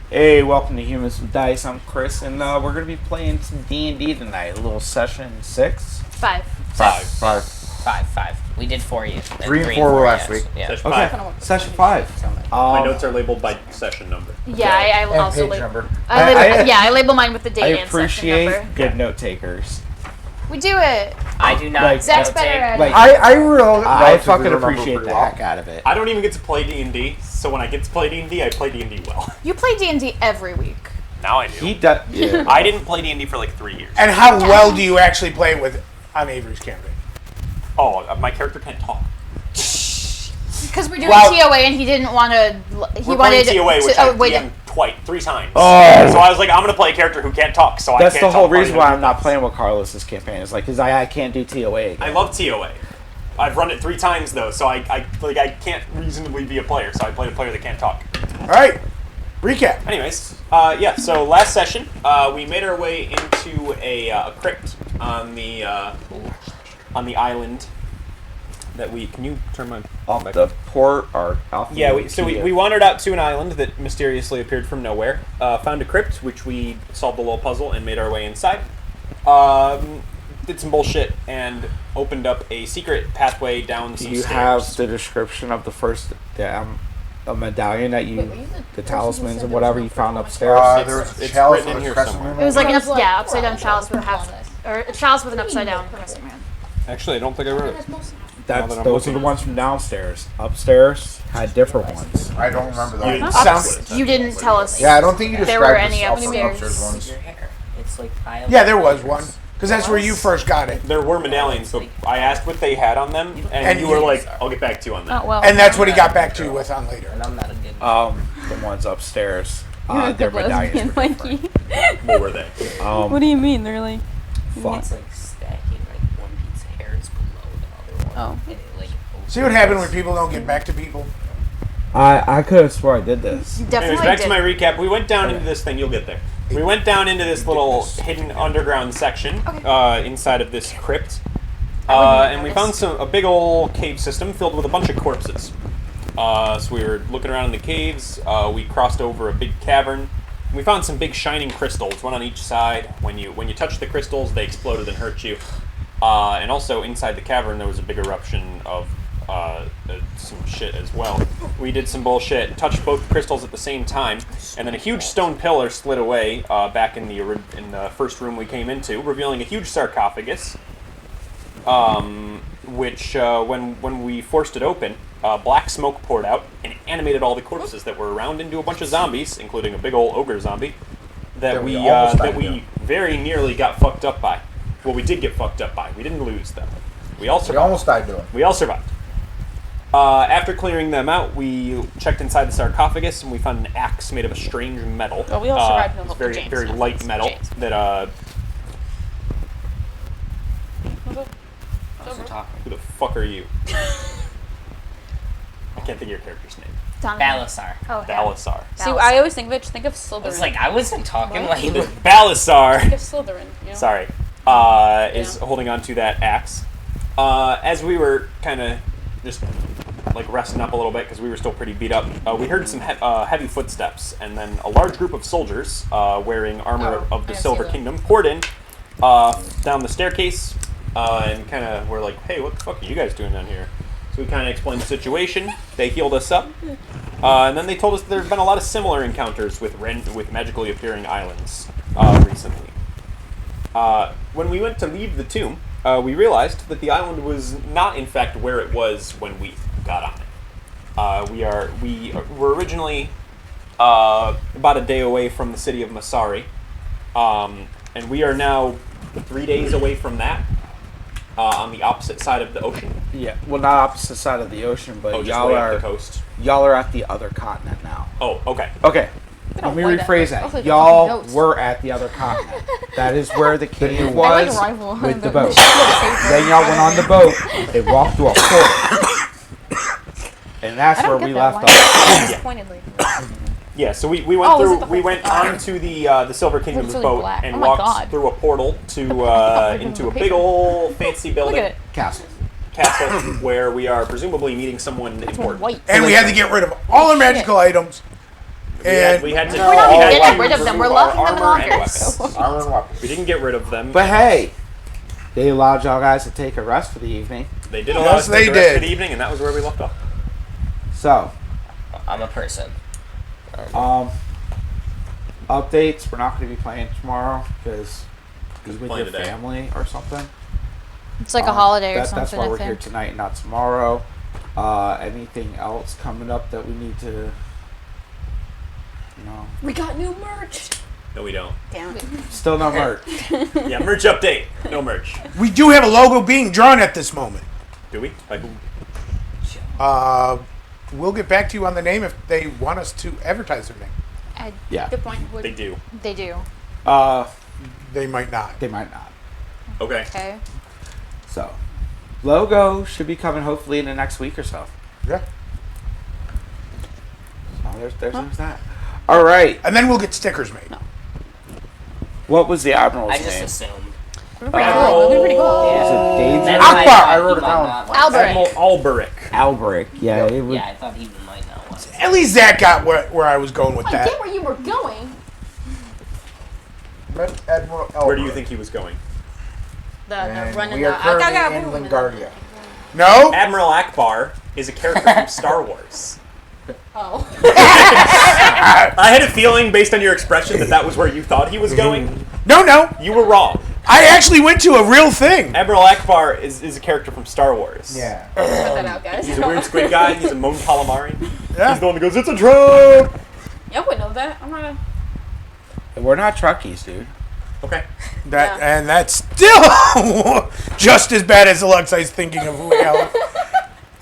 Hey, welcome to Humans with Dice. I'm Chris, and we're going to be playing some D&D tonight. A little session 6. 5. Five. We did 4 years. 3 and 4 were last week. Yeah. Session Okay, 5. session 5. My notes are labeled by session number. Yeah, I And also page label. number. I label mine with the I date and session appreciate number. good note takers. We do it. I do not. Like, Zach's notate. better at Like, it. I fucking remember appreciate pretty the well. heck out of it. I don't even get to play D&D, so when I get to play D&D, I play D&D well. You play D&D every week. Now I do. He does. Yeah. I didn't play D&D for like 3 years. And how well do you actually play with on Avery's campaign? Oh, my character can't talk. Because we're doing Well- TOA and he didn't want to. He We're wanted playing TOA, which to. I Oh, wait. DM'd three times. Oh. So I was like, I'm going to play a character who can't talk, so I That's can't the tell whole the party reason how why to I'm do not things. playing with Carlos's campaign. It's like, because I can't do TOA again. I love TOA. I've run it 3 times, though, so I can't reasonably be a player, so I play a player that can't talk. All right, recap. Anyways, so last session, we made our way into a crypt on the island that we... Can you turn my... Off the port or off the Yeah, we wandered out to an island that mysteriously appeared from nowhere, found a crypt, which we solved a little puzzle and made our way inside. Did some bullshit and opened up a secret pathway down Do some you stairs. have the description of the first a medallion that you, the talismans and whatever you found upstairs? There was a It's chalice written in with a here crescent somewhere. moon. It was like an It was upside down chalice with a chalice with an upside down crescent moon. Actually, I don't think I wrote it. That's that I'm those are looking. the ones from downstairs. Upstairs had different ones. I don't remember You those. Sounds. You didn't tell us. Yeah, I don't think you There described were the any upstairs. upstairs ones. Your hair. It's like piled. Yeah, there was one because that's where you first got it, There were medallions, but I asked what they had on them, and And you were you- like, I'll get back to you on that. Oh well. and that's what he got back to you with on later. And I'm not a good. The ones upstairs. Their medallions. were different. What were they? What do you mean? They're like, Fuck. It's like stacking like one piece of hair is below the other one. Oh. And it, like, See what happened when people don't get back to people? I could have swore I did this. You Anyways, definitely back did. to my recap. We went down into this thing. You'll get there. We went down into this little hidden underground section inside of this crypt, and we found a big old cave system filled with a bunch of corpses. So we were looking around in the caves. We crossed over a big cavern. We found some big shining crystals, one on each side. When you touched the crystals, they exploded and hurt you. And also inside the cavern, there was a big eruption of some shit as well. We did some bullshit, touched both crystals at the same time, and then a huge stone pillar slid away back in the first room we came into, revealing a huge sarcophagus. Which when we forced it open, black smoke poured out and animated all the corpses that were around into a bunch of zombies, including a big old ogre zombie that we almost died that we very nearly got fucked up by. Well, we did get fucked up by. We didn't lose though. We all We survived. almost died doing. We all survived. After clearing them out, we checked inside the sarcophagus and we found an axe made of a strange metal. Oh, we all survived. No, It's look, very James. very light metal James. that also talking. who the fuck are you? I can't think of your character's name. Donovan. Balasar. Oh, yeah. Balasar. see, I always think of it. Just think of I Slytherin. was like, I wasn't talking like. Balasar. Think of Slytherin. You know? Sorry. Is holding on to that axe. As we were kind of just like resting up a little bit because we were still pretty beat up, we heard some heavy footsteps, and then a large group of soldiers wearing armor of the Silver Kingdom poured in down the staircase, and kind of were like, "Hey, what the fuck are you guys doing down here?" So we kind of explained the situation. They healed us up, and then they told us there's been a lot of similar encounters with magically appearing islands recently. When we went to leave the tomb, we realized that the island was not, in fact, where it was when we got on it. We were originally about a day away from the city of Masari, and we are now 3 days away from that, on the opposite side of the ocean. Yeah, well, not opposite side of the ocean, but Oh, just y'all way up are the coast. y'all are at the other continent now. Oh, okay. Okay, let me like that. rephrase Also, that. the Y'all fucking notes. were at the other continent. That is where the cave I like was rival. with the boat. Then y'all went on the boat. They walked through a portal, and that's where we left off. Disappointedly. Yeah, so we went Oh, is it through. the We whole went thing? onto the Silver Kingdom's really boat black. and Oh my walked God. through a portal to into a big old fancy Look building at it. Castle. castle where we are presumably meeting someone important. White. And we had to get rid of all our magical items And We had to. We're not we had getting to rid of them. We're remove locking our them in armor and lockers. weapons. Armor and weapons. We didn't get rid of them. But hey, they allowed y'all guys to take a rest for the evening. They did allow Yes, us to they take the rest of did. the evening, and that was where we left off. So, I'm a person. updates. We're not going to be playing tomorrow because be with playing your today. family or something. It's like a holiday or That's something. why I we're here think. tonight, not tomorrow. Anything else coming up that we need to? No. We got new merch. No, we don't. Damn it. Still no merch. Yeah, merch update. No merch. we do have a logo being drawn at this moment. Do we? By who? We'll get back to you on the name if they want us to advertise their name. Yeah. Good point. They do. They do. They might not. They might not. Okay. Okay. So, logo should be coming hopefully in the next week or so. Yeah. So there's that. All right. And then we'll get stickers made. What was the admiral's I just name? assumed. Pretty cool. They're pretty cool. Is it David? That Akbar! might I not- wrote he it might down. not like Albert. that. Admiral Alberic. Alberic. Yeah, it would. Yeah, I thought he might know what. At least Zach got where I was going with I that. get where you were going. Admiral Where do you think he was going? The And running we are the. currently in Lingardia. No? Admiral Akbar is a character from Star Wars. Oh. I had a feeling, based on your expression, that was where you thought he was going. No. You were wrong. I actually went to a real thing. Admiral Akbar is a character from Star Wars. Yeah. Put that out, guys. He's a weird squid guy. He's a Mon Calamari. Yeah. He's the one that goes, "It's a trap!" Yeah, I wouldn't know that. I'm not gonna. We're not truckies, dude. Okay. That Yeah. And that's still just as bad as Alexei's thinking of who the hell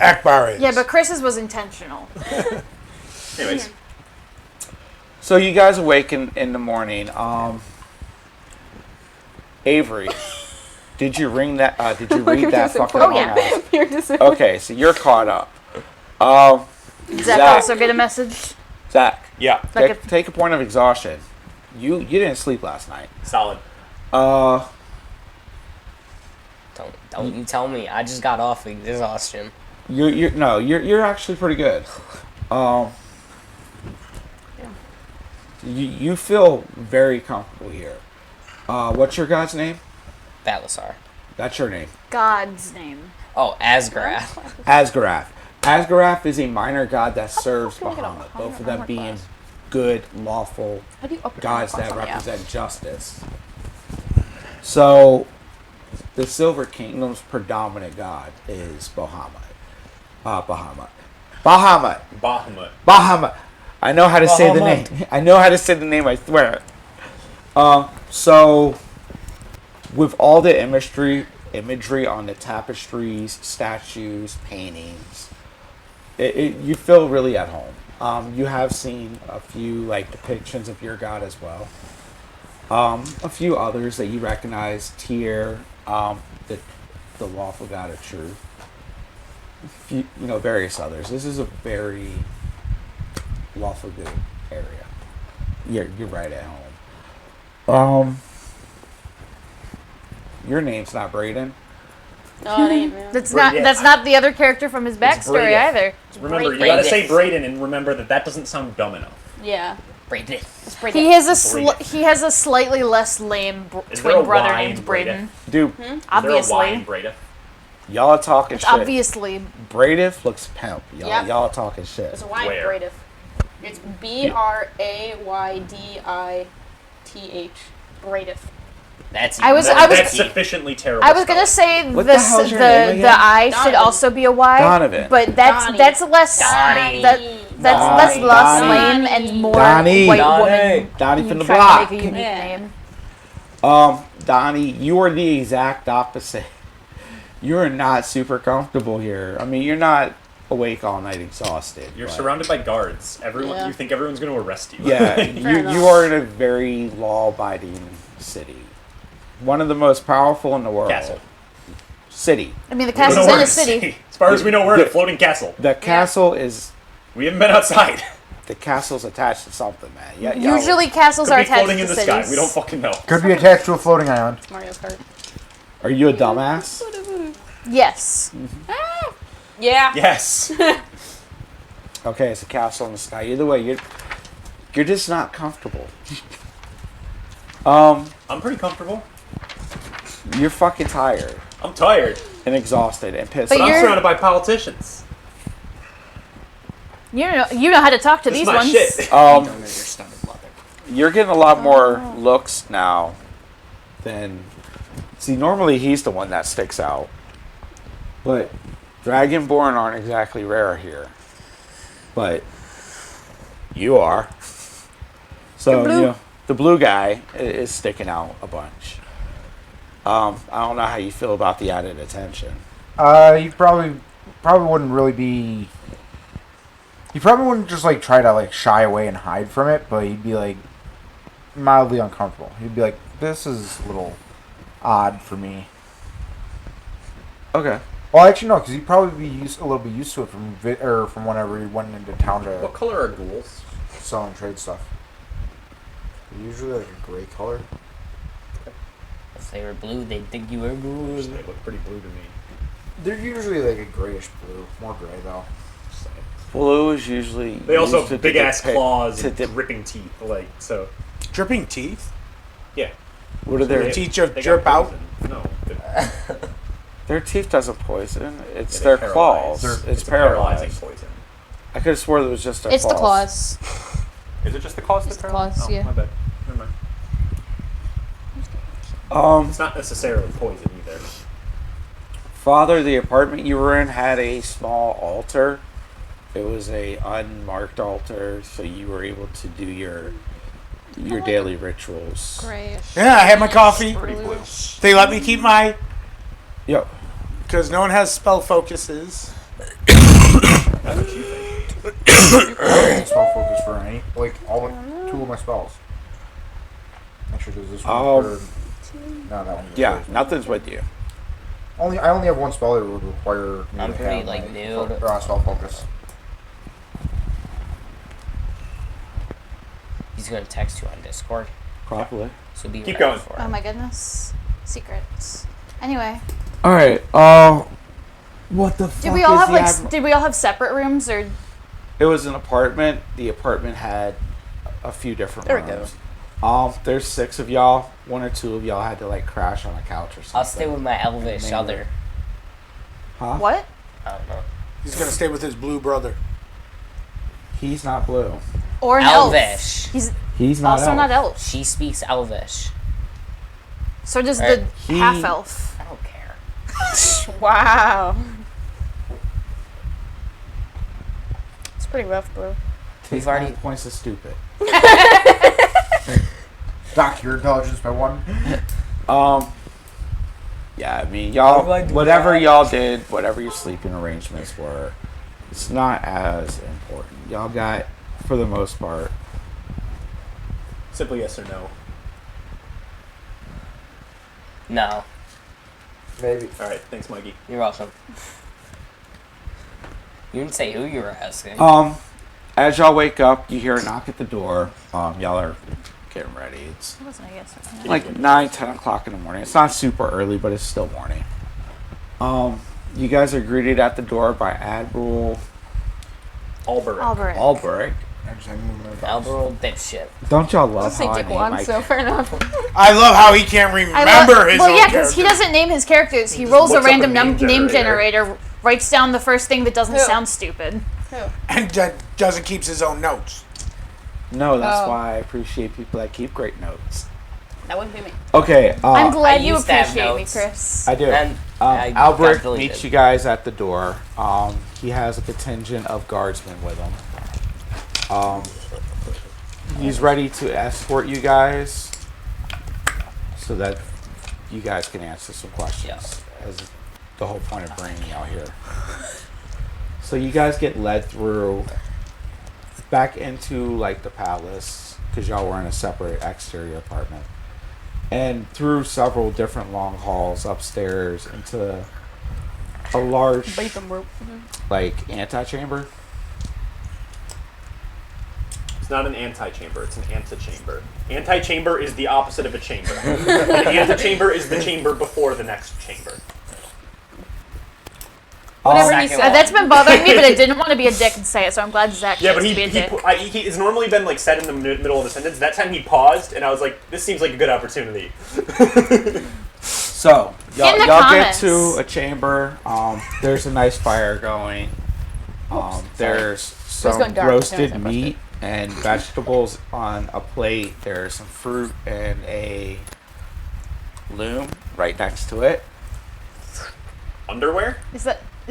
Akbar is. Yeah, but Chris's was intentional. Anyways. So you guys awaken in the morning. Avery, did you ring that? Did you read that fucking? Oh, yeah. email? Okay, so you're caught up. Zach Zach. also get a message. Zach, Yeah. Like take a point of exhaustion. You didn't sleep last night. Solid. Don't you tell me. I just got off exhaustion. You're actually pretty good. You feel very comfortable here. What's your god's name? Balasar. That's your name. God's name. Oh, Asgarath. Asgarath. Asgarath is a minor god that serves Bahamut, both of them being good, lawful How do you open gods that Yeah. represent justice. So, the Silver Kingdom's predominant god is Bahamut. Bahamut. I know how to say the name. I know how to say the name, I swear. So, with all the imagery on the tapestries, statues, paintings, you feel really at home. You have seen a few depictions of your god as well. A few others that you recognize: Tyr, the lawful god of truth. Various others. This is a very lawful good area. You're right at home. Your name's not Brayden. No, it ain't, man. That's Brady. not. That's not the other character from his backstory Brady. either. Remember, you Brayden. gotta say Brayden and remember that doesn't sound dumb enough. Yeah. Brady. It's pretty. He has a Brady. he has a slightly less lame Is there a twin brother Y in named Brady? Braden. Dude, Is there a Y in Obviously, Brayden? y'all are talking it's shit. obviously. Bradiff looks pimp. Yep. Y'all talking shit. It's a Y Where? Bradiff. It's BRAYDITH. Bradiff. That's I was- That's sufficiently terrible. I was gonna spelling. say What the hell's your name again? the I should Donovan. also be a Y. Donovan. But that's Donnie. less Donnie. that's less Donnie. lame and more Donnie. white Donnie. woman. Donnie You from the try block. to make a unique Yeah. name. Donnie, you are the exact opposite. You are not super comfortable here. I mean, you're not awake all night exhausted. You're but- surrounded by guards. Everyone, Yeah. you think everyone's going to arrest you. Yeah, enough. you are in a very law-abiding city. One of the most powerful in the world. Castle. City. I mean, the We don't know castle's where in a it's- city. As far as we know, we're in a floating castle. The castle is We haven't been outside. the castle's attached to something, man. Yeah, y'all- Usually, castles Could are be attached floating to in the cities. sky. We don't fucking know. Could be attached to a floating island. Mario Kart. Are you a dumbass? Yes. Yeah. Yes. Okay, it's a castle in the sky. Either way, You're just not comfortable. I'm pretty comfortable. You're fucking tired I'm tired, and exhausted and pissed But but I'm you're- surrounded by politicians. You know how to talk to This is these my ones. shit. Don't know your stomach mother. You're getting a lot more looks now than. See, normally he's the one that sticks out. But Dragonborn aren't exactly rare here. But you are. So, blue. you know, the blue guy is sticking out a bunch. I don't know how you feel about the added attention. You probably wouldn't really be. You probably wouldn't just like try to like shy away and hide from it, but you'd be like mildly uncomfortable. You'd be like, "This is a little odd for me." Okay. Well, actually, no, because you'd probably be a little bit used to it from whenever you went into town to What color are ghouls? sell and trade stuff. They're usually like a gray color. If they were blue, they'd think you were blue. They look pretty blue to me. They're usually like a grayish blue, more gray though. Blue is usually. They also used to have big ass depict- claws to and dep- dripping teeth. Like so, Dripping teeth? yeah. What are their They- Teeth just they got drip out? poison. No, they- Their teeth doesn't poison. It's they their paralyze. claws. They're- It's a paralyzing paralyzed. poison. I could have swore it was just their It's the claws. claws. Is it just the claws? It's that the paralyze? claws, Oh, yeah. my bad. Never mind. It's not necessarily poison either. Father, the apartment you were in had a small altar. It was a unmarked altar, so you were able to do your daily rituals. Grayish. Yeah, I had my coffee. Pretty blue. They let me keep my, Yep. because no one has spell focuses. That's what you think. I can spell focus for any, like two of my spells. Actually, there's this one. No, that one. Yeah, nothing's with you. I only have one spell that would require me I'm to pretty, have like, my nude. spell focus. He's gonna text you on Discord, Probably. so be Keep ready going. for it. Oh my goodness. Secrets. Anyway, All right. What the fuck did we all is have the like admiral- did we all have separate rooms or It was an apartment. The apartment had a few different There we go. rooms. There's 6 of y'all. 1 or 2 of y'all had to like crash on a couch or something. I'll stay with my elvish Mainly. other. Huh? what? I don't know. He's gonna stay with his blue brother. He's not blue. Or an elf. Elvish. He's He's not. also elf. not elf. She speaks elvish. So does Right. the He- half elf. I don't care. Wow. It's pretty rough, bro. We've already- points of stupid. Dock your intelligence by 1. Yeah, I mean, How do I y'all, do whatever that? y'all did, whatever your sleeping arrangements were, it's not as important. Y'all got, for the most part, Simply yes or no. No, Maybe. All right. Thanks, Mikey. you're welcome. You didn't say who you were asking. as y'all wake up, you hear a knock at the door. Y'all are getting ready. It's It wasn't a yes or no. like 9, 10 o'clock in the morning. It's not super early, but it's still morning. You guys are greeted at the door by Admiral Alberic. Albert. Alberic. I just had moved my dogs. Alvaro dipshit. Don't y'all I love was say how I Dick name One, my so fair enough. I love how he can't remember his well, own yeah, because he character. doesn't name his characters. He rolls a looks up a random name name generator. generator, writes down the first thing that doesn't Who? sound stupid. And doesn't keep his own notes. No, that's Oh. why I appreciate people that keep great notes. That wouldn't be me. Okay, I'm glad you used to have appreciate me, notes. Chris. I do. And I got Albert deleted. meets you guys at the door. He has a contingent of guardsmen with him. He's ready to escort you guys so that you guys can answer some questions. As the whole point of bringing you out here. So you guys get led through back into like the palace because y'all were in a separate exterior apartment, and through several different long halls upstairs into a large like antechamber. It's not an antechamber, it's an antechamber. Antechamber is the opposite of a chamber. An antechamber is the chamber before the next chamber. Whatever Second he said. one. That's been bothering me, but I didn't want to be a dick and say it, so I'm glad Zach Yeah, chose but to be a dick. it's normally been like said in the middle of the sentence. That time he paused, and I was like, "This seems like a good opportunity." So y'all, In the y'all get comments. to a chamber. There's a nice fire going. There's some going dark. roasted Sorry. meat and vegetables on a plate. There's some fruit and a loom right next to it. Underwear? Is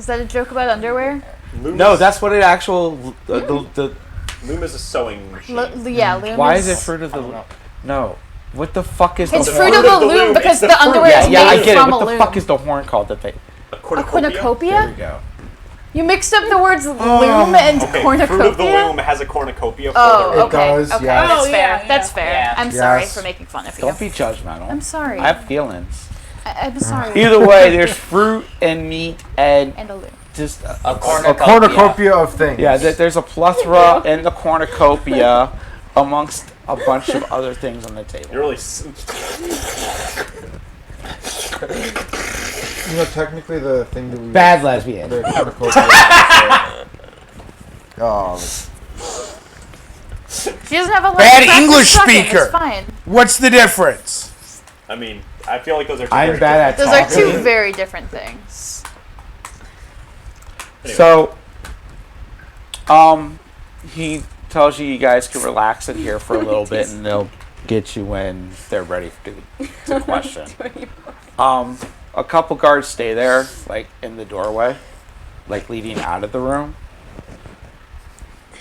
that a joke about underwear? Loom No, is- that's what it actual. The Loom is a sewing machine. Yeah, loom why is is it fruit of the? No, what the fuck is It's the fruit horn? of a the loom loom. because It's the the fruit. underwear Yeah, is yeah, I made get it. from What a the loom. fuck is the horn called that thing? A A cornucopia? There cornucopia? we go. You mixed up the words loom and Okay, cornucopia? fruit of the loom has a cornucopia for Oh, the okay. does, Okay, yes. that's Oh, fair. yeah, That's yeah. fair. Yeah. I'm sorry Yes. for making fun of you. Don't be judgmental. I'm sorry. I have feelings. I'm sorry. Either way, there's fruit and meat and And a loom. just A A cornucopia. cornucopia of things. yeah. There's a plethora in the cornucopia amongst a bunch of other things on the table. You're really. You know, technically the thing that we Bad lesbian. the cornucopia. Oh, She doesn't have a Bad practice English sucking, speaker. It's fine. What's the difference? I mean, I feel like those are. Two I'm very bad at Those different- are talking. two very different things. Anyway. So, he tells you guys can relax in here for a little bit, and they'll get you when they're ready to question. A couple guards stay there, like in the doorway, like leading out of the room,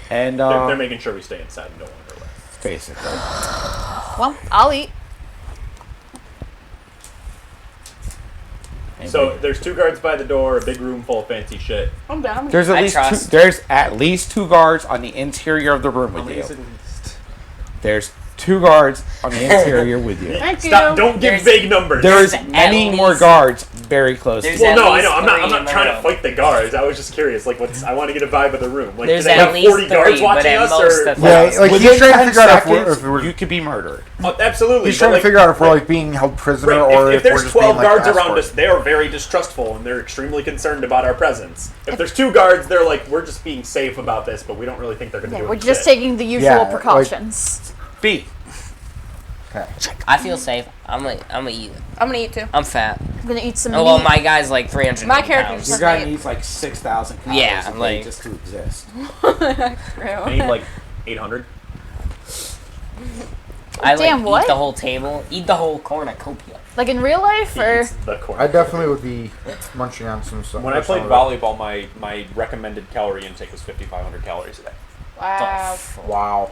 and They're making sure we stay inside and don't wander away. basically, Well, I'll eat. So there's two guards by the door, a big room full of fancy shit. I'm down. there's at I least trust. there's at least two guards on the interior of the room with you. There's two guards on the interior with you. Thank Stop! you. Don't give There's- vague numbers. There is There's many at more least- guards very close to There's you. Well, at no, I least know. I'm three not in the trying to room. fight the guards. I was just curious. Like, I want to get a vibe of the room. Like, There's do they at have least 40 guards three, but watching at us, most or a yeah, like Within he's trying to 10 figure out if seconds, we're you could be murdered. Oh, absolutely. he's but, trying like, to figure out if we're like being held prisoner Right, or if if we're there's just 12 being like guards around escorted. us, they are very distrustful and they're extremely concerned about our presence. If there's two guards, they're like, we're just being safe about this, but we don't really think they're going to Yeah, do we're it. just taking the usual Yeah, like- precautions. B. Okay. I feel safe. I'm gonna eat it. I'm gonna eat too. I'm fat. I'm gonna eat some Oh well, meat. my guy's like 300 My pounds. character's Your guy needs like 6,000 calories Yeah, a day like- just to exist. I need like 800. I like Damn, what? eat the whole table, eat the whole cornucopia. Like in real life, He or eats the corn. I definitely would be munching on some stuff. When I played volleyball, my recommended calorie intake was 5,500 calories a day. Wow. Wow.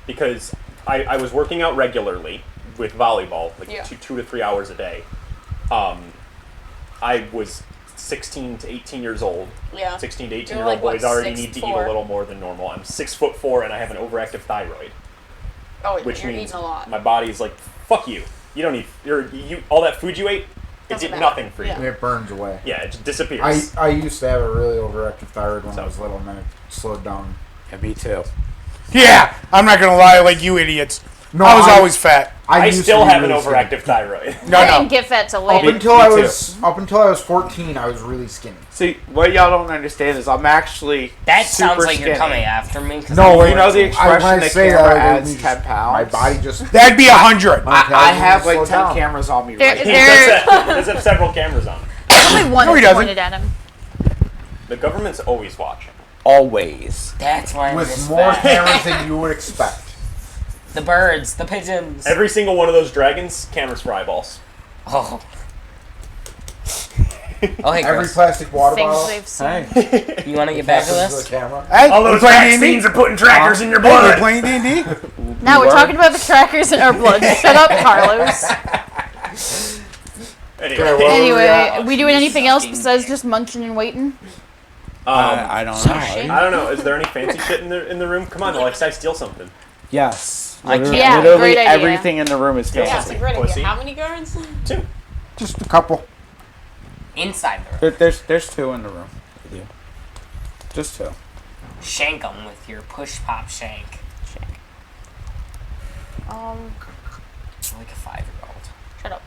Because I was working out regularly with volleyball, like Yeah. 2 to 3 hours a day. I was 16 to 18 years old. Yeah. 16 to 18 You're year old like, what, boys already need to eat 6'4"? a little more than normal. I'm 6'4" and I have an overactive thyroid, Oh, which you're means eating a lot. my body's like, fuck you. You don't need you all that food you ate. It Doesn't did matter. nothing for you. Yeah. It burns away. Yeah, it just disappears. I used to have a really overactive thyroid when So- I was little, and then it slowed down. Yeah, me too. Yeah, I'm not gonna lie, like you idiots. No, I was always fat. I used to still be have an really skinny. overactive thyroid. No, I no. didn't get fat till Up later. until Me I too. was 14, I was really skinny. See, what y'all don't understand is I'm actually That super sounds like skinny. you're coming after me. 'Cause No, I'm You know the like- expression when I the say camera that, adds means 10 pounds? My body just. That'd be 100. my I metabolism have like slowed 10 down. cameras on me There- right there- now. There's have several cameras on. Only one No, he is doesn't. pointed at him. The government's always watching. Always. That's why I'm With this more fat. cameras than you would expect. The birds, the pigeons. Every single one of those dragons, cameras for eyeballs. Oh. Oh, hey, Every Chris. plastic water Things bottle. they've seen. Hey. You want to get back to passes this? the camera. Hey, All we're those playing D&D. vaccines are putting trackers in your Hey, we're blood. playing D&D. Now we're talking about the trackers in our blood. Shut up, Carlos. Anyway, Okay, well- Anyway, we doing anything else besides just munching and waiting? I don't know. I don't know. Is there any fancy shit in the room? Come on, Alex, I steal something. Yes. I Literally, can't. Yeah, literally great idea. everything in the room is Yeah. Yeah, fancy. it's a great Pussy. idea. How many guards? 2. Just a couple. Inside the room. There's 2 in the room with you. Just 2. Shank them with your push pop shank. Like a 5-year-old. Shut up.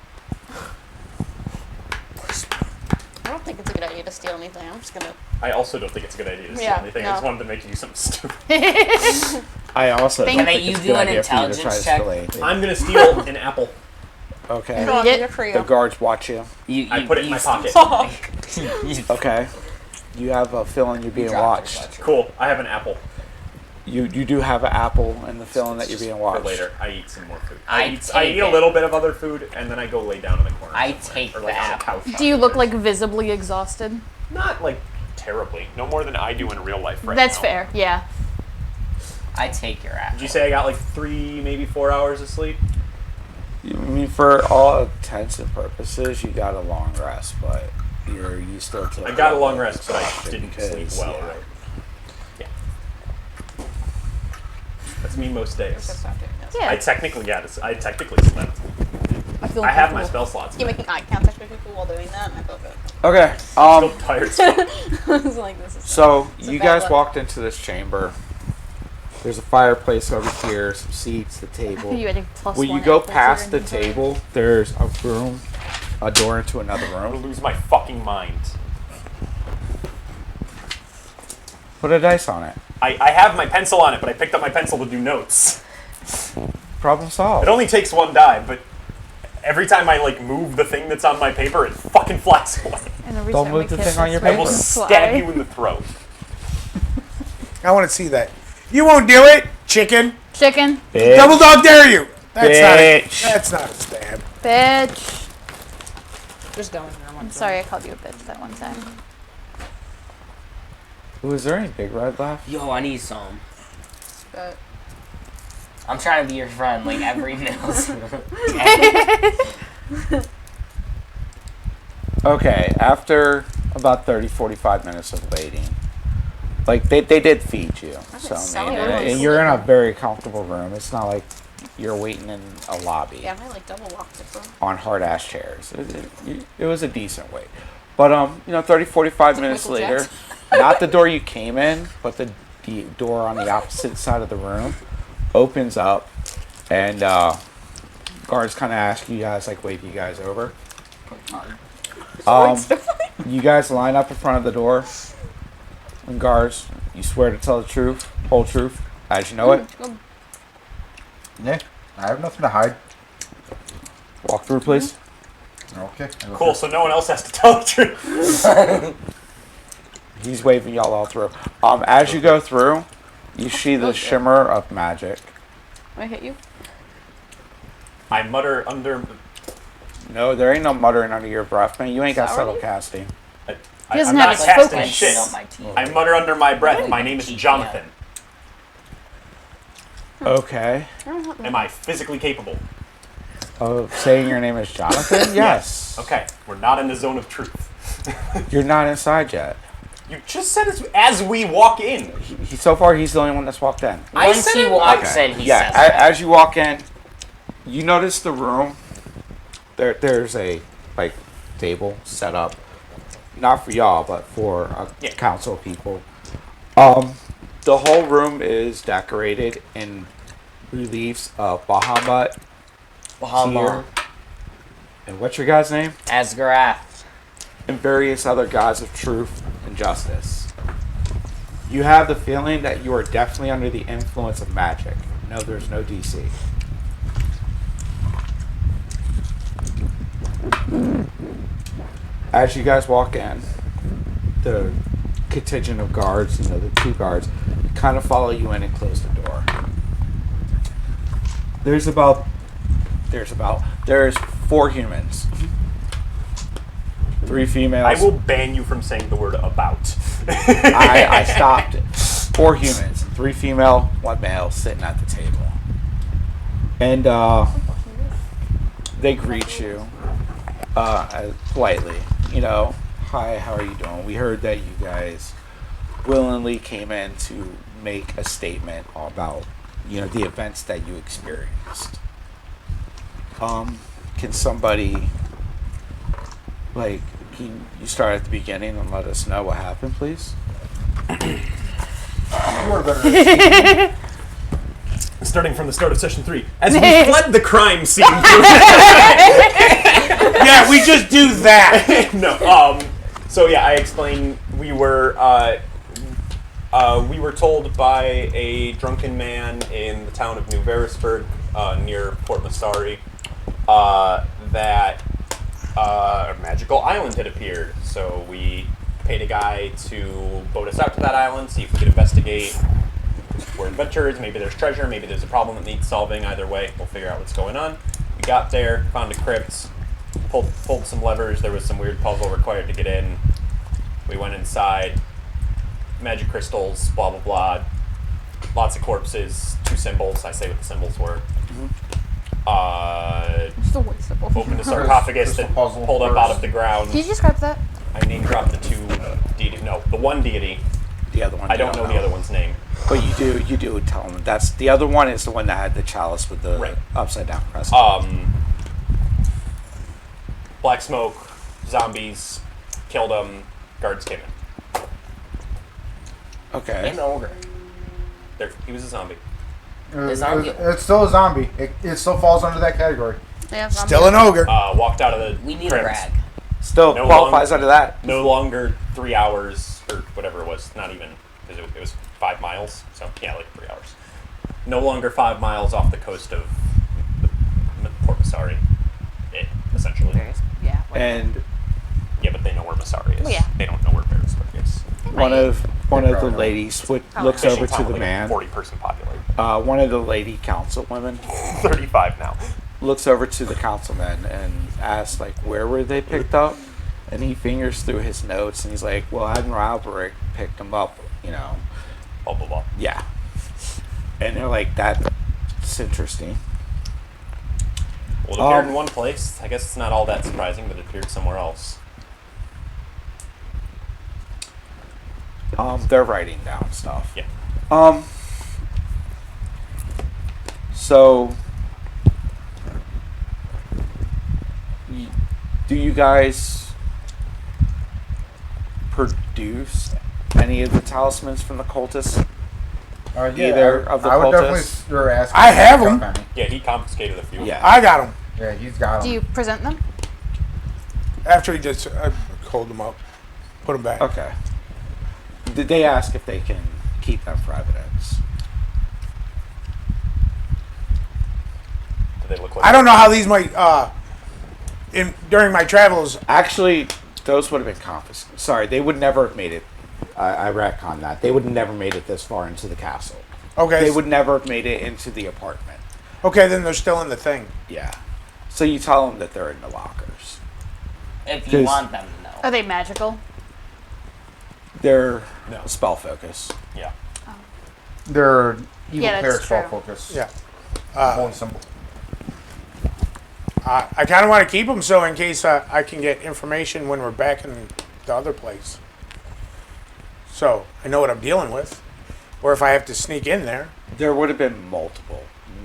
I don't think it's a good idea to steal anything. I'm just gonna. I also don't think it's a good idea to steal Yeah, anything. no. I just wanted to make you do something stupid. I also Thank don't you. think You it's a do good an idea for you to try to intelligence check? steal anything. I'm gonna steal an apple. Okay. No, get- good for you. The guards watch you. I put it in my pocket. Okay. You have a feeling you're being watched. Cool. I have an apple You do have an apple and the feeling that you're being for watched. later. I eat some more food. I I eat take a it. little bit of other food, and then I go lay down in the corner. I somewhere, take or like the on a apple. couch. Do you look like visibly exhausted? Not like terribly. No more than I do in real life right That's now. fair. Yeah. I take your apple. Did you say I got like 3, maybe 4 hours of sleep? I mean, for all intents and purposes, you got a long rest, but you still took. I got a long rest, but I exhaustion didn't because, sleep well. yeah. Right? Yeah. That's me most days. Stop doing this. Yeah. I technically slept. I feel I have my uncomfortable. spell slots. You're making eye contact with people while doing that, and I feel good. Okay. I'm still tired as fuck. I was like, this is. So It's a you bad guys look. walked into this chamber. There's a fireplace over here, some seats, the table. You had a plus When you one go apple to past the your inventory. table, there's a room, a door into another I'm gonna room. lose my fucking mind. Put a dice on it. I have my pencil on it, but I picked up my pencil to do notes. Problem solved. It only takes 1 die, but every time I like move the thing that's on my paper, it fucking flies away. And every Don't time move we the kiss, thing on it's your like I will paper. fly. stab you in the throat. I want to see that. You won't do it, chicken. Chicken, Bitch. Double dog dare you. Bitch. That's not a stab. bitch. Just going there. I'm sorry I called you a bitch that one time. Ooh, is there any big red left? Yo, I need some. But I'm trying to be your friend, like every meal. Okay, after about 30-45 minutes of waiting, like they did feed you, so I mean, and you're in a very comfortable room. It's not like you're waiting in a lobby yeah, I like double locked it, bro. on hard ass chairs. It was a decent wait, but 30-45 minutes Michael later, Jackson. not the door you came in, but the door on the opposite side of the room opens up, and guards kind of ask you guys, like, wave you guys over. You guys line up in front of the door. And guards, you swear to tell the truth, whole truth, as you know it. Yeah, I have nothing to hide. Walk through, please. Okay. I go Cool, first. so no one else has to tell the truth. He's waving y'all all through. As you go through, you see the shimmer of magic. I hit you. I mutter under. No, there ain't no muttering under your breath, man. You ain't got Sorry? subtle casting. He doesn't I'm have not his casting focus. shit. On my team. I mutter under my breath. My name is Jonathan. Okay. Am I physically capable? Of saying your name is Jonathan? Yes. Okay, we're not in the zone of truth. You're not inside yet. You just said it as we walk in. So far, he's the only one that's walked in. I Once said he it- walks Okay. in, he Yeah, says that. as you walk in, you notice the room. There's a table set up, not for y'all, but for a Yeah. council of people. The whole room is decorated in reliefs of Bahamut, Bahama. and what's your guy's name? Asgarath. And various other gods of truth and justice. You have the feeling that you are definitely under the influence of magic. No, there's no DC. As you guys walk in, the contingent of guards, the 2 guards, kind of follow you in and close the door. There's 4 humans. 3 females. I will ban you from saying the word about. I stopped it. 4 humans, 3 female, 1 male, sitting at the table. And they greet you politely. Hi, how are you doing? We heard that you guys willingly came in to make a statement about, the events that you experienced. Can somebody, can you start at the beginning and let us know what happened, please? You are better. Starting from the start of session 3. As we fled the crime scene. Yeah, we just do that. No, So yeah, I explained we were told by a drunken man in the town of New Verisburg, near Port Masari, that a magical island had appeared. So we paid a guy to boat us out to that island, see if we could investigate. We're adventurers. Maybe there's treasure. Maybe there's a problem that needs solving. Either way, we'll figure out what's going on. We got there, found a crypt, pulled some levers. There was some weird puzzle required to get in. We went inside. Magic crystals, blah blah blah. Lots of corpses. 2 symbols. I say what the symbols were. It's the wood symbol. Opened a sarcophagus that Crystal puzzle pulled up out of first. the ground. Can you describe that? I name dropped the 2 deities. No, the one deity. The other one. I don't know the other one's name. But you do tell them. That's the other one is the one that had the chalice with the Right. upside down crest. Black smoke, zombies, killed them. Guards came in. Okay. An ogre. He was a zombie. zombie. It's still a zombie. It still falls under that category. Yeah, Still an ogre. Walked out of the We need crypt. a rag. Still No qualifies under that. No longer 3 hours or whatever it was. Not even because it was 5 miles. So yeah, like 3 hours. No longer 5 miles off the coast of Port Masari. Essentially. Yeah. And Yeah, but they know where Masari is. Yeah. They don't know where Verisburg is. one of the probably ladies looks Fishing over to town the with like man. 40-person population. One of the lady councilwomen 35 now. looks over to the councilman and asks, like, where were they picked up? And he fingers through his notes and he's like, well, Admiral Alberic picked them up, you know. Blah blah blah. Yeah. And they're like, that's interesting. Well, it appeared in one place. I guess it's not all that surprising, but it appeared somewhere else. They're writing down stuff. Yeah. So, do you guys produce any of the talismans from the cultists? Either of the I would cultists? definitely ask. I have him. 'em. Yeah, he confiscated a few. Yeah. I got him. Yeah, he's got Do them. you present them? After he just hold them up, put them back. Okay. Did they ask if they can keep them for evidence? Do they look like I don't know how these might. During my travels, Actually, those would have been confiscated. Sorry, they would never have made it. I retcon that. They would have never made it this far into the castle. okay. They would never have made it into the apartment. Okay, then they're still in the thing. Yeah. So you tell them that they're in the lockers. If you 'Cause- want them to know. Are they magical? They're No. spell focus. Yeah. They're evil Yeah, that's cleric spell true. focus. Yeah. Holy symbol. I kind of want to keep them so in case I can get information when we're back in the other place. So I know what I'm dealing with, or if I have to sneak in there. There would have been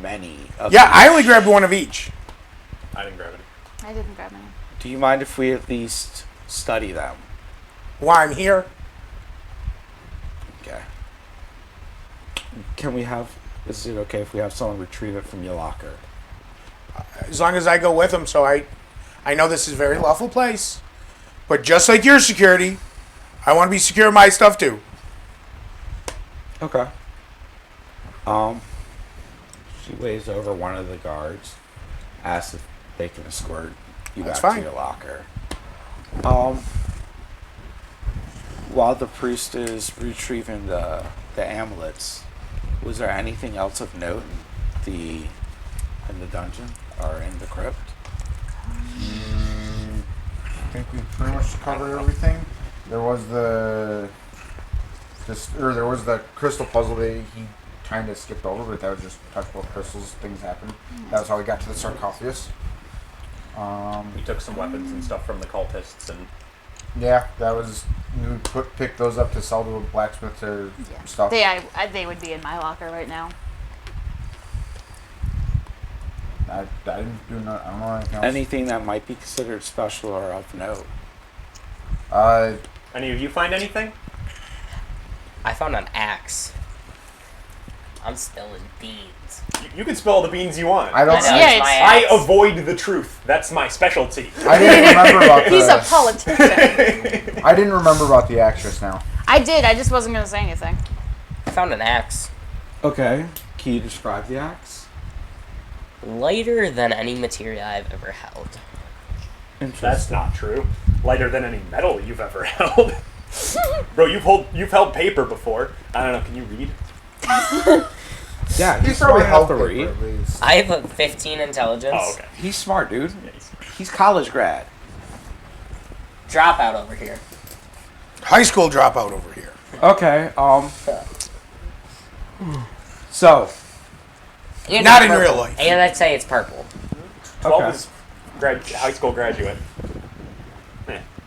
many of Yeah, these. I only grabbed one of each. I didn't grab any. I didn't grab any. Do you mind if we at least study them? While I'm here, Okay. Can we have... Is it okay if we have someone retrieve it from your locker? as long as I go with them, so I know this is a very lawful place. But just like your security, I want to be secure in my stuff too. Okay. She waves over one of the guards, asks if they can escort you That's back fine. to your locker. While the priest is retrieving the amulets, was there anything else of note in the dungeon or in the crypt? I think we pretty much covered everything. There was the crystal puzzle that he kind of skipped over, but that was just touchable crystals. Things happen. That's how we got to the sarcophagus. We took some weapons and stuff from the cultists, and Yeah, that was we would pick those up to sell to a blacksmith or stuff. They would be in my locker right now. I didn't do no, I don't know anything else. Anything that might be considered special or of note? any of you find anything? I found an axe. I'm spilling beans. You can spill all the beans you want. I don't. I know, Yeah, it's my I axe. avoid the truth. That's my specialty. I didn't remember about the. He's a politician. I didn't remember about the actress now. I did. I just wasn't gonna say anything. I found an axe. Okay. Can you describe the axe? Lighter than any material I've ever held. That's not true. Lighter than any metal you've ever held. Bro, you've held paper before. I don't know. Can you read? Yeah, He's he's probably smart enough to helped read. at least. I have a 15 intelligence. Oh, okay. He's smart, dude. Yeah, he's- He's college grad. Dropout over here. High school dropout over here. Okay. So. And Not it's in real purple. life. And I'd say it's purple. 12 Okay. is high school graduate.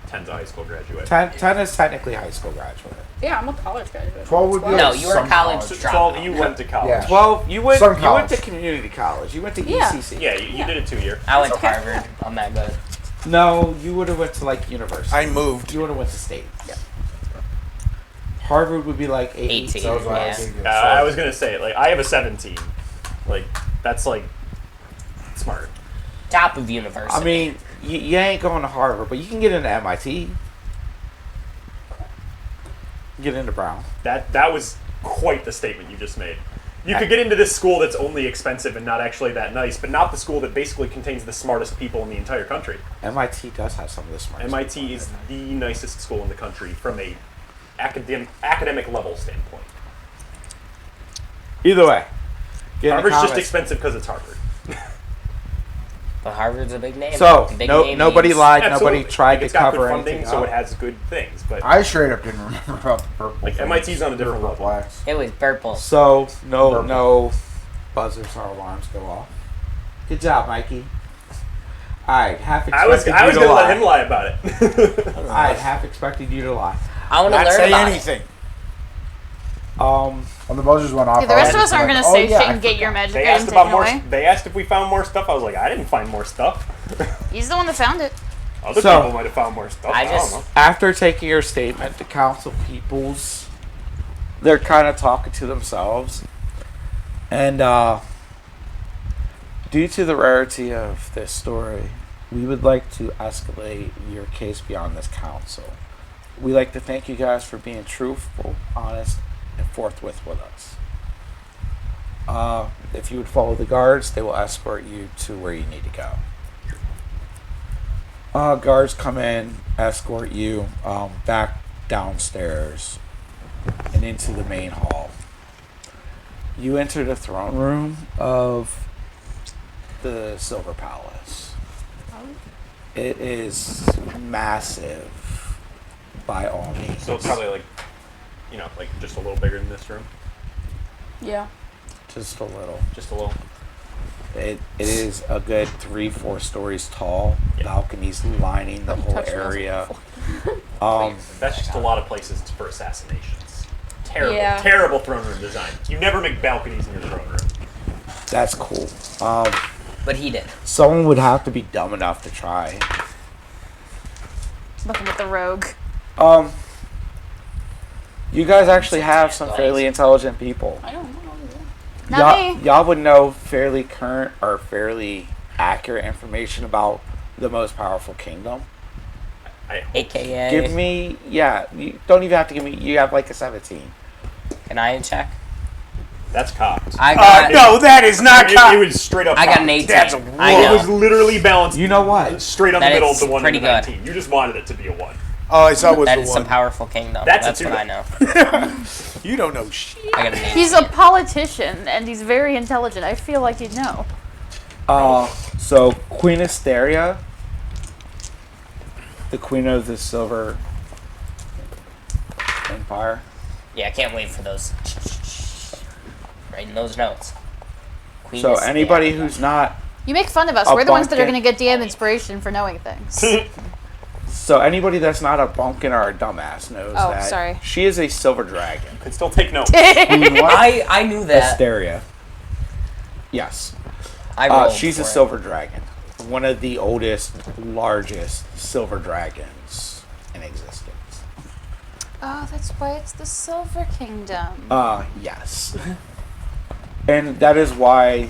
10's a high school graduate. 10 is technically high school graduate. Yeah, I'm a college graduate. 12 would be No, like you were a some college So dropout. 12, you went to college. Yeah. 12. You went. Some You went to college. community college. You went to Yeah. ECC. Yeah, you did a 2-year. I went to Harvard. I'm that good. No, you would have went to like university. I moved. You would have went to state. Harvard would be like 18. That was why I Yeah. gave you a I short. was gonna say, like, I have a 17. Like, that's like smart. Top of university. I mean, you ain't going to Harvard, but you can get into MIT. Get into Brown. That was quite the statement you just made. You could get into this school that's only expensive and not actually that nice, but not the school that basically contains the smartest people in the entire country. MIT does have some of the smartest. MIT is the nicest school in the country from a academic level standpoint. Either way. Get in the Harvard's just comments. expensive because it's Harvard. but Harvard's a big name. So Big no, name nobody means- lied. Absolutely. Nobody tried Like, to it's got cover good funding, anything so up. it has good things. But I straight up didn't remember about the purple. Like, things. MIT's on a different Purple level. axe. It was purple. So no, Purple. no buzzers or alarms go off. Good job, Mikey. All right, half I was expected you to gonna lie. let him lie about it. All right, half expected you to lie. I want to Not learn say about anything. When the buzzers went off, Yeah, the I rest was of us aren't like, gonna oh, say yeah, shit I and get your forgot. magic They item asked taken about more. away. They asked if we found more stuff. I was like, I didn't find more stuff. He's the one that found it. Other So- people might have found more stuff. I I just- don't know. After taking your statement, the council peoples, they're kind of talking to themselves, and due to the rarity of this story, we would like to escalate your case beyond this council. We'd like to thank you guys for being truthful, honest, and forthwith with us. If you would follow the guards, they will escort you to where you need to go. Guards come in, escort you back downstairs and into the main hall. You enter the throne room of the Silver Palace. It is massive by all means. So it's probably like, like just a little bigger than this room. Yeah. just a little. Just a little. It is a good 3-4 stories tall. Yeah. Balconies lining the whole touched those area. That's just a lot of places for assassinations. Terrible, Yeah. terrible throne room design. You never make balconies in your throne room. That's cool. But he did. Someone would have to be dumb enough to try. Looking at the rogue. You guys actually have some fairly intelligent people. I don't know. Not me. Y'all would know fairly current or fairly accurate information about the most powerful kingdom. I hope. AKA. Give me, you don't even have to give me, you have like a 17. Can I check? That's cocked. I got. No, that is not It cocked. was straight up. I got cocked. an 18. That's a I It know. was literally balanced You know what? straight on That the middle of is the 1 and the pretty good. 19. You just wanted it to be a 1. Oh, I saw it was That the is some one. powerful kingdom. That's a That's two. what I know. You don't know shit. I got an 18. He's a politician and he's very intelligent. I feel like you'd know. So Queen Asteria, the queen of the Silver Empire. Yeah, I can't wait for those. Writing those notes. Queen So is anybody there. who's not, You make fun of us. A We're the ones that are bumpkin. going to get DM inspiration for knowing things. so anybody that's not a bumpkin or a dumbass knows Oh, that sorry. she is a silver dragon. You can still take notes. I knew that. Asteria. Yes. I rolled She's for a it. silver dragon. One of the oldest, largest silver dragons in existence. Oh, that's why it's the Silver Kingdom. Yes. And that is why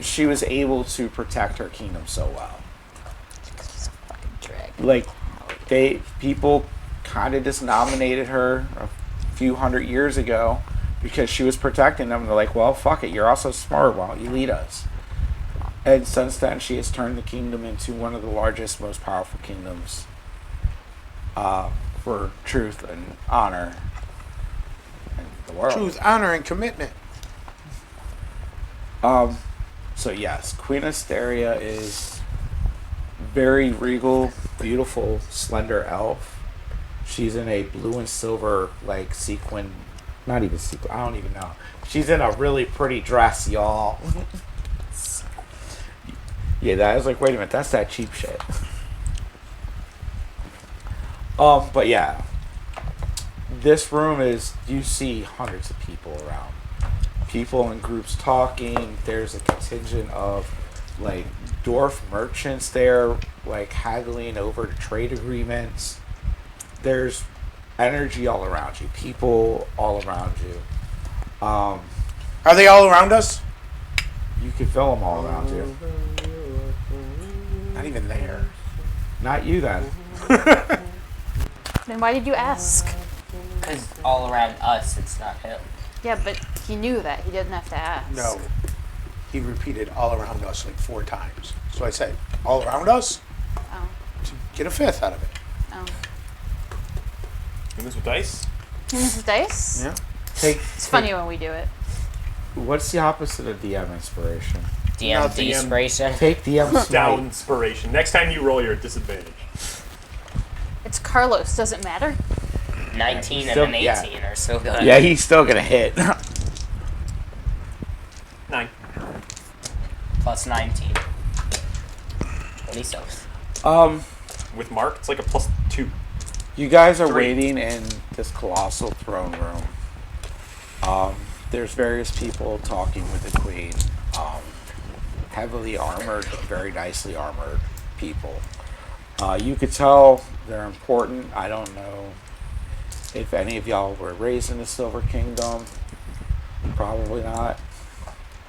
she was able to protect her kingdom so well. Like, people kind of just nominated her a few hundred years ago because she was protecting them. They're like, well, fuck it, you're also smart, why don't you lead us? And since then, she has turned the kingdom into one of the largest, most powerful kingdoms for truth and honor in the world. Truth, honor, and commitment. So yes, Queen Asteria is very regal, beautiful, slender elf. She's in a blue and silver, like, sequin, not even sequin, I don't even know. She's in a really pretty dress, y'all. Yeah, I was like, wait a minute, that's that cheap shit. But yeah, this room is, you see hundreds of people around. People in groups talking. There's a contingent of, like, dwarf merchants there, like, haggling over the trade agreements. There's energy all around you. People all around you. Are they all around us? You can feel them all around you. Not even there. Not you, then. Then why did you ask? Because all around us, it's not him. Yeah, but he knew that. He didn't have to ask. No. He repeated all around us like 4 times. So I said, all around us? Oh. To get a fifth out of it. Oh. And this with dice? And this is dice? Yeah. It's funny when we do it. What's the opposite of DM inspiration? DM DM. inspiration. Take DM Down smite. inspiration. Next time you roll, you're at disadvantage. It's Carlos. Does it matter? 19 still- and an 18 yeah. are still good. Yeah, he's still gonna hit. 9. Plus 19. 26. With Mark, it's like a +2. You guys are 3. waiting in this colossal throne room. There's various people talking with the queen. Heavily armored, very nicely armored people. You could tell they're important. I don't know if any of y'all were raised in the Silver Kingdom. Probably not.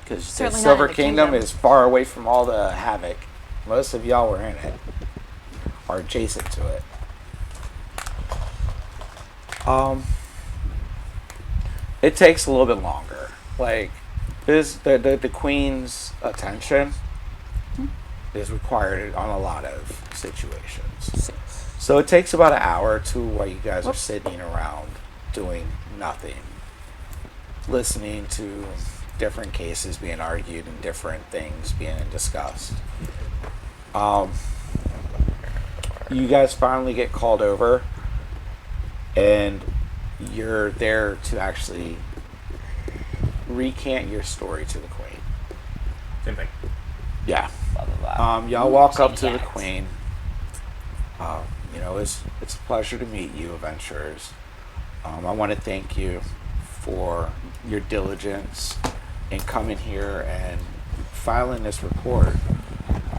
Because the Certainly not in Silver the Kingdom kingdom. is far away from all the havoc. Most of y'all were in it. Or adjacent to it. It takes a little bit longer. Like, the queen's attention is required on a lot of situations. So it takes about an hour or two while you guys are sitting around doing nothing, listening to different cases being argued and different things being discussed. You guys finally get called over, and you're there to actually recant your story to the queen. Same thing. Yeah. Blah, blah, blah. Y'all walk up to the Yes. queen. It's a pleasure to meet you, adventurers. I want to thank you for your diligence in coming here and filing this report.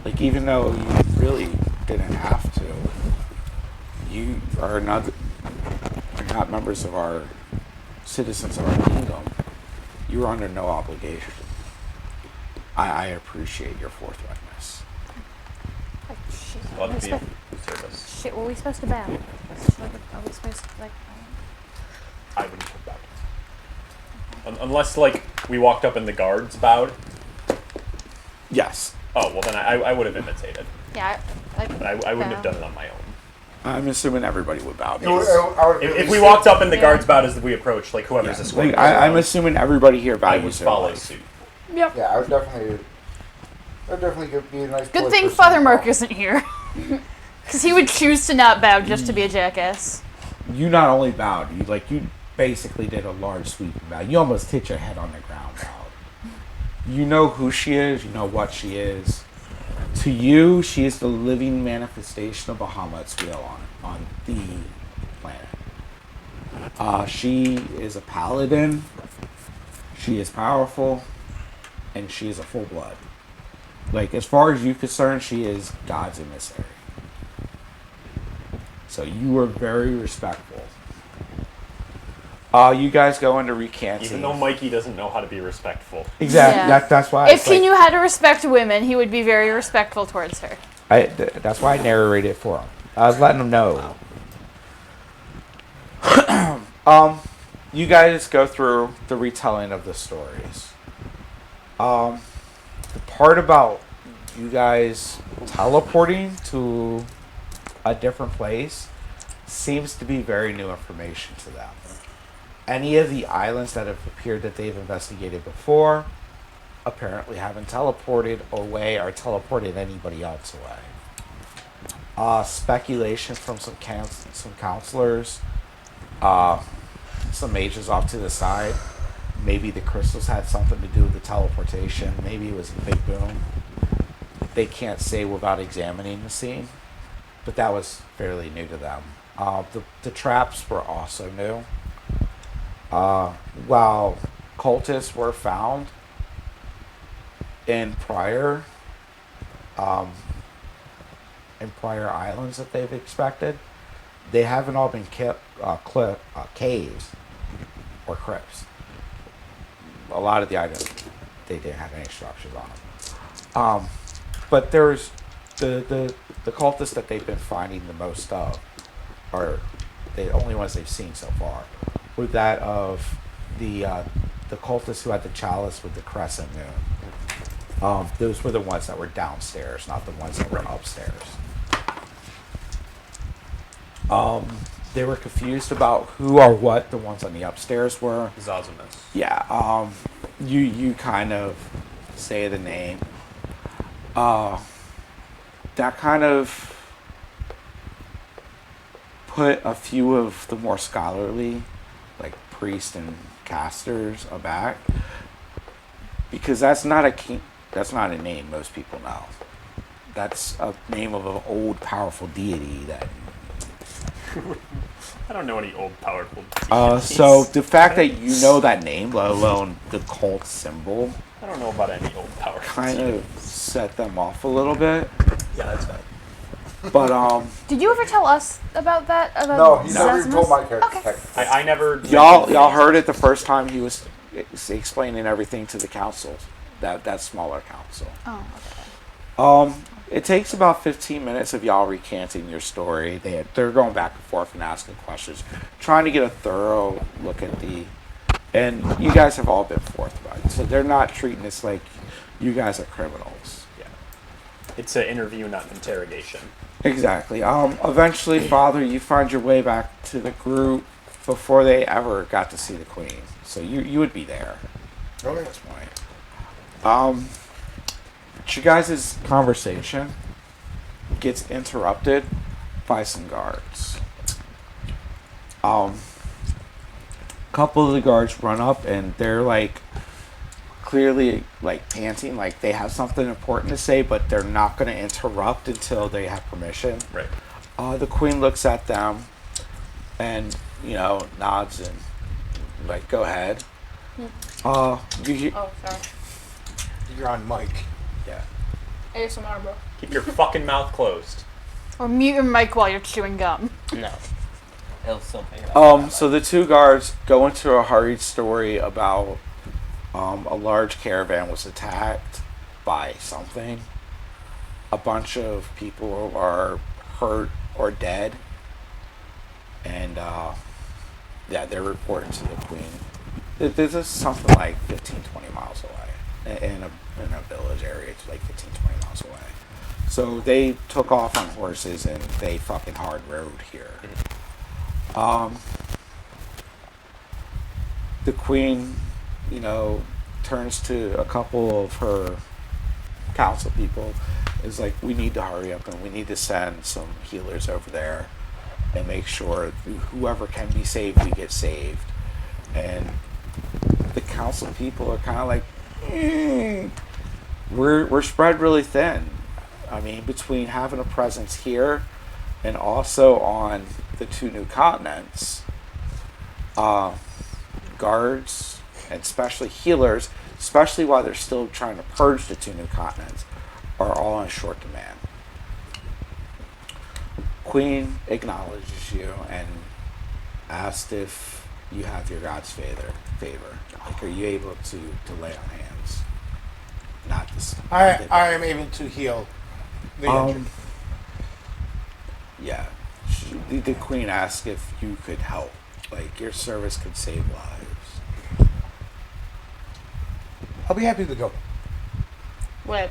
Like, even though you really didn't have to, you are not members of our citizens of our kingdom. You are under no obligation. I appreciate your forthrightness. Like, shit. Love What to are be we of service. Shit, what are we supposed to battle? Are we supposed to, like... I wouldn't put that. Unless, like, we walked up and the guards bowed. Yes. Oh, well, then I would have imitated. Yeah, But I wouldn't have done it on my own. I'm assuming everybody would bow. If we walked up and the guards bowed as we approached, like, whoever's Yeah. escorting Like, us I'm around, assuming everybody here I values would their follow life. suit. Yep. Yeah, I would definitely be a nice. Good polite thing person Father to Mark follow. isn't here. Because he would choose to not bow just to be a jackass. You not only bowed, you basically did a large sweep bow. You almost hit your head on the ground bowed. You know who she is, you know what she is. To you, she is the living manifestation of Bahamut's will on the planet. She is a paladin, she is powerful, and she is a full blood. Like, as far as you're concerned, she is God's emissary. So you are very respectful. You guys go into recanting. Even though Mikey doesn't know how to be respectful. Exactly. Yeah. That's why. If he knew how to respect women, he would be very respectful towards her. That's why I narrated it for him. I was letting him know. You guys go through the retelling of the stories. The part about you guys teleporting to a different place seems to be very new information to them. Any of the islands that have appeared that they've investigated before apparently haven't teleported away or teleported anybody else away. Speculation from some counselors, some mages off to the side. Maybe the crystals had something to do with the teleportation. Maybe it was a big boom. They can't say without examining the scene, but that was fairly new to them. The traps were also new. While cultists were found in prior islands that they've expected, they haven't all been caves or crypts. A lot of the items, they didn't have any structures on them. But there's the cultists that they've been finding the most of, are the only ones they've seen so far, were that of the cultists who had the chalice with the crescent moon. Those were the ones that were downstairs, not the ones that were upstairs. They were confused about who or what the ones on the upstairs were. Zosimus. Yeah, you kind of say the name. That kind of put a few of the more scholarly, like priests and casters, aback, because that's not a name most people know. That's a name of an old, powerful deity that. I don't know any old powerful. So the fact that you know that name, let alone the cult symbol, I don't know about any old powerful. kind of set them off a little bit. Yeah, that's fine. But Did you ever tell us about that? About No, he's never even Zosimus? told my character. Okay. technically. I never. y'all heard it the first time he was explaining everything to the council, that smaller council. Oh, It takes about 15 minutes of y'all recanting your story. They're going back and forth and asking questions, trying to get a thorough look at and you guys have all been forthright, so they're not treating this like you guys are criminals. Yeah. It's an interview, not an interrogation. Exactly. Eventually, Father, you find your way back to the group before they ever got to see the Queen, so you would be there at this point. Your guys' conversation gets interrupted by some guards. Couple of the guards run up and they're like clearly like panting, like they have something important to say, but they're not going to interrupt until they have permission. Right. The Queen looks at them and nods and like, go ahead. You, Oh, sorry. You're on mic. yeah. ASMR, bro. Keep your fucking mouth closed. or mute your mic while you're chewing gum. No. He'll still pick it up. So the two guards go into a hurried story about a large caravan was attacked by something. A bunch of people are hurt or dead. And they're reporting to the Queen. This is something like 15, 20 miles away. In a village area, it's like 15, 20 miles away. So they took off on horses and they fucking hard rode here. The Queen, turns to a couple of her council people, is like, we need to hurry up and we need to send some healers over there and make sure whoever can be saved, we get saved. And the council people are kind of like, we're spread really thin. I mean, between having a presence here and also on the two new continents, guards and especially healers, especially while they're still trying to purge the two new continents, are all in short demand. Queen acknowledges you and asked if you have your God's favor? Like, are you able to lay on hands? Not this. I am able to heal the injured. Yeah. The queen asked if you could help. Like, your service could save lives. I'll be happy to go. Wait.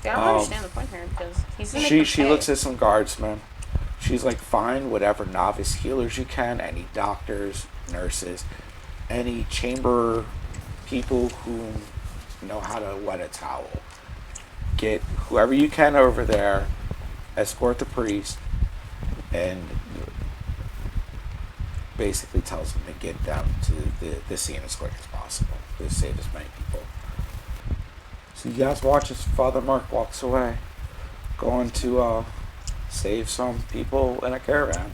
I don't understand the point here because he's gonna make She them she pay. looks at some guardsmen. She's like, find whatever novice healers you can, any doctors, nurses, any chamber people who know how to wet a towel. Get whoever you can over there, escort the priest, and basically tells them to get down to the scene as quick as possible to save as many people. So you guys watch as Father Mark walks away, going to save some people in a caravan.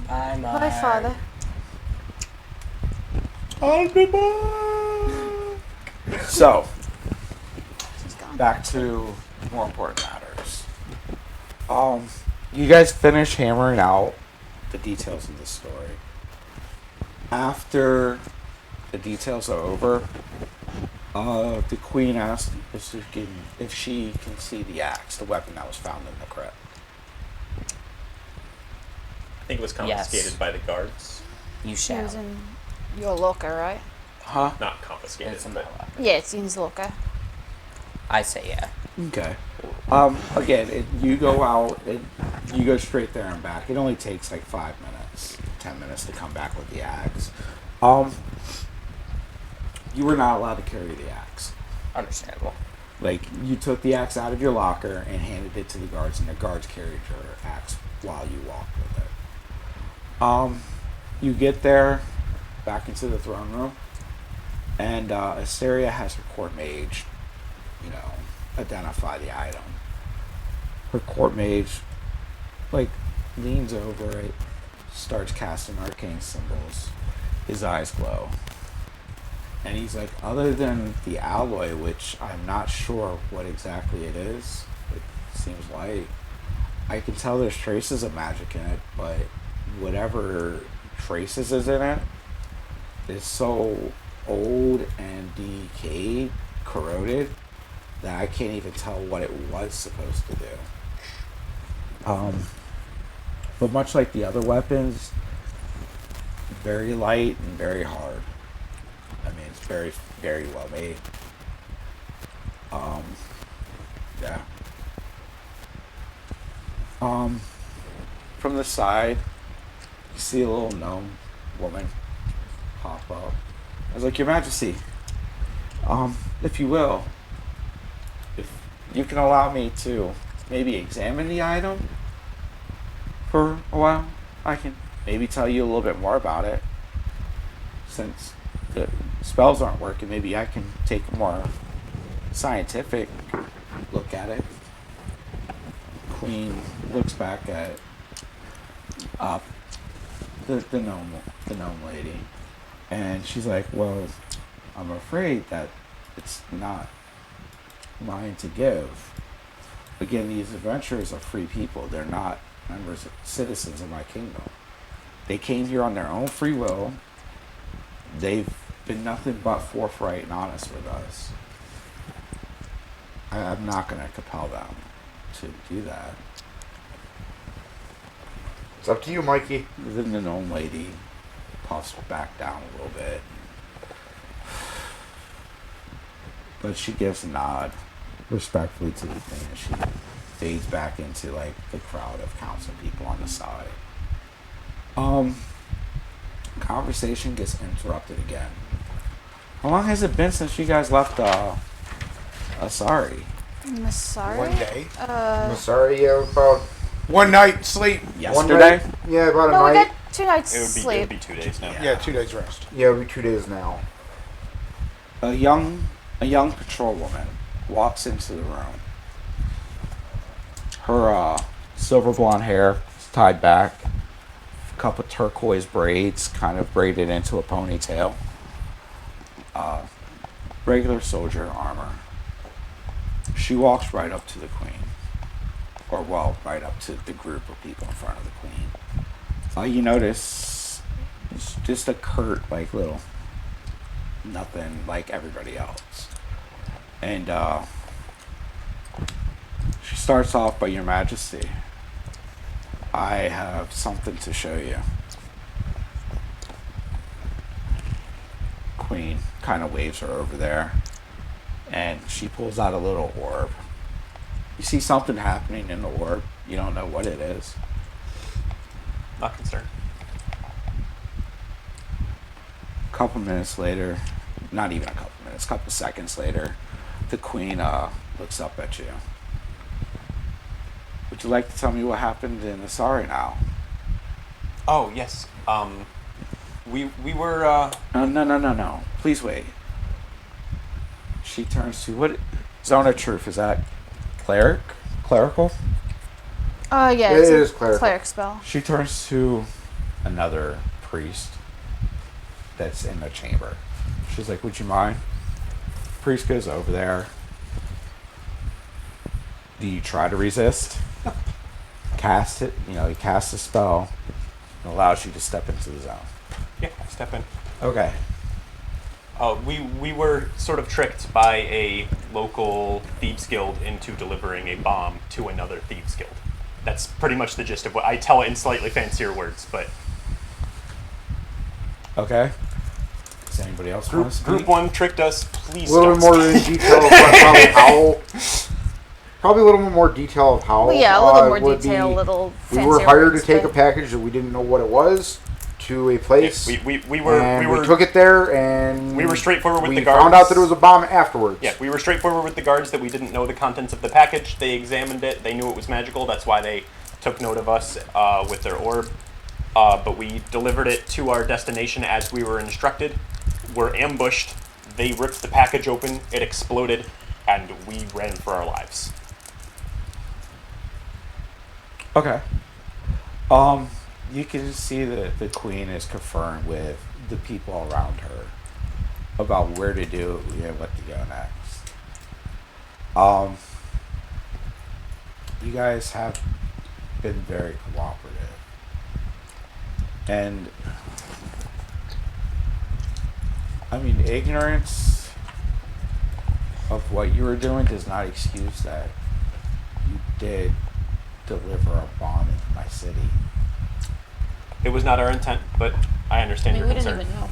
Bye, Mark. Bye, Father. I'll be back. So, She's gone. back to more important matters. You guys finish hammering out the details of the story. After the details are over, the queen asked if she can see the axe, the weapon that was found in the crypt. I think it was confiscated Yes. by the guards. You She shall. was in your locker, right? Huh? Not confiscated, It's in but my locker. Yeah, it's in his locker. I say yeah. Okay. Again, you go out, you go straight there and back. It only takes like 5 minutes, 10 minutes to come back with the axe. You were not allowed to carry the axe. Understandable. Like, you took the axe out of your locker and handed it to the guards, and the guards carried your axe while you walked with it. You get there, back into the throne room, and Asteria has her court mage, identify the item. Her court mage, leans over it, starts casting arcane symbols. His eyes glow. And he's like, other than the alloy, which I'm not sure what exactly it is, it seems like, I can tell there's traces of magic in it, but whatever traces is in it is so old and decayed, corroded, that I can't even tell what it was supposed to do. But much like the other weapons, very light and very hard. I mean, it's very, very well made. Yeah. From the side, you see a little gnome woman pop up. I was like, Your Majesty, if you will, if you can allow me to maybe examine the item for a while, I can maybe tell you a little bit more about it. Since the spells aren't working, maybe I can take a more scientific look at it. Queen looks back at the gnome lady, and she's like, well, I'm afraid that it's not mine to give. Again, these adventurers are free people. They're not citizens of my kingdom. They came here on their own free will. They've been nothing but forthright and honest with us. I'm not going to compel them to do that. It's up to you, Mikey. Then the gnome lady puffs back down a little bit. But she gives a nod respectfully to the thing, and she fades back into the crowd of council people on the side. Conversation gets interrupted again. How long has it been since you guys left Asari? Masari? One day. I'm sorry, about One night sleep. Yesterday? One night, yeah, about a No, we night. got 2 nights it would sleep. be 2 days now. Yeah, 2 days rest. Yeah, it'll be 2 days now. A young patrol woman walks into the room. Her silver blonde hair is tied back, a couple turquoise braids kind of braided into a ponytail. Regular soldier armor. She walks right up to the queen. Right up to the group of people in front of the queen. You notice It's just a curt, like, little nothing like everybody else. And she starts off by, Your Majesty, I have something to show you. Queen kind of waves her over there, and she pulls out a little orb. You see something happening in the orb. You don't know what it is. Not concerned. A couple minutes later, not even a couple minutes, a couple seconds later, the queen looks up at you. Would you like to tell me what happened in Asari now? Oh yes. We were. No. Please wait. She turns to what? Zone of Truth. Is that clerical? Yeah, It it's is a clerical. cleric spell. She turns to another priest that's in the chamber. She's like, would you mind? Priest goes over there. Do you try to resist? Cast it. He casts a spell and allows you to step into the zone. Yeah, step in. Okay. We were sort of tricked by a local thieves guild into delivering a bomb to another thieves guild. That's pretty much the gist of what I tell it in slightly fancier words, but Okay. Does anybody else want to speak? Group 1 tricked us. Please A little don't bit more speak. in detail of probably how. Probably a little bit more detail of how. Well, yeah, a little more would detail, be- a little We fancier were hired words, to take a but- package that we didn't know what it was to a place. Yeah, we and were we took it there, and we were straightforward with we the guards. found out that it was a bomb afterwards. Yeah, we were straightforward with the guards that we didn't know the contents of the package. They examined it. They knew it was magical. That's why they took note of us with their orb. But we delivered it to our destination as we were instructed. We're ambushed. They ripped the package open. It exploded, and we ran for our lives. Okay. You can see that the queen is conferring with the people around her about where to do and what to go next. You guys have been very cooperative, and I mean, ignorance of what you were doing does not excuse that you did deliver a bomb into my city. It was not our intent, but I I understand mean, your we didn't concern. even know.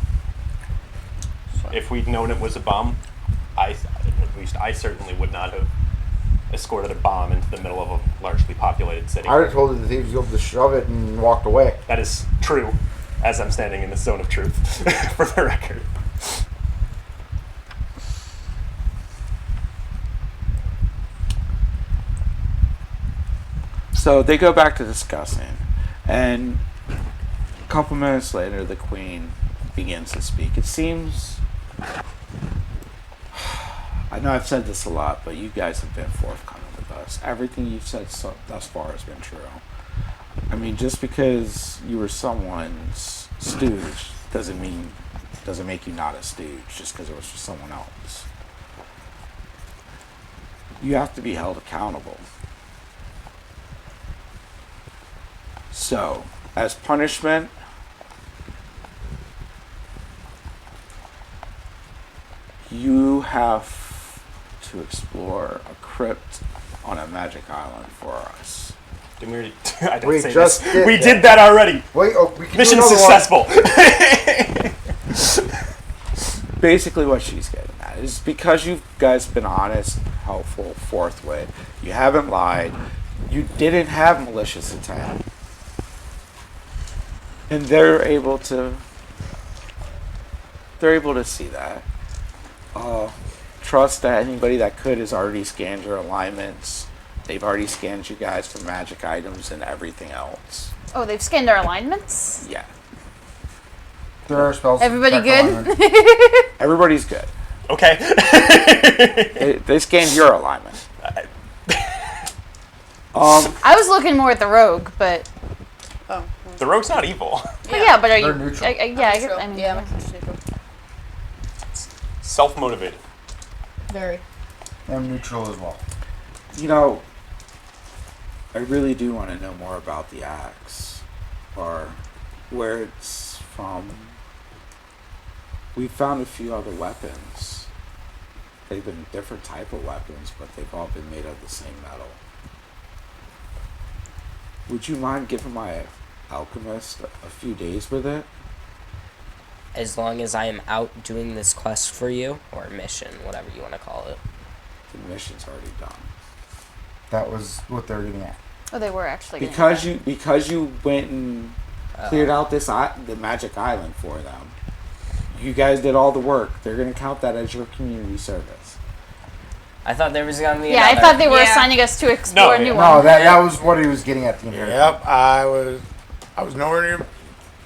So. If we'd known it was a bomb, at least I certainly would not have escorted a bomb into the middle of a largely populated city. I would have told the thieves guild to shove it and walked away. That is true, as I'm standing in the zone of truth, for the record. So they go back to discussing, and a couple minutes later, the queen begins to speak. It seems, I know I've said this a lot, but you guys have been forthcoming with us. Everything you've said thus far has been true. I mean, just because you were someone's stooge doesn't make you not a stooge just because it was for someone else. You have to be held accountable. So, as punishment, you have to explore a crypt on a magic island for us. Didn't we already, I don't We say just this. did We that. did that already. Wait, we can Mission do another successful. Basically, what she's getting at is because you guys have been honest, helpful, forthwith, you haven't lied, you didn't have malicious intent, and they're able to see that. Trust that anybody that could has already scanned your alignments. They've already scanned you guys for magic items and everything else. Oh, they've scanned our alignments? Yeah, There are spells. to Everybody check good? alignment. everybody's good. Okay. They scanned your alignment. I was looking more at the rogue, but Oh. The rogue's not evil. yeah, but are you? They're neutral. Yeah, I guess. I mean, yeah, my sister's neutral. Self-motivated. Very. I'm neutral as well. You know, I really do want to know more about the axe, or where it's We found a few other weapons. They've been different type of weapons, but they've all been made of the same metal. Would you mind giving my alchemist a few days with it? As long as I am out doing this quest for you, or mission, whatever you want to call it. The mission's already done. That was what they were getting at. Oh, they were actually. getting Because you went and cleared out the magic island for them. You guys did all the work. They're gonna count that as your community service. I thought there was gonna be. Yeah, I another. thought they were Yeah. assigning us to explore a new No, one. that was what he was getting at the inheritance. Yep, I was nowhere near.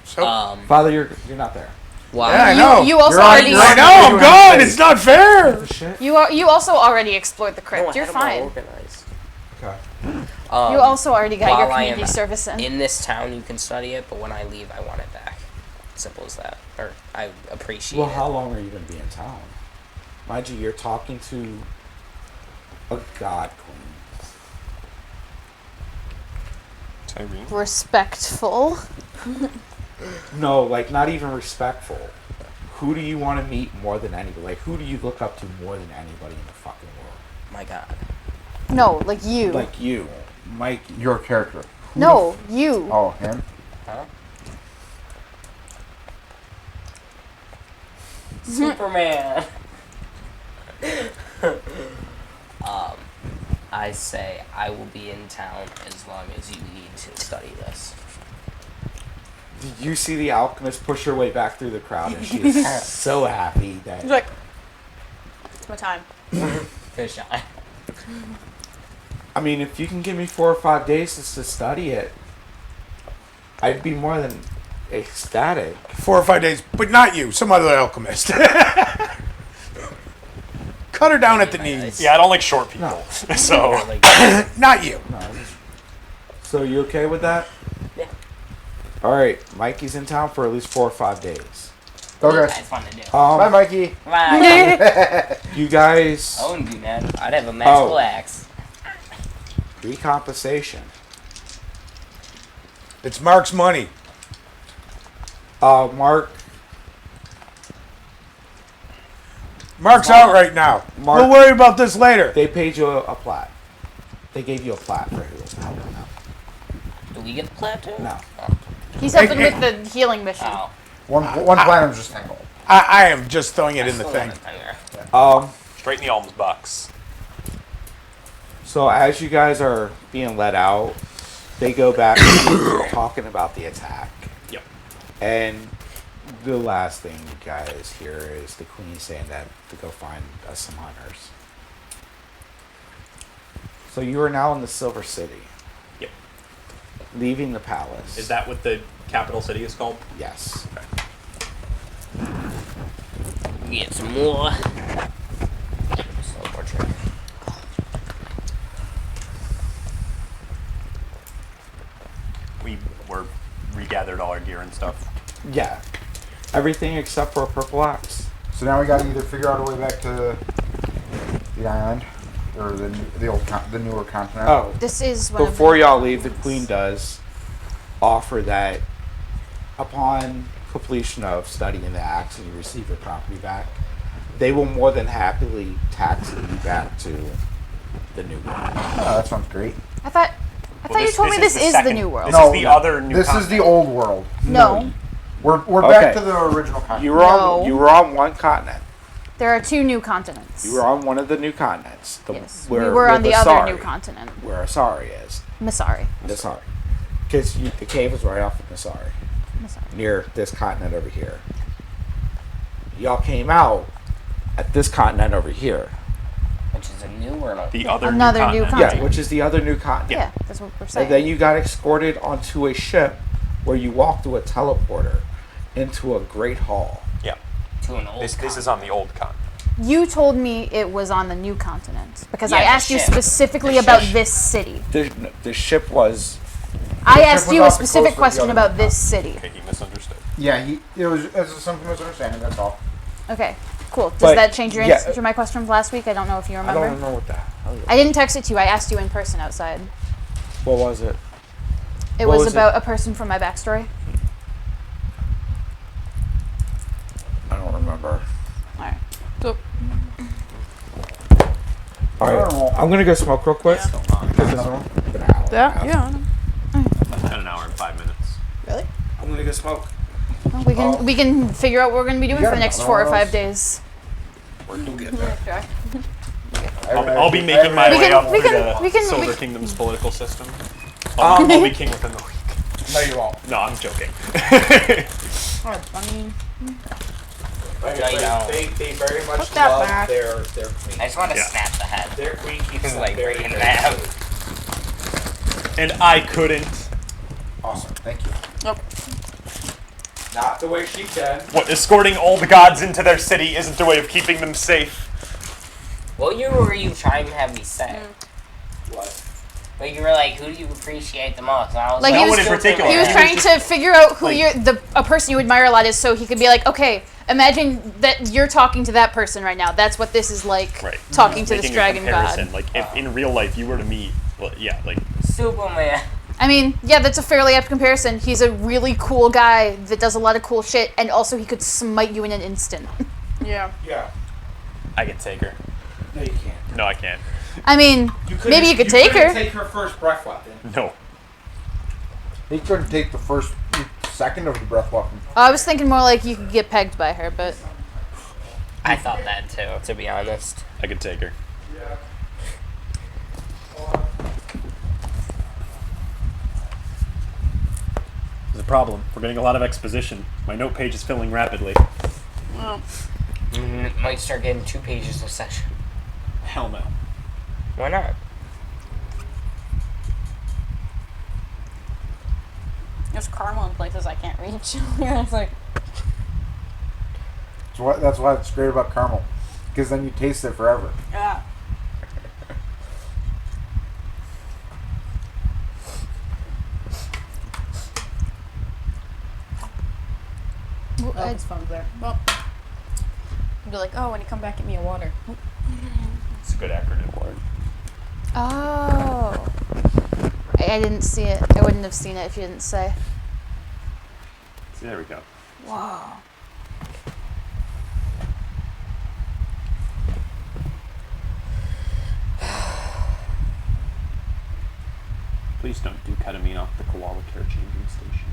So Father, you're not there. Wow. yeah, I know. You also You're on- already. you're I on- know. I'm gone. It's not fair. The shit. You also already explored the No, crypt. I You're had them all fine. organized. Okay. You also already got your while I am community service in. In this town, you can study it, but when I leave, I want it back. Simple as that. Or I appreciate Well, it. how long are you gonna be in town? Mind you, you're talking to a god queen. Tyrene. Respectful. No, like not even respectful. Who do you want to meet more than anybody? Like, who do you look up to more than anybody in the fucking world? My God. No, like you. Like you, Mike. Your character. no, you. Oh, him? Huh? Superman. I say I will be in town as long as you need to study this. You see the alchemist push her way back through the crowd, and she is so happy that. He's like, it's my time. Fish eye. I mean, if you can give me 4 or 5 days just to study it, I'd be more than ecstatic. 4 or 5 days, but not you. Some other alchemist. Cut her down at the knees. Yeah, I don't like short people. No. So Like, Not you. No. So you okay with that? Yeah. All right, Mikey's in town for at least 4 or 5 days. Okay. that's fun to do. Bye, Mikey. Bye. You guys, Owned you, man. I'd have a magical Oh. axe. recompensation. It's Mark's money. Mark, Mark's out right now. Mark- We'll worry about this later. they paid you a plat. They gave you a plat for who was helping them. Do we get the plateau? No. He's helping Hey, with the healing mission. Oh. One platinum's just tangled. I am just throwing it in the Still thing. want it there. straight in the alms box. So as you guys are being let out, they go back to talking about the attack. Yep. And the last thing you guys hear is the queen saying that to go find us some hunters. So you are now in the Silver City, Yep. leaving the palace. Is that what the capital city is called? Yes. Get some more. Slow portrait. We were regathered all our gear and stuff. Yeah. Everything except for a purple axe. So now we gotta either figure out a way back to the island or the newer continent. Oh, This is one before of y'all leave, the queen does offer that upon completion of studying the axe and you receive your property back, they will more than happily tax you back to the new world. Oh, that sounds great. I thought you told me this is the second- new world. This No, is the other new This is continent. the old world. No, We're back Okay. to the original continent. No. You were on one continent. there are 2 new continents. You were on one of the new continents. Yes, we were on the other new continent. Where Asari is. Masari. Asari. Because the cave is right off of Asari. Near this continent over here. Y'all came out at this continent over here. Which is a new or not? The other Another new continent. continent. Yeah, which is the other new continent. Yeah, that's what we're saying. And then you got escorted onto a ship where you walked through a teleporter into a great hall. Yeah. To an old This is on the old continent. You told me it was on the new continent because Yeah, I the asked you ship. specifically The about ship. this city. The ship was. I ship asked was you a off the coast specific of the question other about this continent. city. Okay, he misunderstood. Yeah, it was a simple misunderstanding. That's all. Okay, cool. Does But, that change your yeah. answer to my question from last week? I don't know if you I remember. don't know what that. I didn't text it to you. I asked you in person outside. What was it? It What was was about a person from my backstory. remember. Alright. So, All right, I'm gonna go smoke real quick. There's another one. Been an hour. yeah. About an hour and 5 minutes. Really? I'm gonna go smoke. Well, we can figure out what we're gonna be doing got for the next another 4 or one of 5 those? days. We'll get there. I'll be making my We way can- up we through can- the we can- Silver we- Kingdom's political system. I'll be king within the week. No, you won't. No, I'm joking. I mean, No, you don't. They very much Put that love back. their queen. I just want to Yeah. snap the head. Their queen keeps It's them like very, breaking very that out. safe. And I couldn't. Awesome. Thank you. Not the way she can. What, escorting all the gods into their city isn't a way of keeping them safe? What were you trying to have me say? What? But you were like, who do you appreciate the most? And I was Like, like, he No was- one in particular. He was Yeah. trying to figure out who like- a person you admire a lot is, so he could be like, okay, imagine that you're talking to that person right now. That's what this is like, Right. talking to this Making a dragon comparison. god. Like, if in real life you were to meet, well, yeah, like, Superman. I mean, yeah, that's a fairly apt comparison. He's a really cool guy that does a lot of cool shit, and also he could smite you in an instant. yeah. Yeah. I could take her. No, you can't. No, I can't. I mean, maybe you could take couldn't her. Take her first breath weapon. No. He couldn't take the first second of the breath weapon. I was thinking more like you could get pegged by her, but I thought that too, to be honest. I could take her. There's a problem. We're getting a lot of exposition. My note page is filling rapidly. Might start getting 2 pages a session. Hell no. Why not? There's caramel in places I can't reach. It's like, That's why it's great about caramel. Because then you taste it forever. yeah. Oh, his phone's there. Well, you'd be like, oh, when you come back, get me a water. It's a good acronym word. oh, I didn't see it. I wouldn't have seen it if you didn't say. See, there we go. Whoa. Please don't do ketamine off the koala care changing station.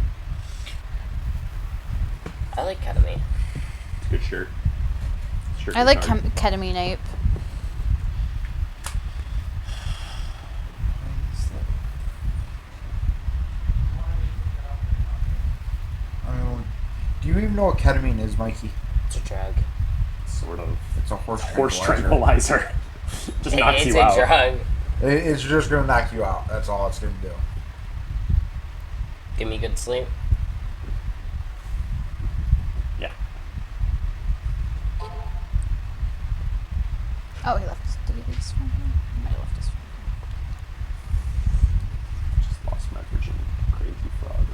I like ketamine. It's a good shirt. Shirt I like retarded. ketamine ape. Do you even know what ketamine is, Mikey? It's a drug. Sort of. It's a horse Tranquilizer. Just knocks It's you a out. drug. It's just going to knock you out. That's all it's going to do. Give me good sleep. Yeah. Oh, he left. Did he leave his phone here? He might have left his phone. Just lost my virginity. Crazy frog.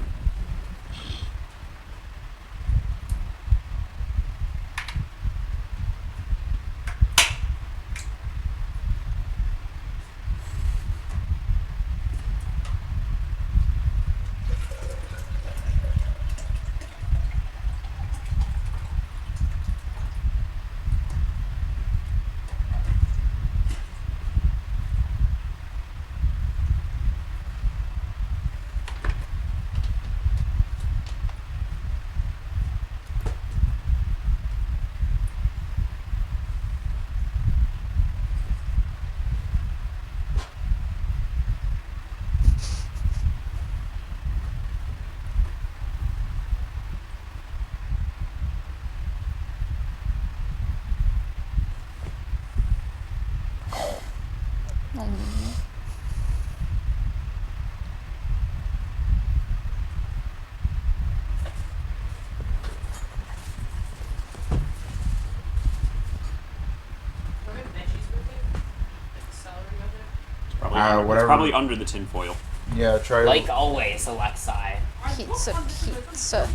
Probably, under, it's whatever. probably under the tinfoil. Yeah, try Like always, Alexi. Pizza, pizza.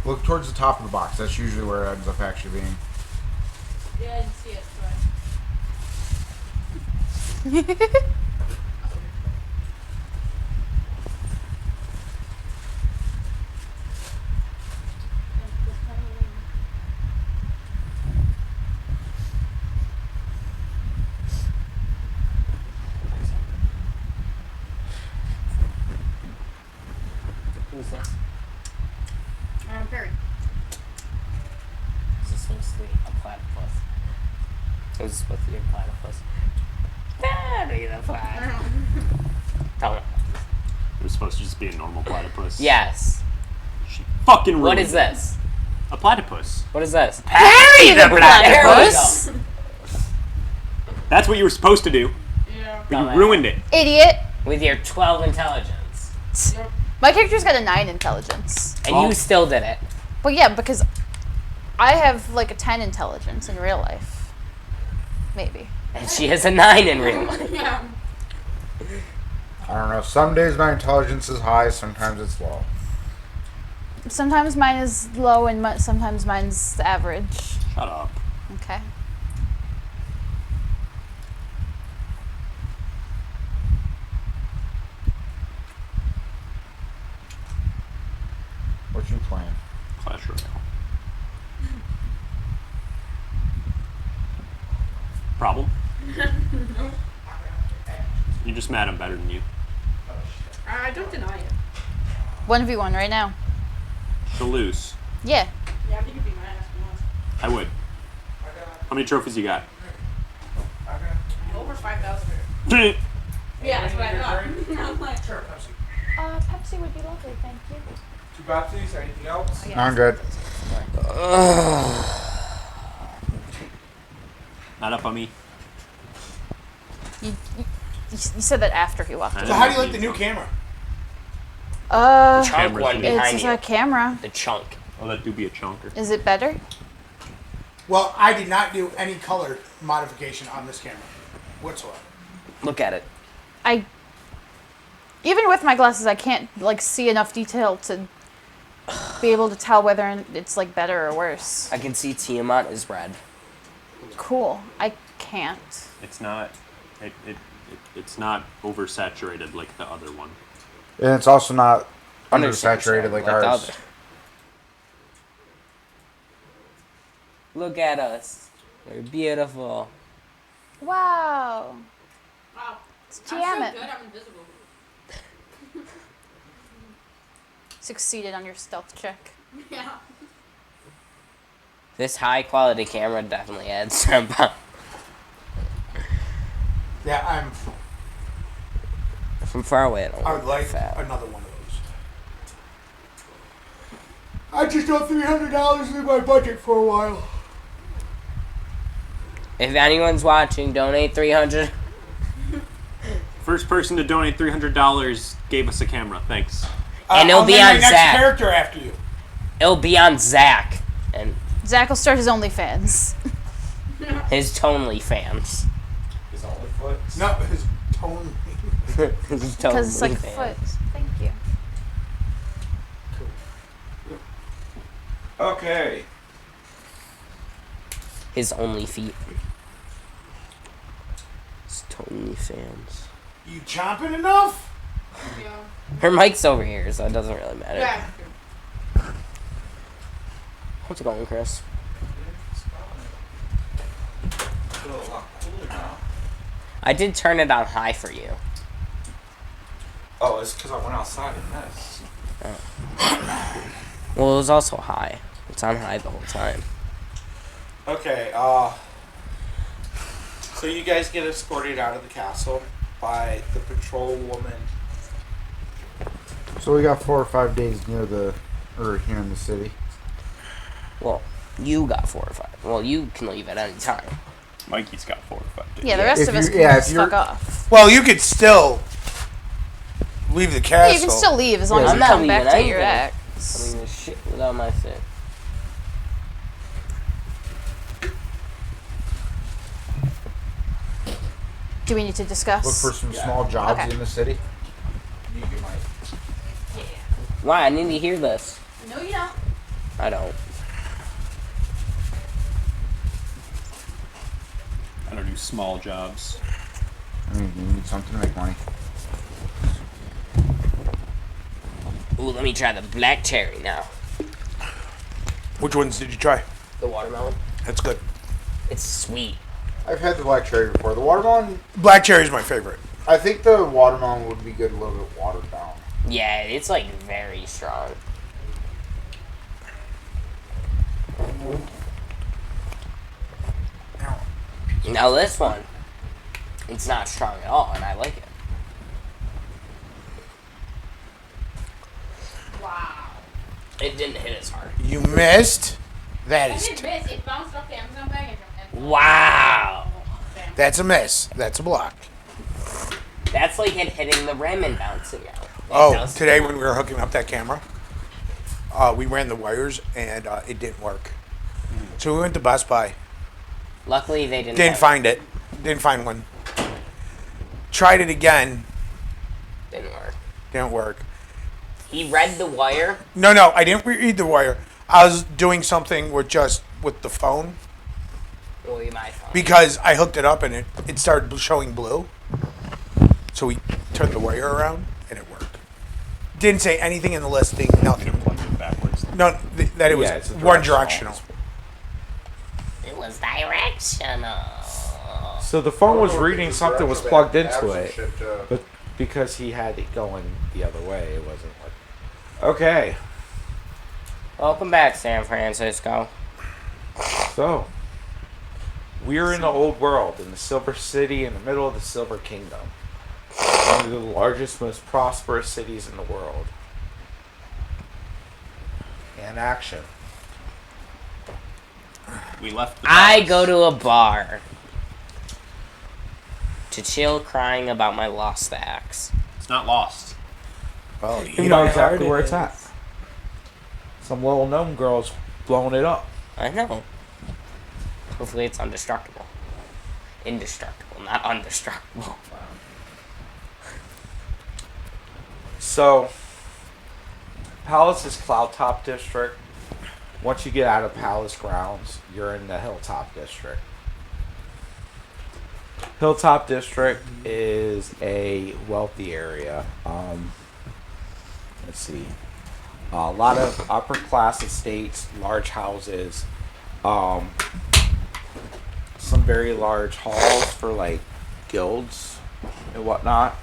look towards the top of the box. That's usually where it ends up actually being. Yeah, I didn't see it. Who's this? Perry. This is supposed to be a platypus. Who's supposed to be a platypus? Perry the platypus. Tell me. It was supposed to just be a normal platypus. Yes. She fucking ruined What is it. this? A platypus. What is this? Perry the platypus! platypus. That's what you were supposed to do. Yeah. But you Dumbass. ruined it. Idiot. With your 12 intelligence. My character's got a 9 intelligence. And Oh. you still did it. Well, yeah, because I have like a 10 intelligence in real life. Maybe. And she has a 9 in real life. Yeah. I don't know. Some days my intelligence is high, sometimes it's low. Sometimes mine is low and sometimes mine's average. Shut up. Okay. What you playing? Clash Royale. Problem? You're just mad I'm better than you. I don't deny it. 1v1 right now. To lose. Yeah. Yeah, I think you'd be my ass once. I would. How many trophies you got? Over 5,000. Pepsi. Yeah, that's what I thought. I'm like, Sure, Pepsi. Pepsi would be lovely, thank you. 2 Pepsis, anything else? I'm good. Not up on me. You said that after he walked in. So how do you like the new camera? Uh, Chunk Camera's one in behind it's you. a camera. The chunk. Oh, that do be a chunker. Is it better? Well, I did not do any color modification on this camera whatsoever. Look at it. Even with my glasses, I can't like see enough detail to be able to tell whether it's like better or worse. I can see Tiamat is red. Cool. I can't. It's not. It's not oversaturated like the other one. And it's also not undersaturated like the ours. other. Look at us. We're beautiful. Wow. wow. It's I'm so Tiamat. good, I'm invisible. Succeeded on your stealth check. Yeah. This high quality camera definitely adds some. Yeah, From far away, I don't I would look like fat. another one of those. I just got $300 in my budget for a while. If anyone's watching, donate 300. First person to donate $300 gave us a camera. Thanks. And it'll I'll be name on my next Zach. character after you. It'll be on Zach and Zach will start his OnlyFans. his Tonely fans. His only foot. No, his tone. His Because it's like a Tonely foot. fans. Thank you. Okay. His only feet. His Tonely fans. You chomping enough? Yeah. Her mic's over here, so it doesn't really matter. Yeah. How's it going, Chris? I did turn it on high for you. Oh, it's because I went outside and missed. Well, it was also high. It's on high the whole time. Okay, so you guys get escorted out of the castle by the patrol woman. So we got 4 or 5 days here in the city. Well, you got 4 or 5. Well, you can leave at any time. Mikey's got 4 or 5 days. Yeah, the rest If of us you- can yeah, just if you're- fuck off. Well, you could still leave the Yeah, castle. you can still leave as long Yeah, as I'm you not come back leaving to your anything. ex. I mean, this shit without my shit. Do we need to discuss? Look for some small jobs Okay. in the city. You might. Why? I need to hear this. No, you don't. I don't. I don't do small jobs. I mean, you need something to make money. Ooh, let me try the black cherry now. Which ones did you try? The watermelon. That's good. It's sweet. I've had the black cherry before. The watermelon, Black cherry is my favorite. I think the watermelon would be good a little bit watered down. Yeah, it's like very strong. Now this one, it's not strong at all, and I like it. Wow. It didn't hit as hard. You missed. That I is. didn't miss. It bounced off the Amazon bag and Wow. That's a miss. That's a block. That's like it hitting the rim and bouncing out. It Oh, does. today when we were hooking up that camera, we ran the wires and it didn't work. So we went to Best Buy. Luckily, they didn't. Didn't have- find it. Didn't find one. Tried it again. Didn't work. Didn't work. He read the wire. No, I didn't read the wire. I was doing something with the phone Well, you might find. because I hooked it up and it started showing blue. So we turned the wire around and it worked. Didn't say anything in the listing. Nothing. Plugged it backwards. No, that it was Yeah, it's a one directional. directional. It was directional. So the phone was reading something was plugged into it, but because he had it going the other way, it wasn't like. Okay, Welcome back, San Francisco. so we're in the old world, in the Silver City, in the middle of the Silver Kingdom, one of the largest, most prosperous cities in the world. And action. We left. The I palace. go to a bar to chill, crying about my lost axe. It's not lost. Oh, You know exactly where it's at. Some little gnome girl's blowing it up. I know. Hopefully, it's indestructible. Indestructible, not undestructible. So, Palace is Cloud Top District. Once you get out of Palace grounds, you're in the Hilltop District. Hilltop District is a wealthy area. Let's see. A lot of upper class estates, large houses, some very large halls for like guilds and whatnot.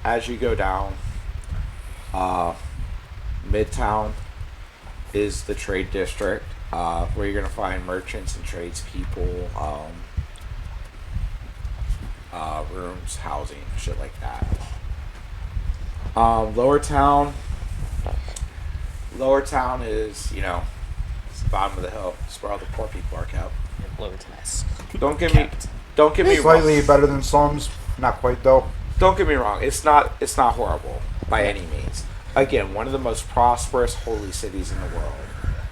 As you go down, Midtown is the trade district, where you're gonna find merchants and tradespeople, rooms, housing, shit like that. Lower Town is, it's the bottom of the hill. It's where all the poor people are kept. Lower to this. Don't get me wrong. Slightly better than slums. Not quite though. Don't get me wrong. It's not horrible by any means. Again, one of the most prosperous holy cities in the world.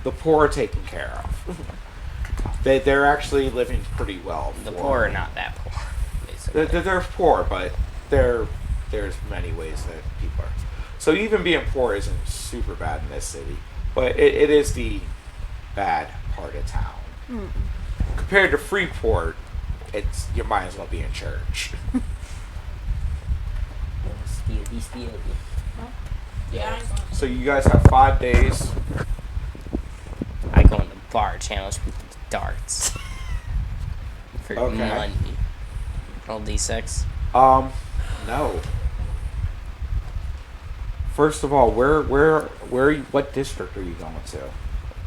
The poor are taken care of. They're actually living pretty well. The for- poor are not that poor, basically. They're poor, but there's many ways that people are. So even being poor isn't super bad in this city, but it is the bad part of town. Compared to Freeport, you might as well be in church. Yeah. So you guys have 5 days. I go in the bar, challenge people to darts. For Okay. money. Roll D6. No. First of all, what district are you going to?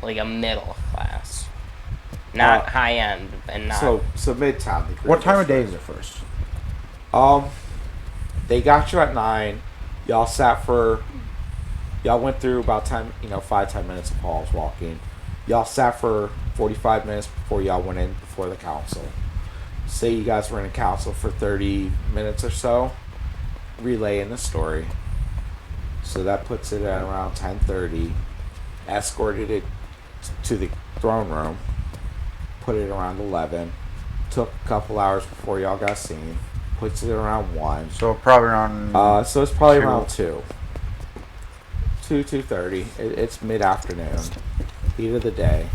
Like a middle class. Not high end and not. So Midtown. the Green What time of day District. is it first? They got you at 9. Y'all went through about 10 minutes of Paul's walking. Y'all sat for 45 minutes before y'all went in before the council. Say you guys were in a council for 30 minutes or so, relaying the story. So that puts it at around 10:30. Escorted it to the throne room. Put it around 11. Took a couple hours before y'all got seen. Puts it around 1. So probably around. So it's probably 2. around 2. 2:30. It's mid-afternoon. Heat of the day.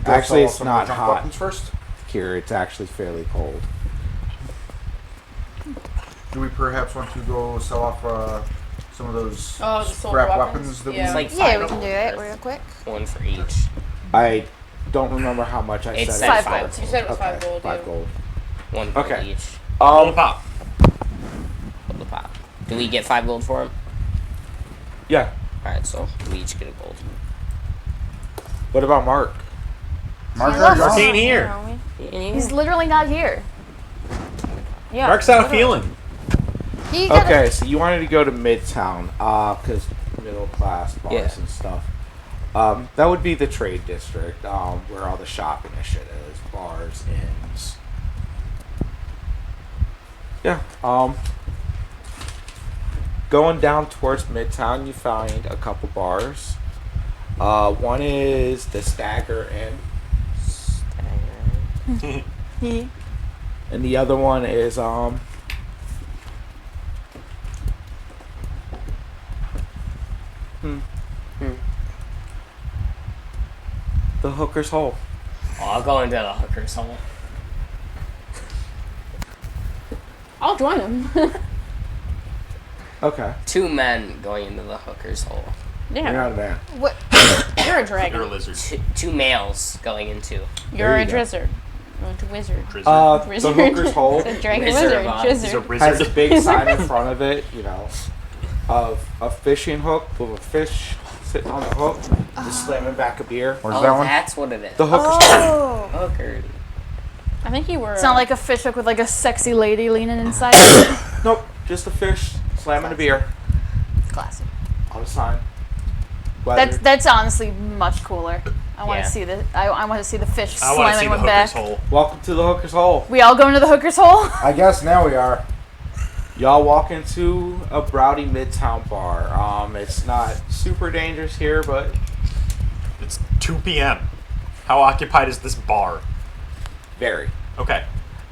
Actually, it's not hot. Weapons first. Here, it's actually fairly cold. Do we perhaps want to go sell off some of those Oh, the silver scrap weapons? weapons that Yeah. It's like Yeah, we $5 can do it real quick. One for each. I don't remember how much I It's said. Five five gold. You said it was 5 gold. 5 yeah. gold. One for Okay. each. Hold the pop. Hold the pop. Do we get 5 gold for him? Yeah. Alright, so we each get a gold. What about Mark? Mark left. already Mark ain't here. He's literally not here. Yeah. Mark's out feeling. He got Okay, so you wanted to go to Midtown, because middle class bars Yeah. and stuff. That would be the trade district, where all the shopping and shit is, bars, inns. Yeah. Going down towards Midtown, you find a couple bars. One is the Stagger Inn, and the other one is the Hooker's Hole. Oh, I'll go into the hooker's hole. I'll join him. Okay. 2 men going into the hooker's hole. You're Yeah. not a man. what? You're a You're a dragon. lizard. 2 males going into. You're There a you go. drizzard. A wizard. Drizzard. The Wizard. Hooker's Hole A dragon Wizard, wizard. Bob. He's a Drizzard. has a wizard. big sign in front of it, you know, of a fishing hook with a fish sitting on the hook, just slamming back a beer. Where's Oh, that one? that's what it is. The Hooker's Hole. Oh. Hooker. I think you were. It's not like a fish hook with like a sexy lady leaning inside. Nope, just a fish slamming a beer Classic. on a sign. Weather. That's honestly much cooler. I want Yeah. to see the I want to see the fish I want to see slamming the one back. hooker's hole. Welcome to the Hooker's Hole. We all go into the hooker's hole. I guess now we are. Y'all walk into a Browdy Midtown bar. It's not super dangerous here, but It's 2 p.m. How occupied is this bar? very. Okay.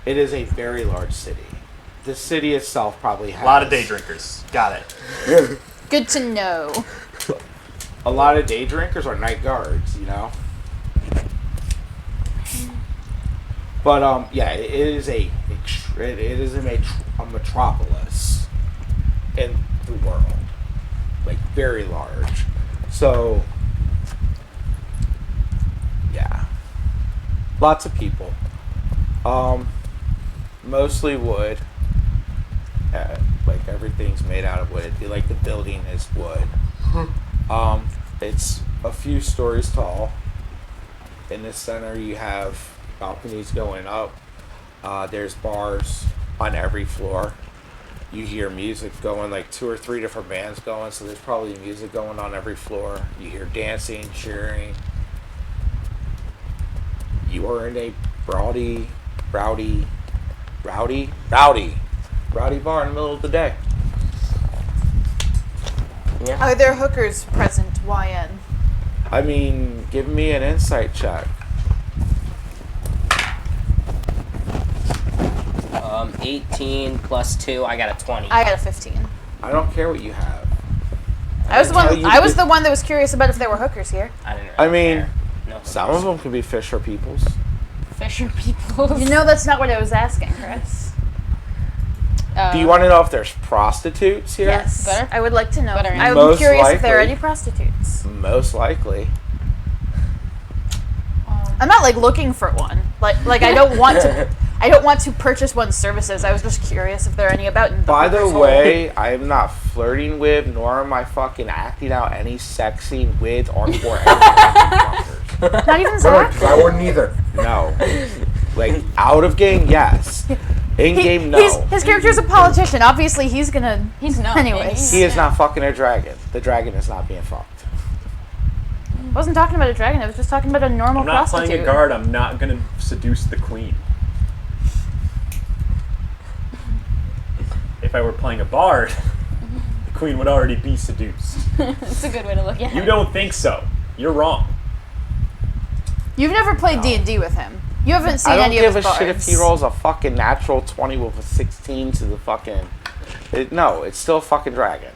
It is a very large city. The city itself probably has A lot of day drinkers. Got it. Good to know. A lot of day drinkers are night guards, you know. But yeah, it is a metropolis in the world, like very large. So yeah, lots of people. Mostly wood. Like everything's made out of wood. Like the building is wood. It's a few stories tall. In the center, you have balconies going up. There's bars on every floor. You hear music going, like 2 or 3 different bands going, so there's probably music going on every floor. You hear dancing, cheering. You are in a rowdy bar in the middle of the day. Are there hookers present, YN? I mean, give me an insight check. 18 plus 2, I got a 20. I got a 15. I don't care what you have. I was the tell one. you I was that- the one that was curious about if there were hookers here. I didn't really I mean, care. No Some hookers. of them could be Fisher peoples. Fisher people. You know that's not what I was asking, Chris. Do you want to know if there's prostitutes here? Yes. Butter? I would like to know. Butter. I would Most be curious if there are likely. any prostitutes. Most likely. I'm not like looking for one. Like I don't want to. I don't want to purchase one's services. I was just curious if there are any about. In By the Hooker's Hole. way, I am not flirting with, nor am I fucking acting out any sexy with or for any motherfuckers. Not even Good, Zach. 'cause I wouldn't either. No. Like, out of game, yes. In game, no. His character's a politician. Obviously, he's gonna. He's not. Anyways. He is not fucking a dragon. The dragon is not being fucked. I wasn't talking about a dragon. I was just talking about a normal I'm not prostitute. playing a guard. I'm not going to seduce the queen. If I were playing a bard, the queen would already be seduced. That's a good way to look at it. You don't think so. You're wrong. You've never played D&D with him. You haven't seen I don't any give of a his shit if bards. he rolls a fucking natural 20 with a 16 to the fucking... No, it's still a fucking dragon.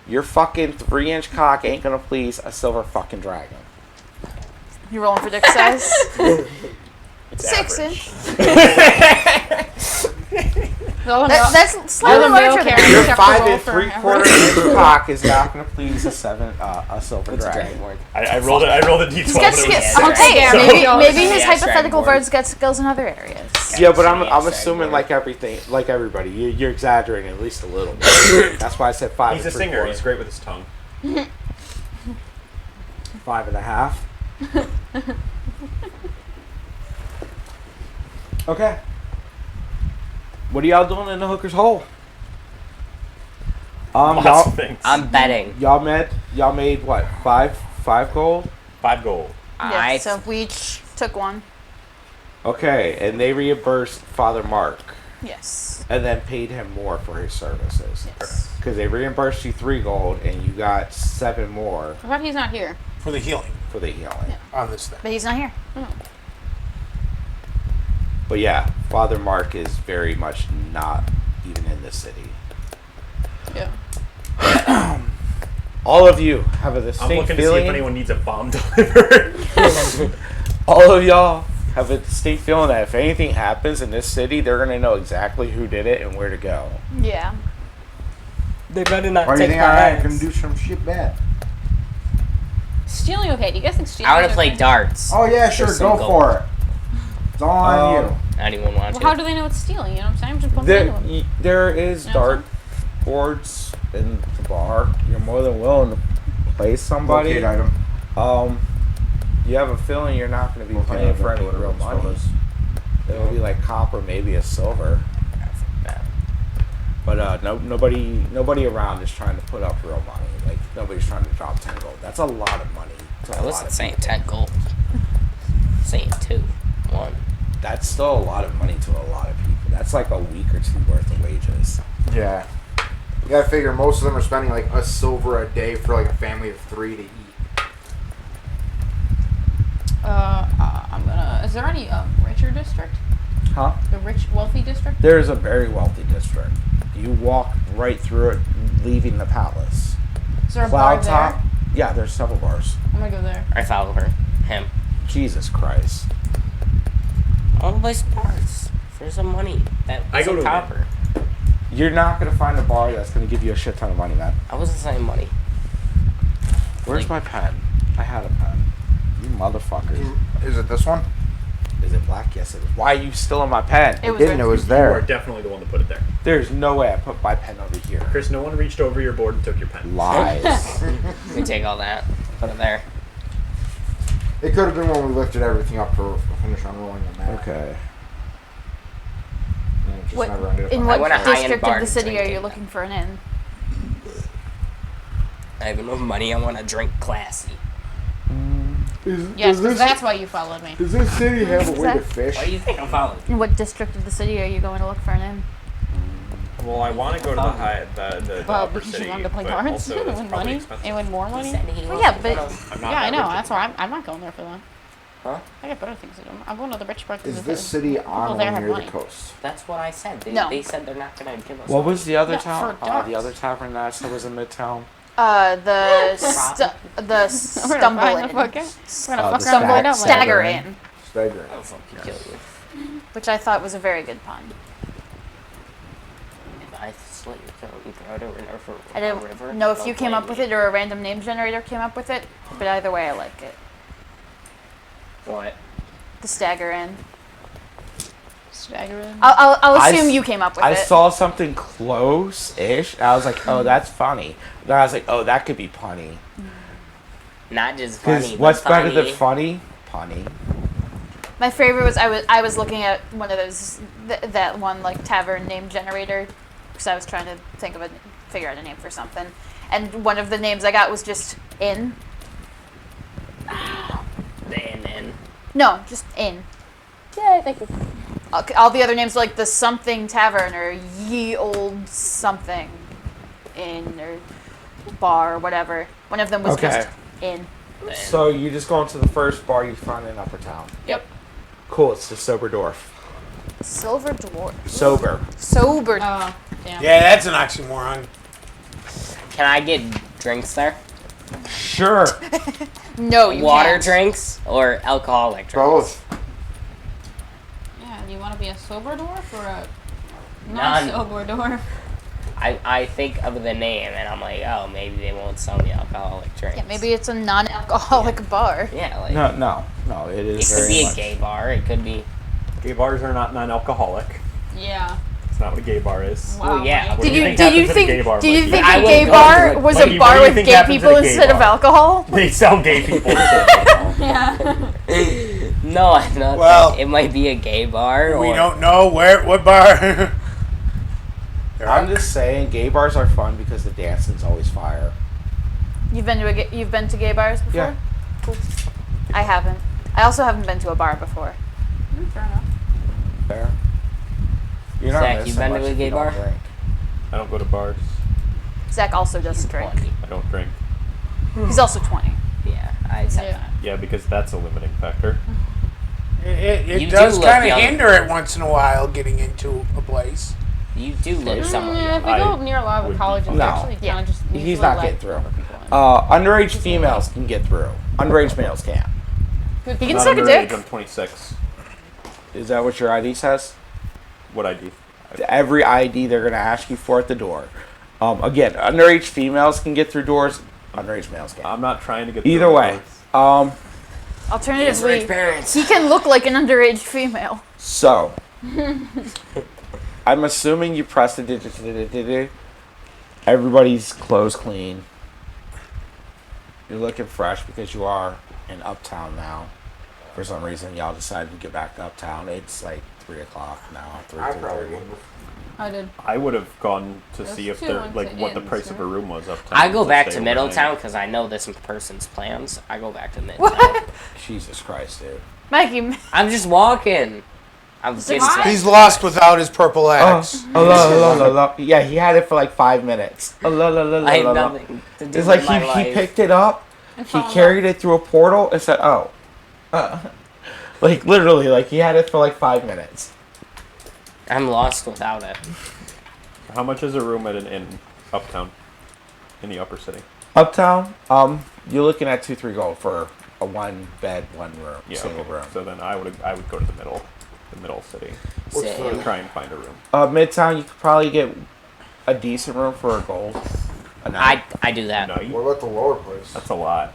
Your fucking 3-inch cock ain't gonna please a silver fucking dragon. You rolling for dick size? It's 6 average. inch. Oh, That's slightly You're the mail larger than carrier. Your You have to 5 roll and for 3/4 inch cock is not going to please a silver What's a dragon. dragonborn? I rolled it. I rolled a d12. He's got and it was skills. a I'll six. take Hey, it. So- maybe his Yeah, hypothetical Dragonborn. birds got skills in other areas. Yeah, but I'm Yes, assuming dragonborn. like everything, like everybody, you're exaggerating at least a little bit. That's why I said 5 He's a and singer. 3/4. He's great with his tongue. 5.5. Okay. What are y'all doing in the hooker's hole? Lots Y'all, of things. I'm betting. y'all made what? 5 gold? 5 gold. Yeah, I so we each took one. Okay, and they reimbursed Father Mark Yes. and then paid him more for his services. Yes. Because they reimbursed you 3 gold and you got 7 more I thought he's not here. For the healing for the healing. on this thing. But he's not here. But yeah, Father Mark is very much not even in the city. Yeah. All of you have a I'm distinct looking to see feeling. if anyone needs a bomb delivered. All of y'all have a distinct feeling that if anything happens in this city, they're gonna know exactly who did it and where to go. Yeah. They better not Why do you take think my I ass. can do some shit bad? Stealing, okay. Do you guys think stealing? I want is to play okay? darts. Oh yeah, sure, some go gold. for it. It's all on you. Anyone want Well, to? how do they know it's stealing? You know what I'm saying? I'm just bumping into him. There is Yeah, dart boards in the bar. You're more than willing to play somebody. Locate item. You have a feeling you're not going to be We'll find paying out for any what real it money. was. It'll be like copper, maybe a silver. But nobody around is trying to put up real money. Like nobody's trying to drop 10 gold. That's a lot of money. To I a lot wasn't of saying people. 10 gold. Saying 2. 1. That's still a lot of money to a lot of people. That's like a week or 2 worth of wages. Yeah. You gotta figure most of them are spending like a silver a day for like a family of 3 to eat. I'm gonna. Is there any richer district? Huh? The rich, wealthy district? There's a very wealthy district. You walk right through it, leaving the palace. Is there a bar Cloud there? top. Yeah, there's several bars. I'm gonna go there. I follow her. Him. Jesus Christ. I want to play sports for some money. That I go isn't to a copper. You're not gonna find a bar that's gonna give you a shit ton of money, man. I wasn't saying money. Where's my pen? I had a pen. You motherfuckers. Is it this one? Is it black? Yes, it is. Why are you still in my pen? It was Didn't. red. It was You are there. definitely the one to put it there. There's no way I put my pen over here. Chris, no one reached over your board and took your pen. Lies. We take all that. Put it there. It could have been when we lifted everything up to finish unrolling the map. Okay. And it just What, never ended up in on what I want a high-end district bar of the to city drink are you in. looking for an inn? I have enough money. I want to drink classy. Yes, 'cause that's why you followed me. Does this city have a way to fish? Why do you think I'm following? In what district of the city are you going to look for an inn? Well, I want to go to the Well, upper because city, you wanted to play but cards also and that's win probably money expensive. and win more money. Well, yeah, but I'm not Yeah, I that know. rich. That's why I'm not going there for that. Huh? I got better things to do. I'm going to the rich parts of Is the this city. city on People there or have near money. the coast? That's what I said. No. They said they're not going to give us What was the other Yeah, town? for The darts. other tavern that I said was in Midtown. The We're gonna Stumble find the Inn. fucking. We're gonna the fuck around and Stag- find out. Stagger Inn. Inn, Staggering. I'll fucking kill you. which I thought was a very good pun. If I slit your throat and throw it over an river, I don't know if you came up with it or a random name generator came up with it, but either way, I like it. What? The Stagger Inn. Stagger Inn. I'll I assume s- you came up with I it. saw something close-ish. I was like, oh, that's funny. Then I was like, oh, that could be punny. Not just funny. Because but what's better funny. than funny? Punny. My favorite was I was looking at one of those that one like tavern name generator because I was trying to figure out a name for something, and one of the names I got was just Inn. And No, just Inn. Yay, thank you. All the other names were like the something tavern or ye old something inn or bar or whatever. One of them was Okay. just Inn. So you just go into the first bar you find in Upper Town. Yep. Cool, it's the Sober Dwarf. Silver Dwarf. Sober. Sober. Oh, damn. Yeah, that's an oxymoron. Can I get drinks there? Sure. No, you Water can't. drinks or alcoholic drinks? Both. Yeah, do you want to be a sober dwarf or a Not Non- sober door. I think of the name and I'm like, oh, maybe they won't sell me alcoholic drinks. Yeah, maybe it's a non-alcoholic bar. Yeah, like No. It it is could very be much. a gay bar. It could be. Gay bars are not non-alcoholic. Yeah. It's not what a gay bar is. Wow. Oh, yeah. Mike. What Did do you you think did you happens at a think gay bar, did you Mikey? think I a wouldn't gay go bar to it. was Mikey, a what bar do you with think gay happens at people a gay instead of bar? alcohol? They sell gay people. No, I'm not. Well- it might be a gay bar. We or, don't know what bar. I'm just saying, gay bars are fun because the dancing's always fire. You've been to gay bars before? Yeah. Cool. I haven't. I also haven't been to a bar before. Fair enough. Fair. You're not Zach, you missing been to much a if gay you don't bar? drink. I don't go to bars. Zach also doesn't drink. 20. I don't drink. He's also 20. Yeah, I said Yeah. that. Yeah, because that's a limiting factor. It You does do look kind of young. hinder it once in a while getting into a place. You do look somewhat Yeah, young. if we I go near a lot would of be colleges, No. actually Yeah. kind of just He's usually not let getting through. older people in. Underage females can get through. Underage males can't. He can Not suck a underage, dick. I'm 26. Is that what your ID says? What ID? Every ID they're going to ask you for at the door. Again, underage females can get through doors. Underage males can't. I'm not trying to get Either through way. doors. Alternatively, parents. he can look like an underage female. So, I'm assuming you press the everybody's clothes clean. You're looking fresh because you are in Uptown now. For some reason, y'all decided to get back to Uptown. It's like 3 o'clock now. 3:30. I did. I would have gone to There's see if two they're ones like at what the inns, price of a right? room was uptown. I go back stay to overnight. Middletown because I know this person's plans. I go back to Middletown. Jesus Christ, dude. Mikey, I'm just walking. I'm getting Why? He's lost without his purple axe. Yeah, he had it for like 5 minutes. I have nothing to do It's with like my he life. picked it up, he carried it through a portal, and said, "Oh." Like literally, like he had it for like 5 minutes. I'm lost without it. How much is a room at an inn uptown in the upper city? Uptown, you're looking at 2-3 gold for a 1 bed, 1 room, Yeah, single okay. room. So then I would go to the middle city Same. to try and find a room. Midtown, you could probably get a decent room for a gold. A night. I do that. Night? What about the lower place? That's a lot.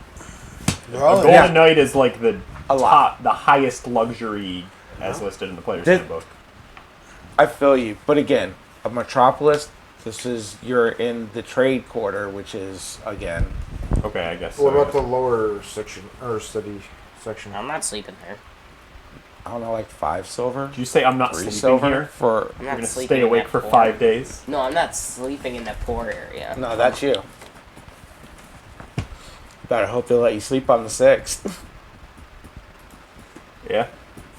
Well, a golden yeah. night is like the A lot. the highest luxury as listed in the player's Did- handbook. I feel you, but again, a metropolis. You're in the trade quarter, which is again. Okay, I guess. What so, about the lower section or city section? I'm not sleeping there. I don't know, like 5 silver, Did you say I'm not 3 sleeping silver here? for. I'm You're not gonna sleeping stay in awake that for poor- 5 days? No, I'm not sleeping in that poor area. No, that's you. Better hope they let you sleep on the 6th. Yeah. Are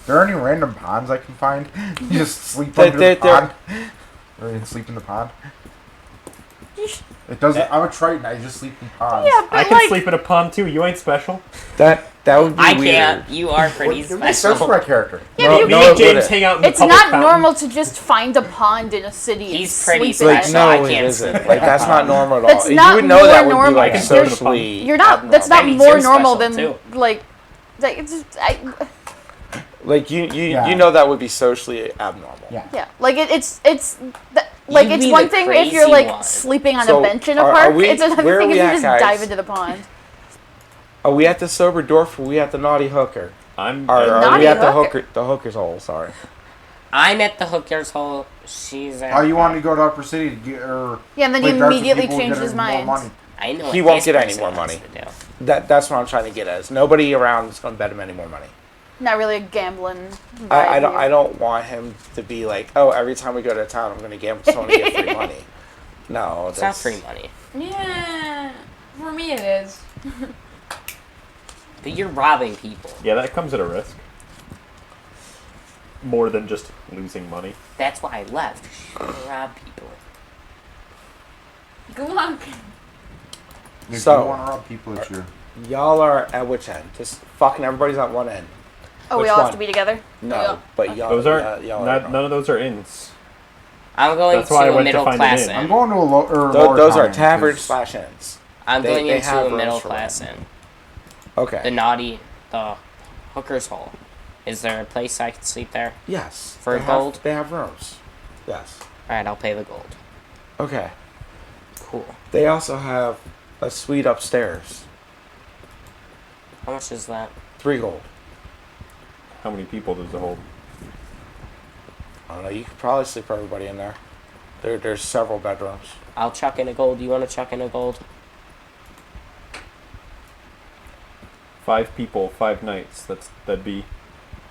there any random ponds I can find? You just sleep There- under there- the pond? Or you can sleep in the pond? It doesn't. I'm a Triton. I just sleep in ponds. yeah, but I can like, sleep in a pond too. You ain't special. That would be I weird. can't. You are pretty What, that's for special. my character. yeah, No, but Me no, and it James wouldn't. hang out in the it's public not fountain. normal to just find a pond in a city and He's pretty sleep in Like it. special. I no, it can't isn't. sleep Like in that's a not pond. normal at all. That's You not would know that more would be like normal. There's- socially. You're not. That's not Maybe more you're normal special, than too. like. It's just, Like Yeah. you know that would be socially abnormal. Yeah. yeah, like like You it's be one the thing if you're crazy like one. sleeping on So, a bench in a are park. we- It's another where are thing if we you at, just guys? dive into the pond. Are we at the sober dwarf? Or are we at the naughty hooker? I'm. Or are Naughty we at the hooker. hooker? The hooker's hole. Sorry. I'm at the hooker's hole. She's at. Oh, you wanted to go to Upper City to get or Yeah, and then play he darts with immediately people who changed get his more mind. money. I know. He what won't this get any person more wants money. to do. That's what I'm trying to get at. Is nobody around is going to bet him any more money. Not really a gambling. I vibe don't here. I don't want him to be like, oh, every time we go to town, I'm going to gamble so I'm going to get free money. No, It's not free money. Yeah, for me it is. But you're robbing people. Yeah, that comes at a risk. More than just losing money. That's why I left. You rob people. Good luck. If So- you want to rob people, it's your. Y'all are at which end? Just fucking everybody's on one end. Oh, we Which all have one? to be together. No, Yeah. but y'all. Those aren't. y'all None of those are inns. I'm going That's why I to a went to middle find class an inn. I'm inn. going to a lower. Those are town, taverns 'cause slash inns. I'm they- going they into have a rooms middle for class rent. inn. Okay. The hooker's hole. Is there a place I can sleep there? Yes. For they gold? They have rooms. Yes. Alright, I'll pay the gold. Okay. Cool. They also have a suite upstairs. How much is that? 3 gold. How many people does it hold? I don't know. You could probably sleep everybody in there. There's several bedrooms. I'll chuck in a gold. You want to chuck in a gold? 5 people, 5 nights. That'd be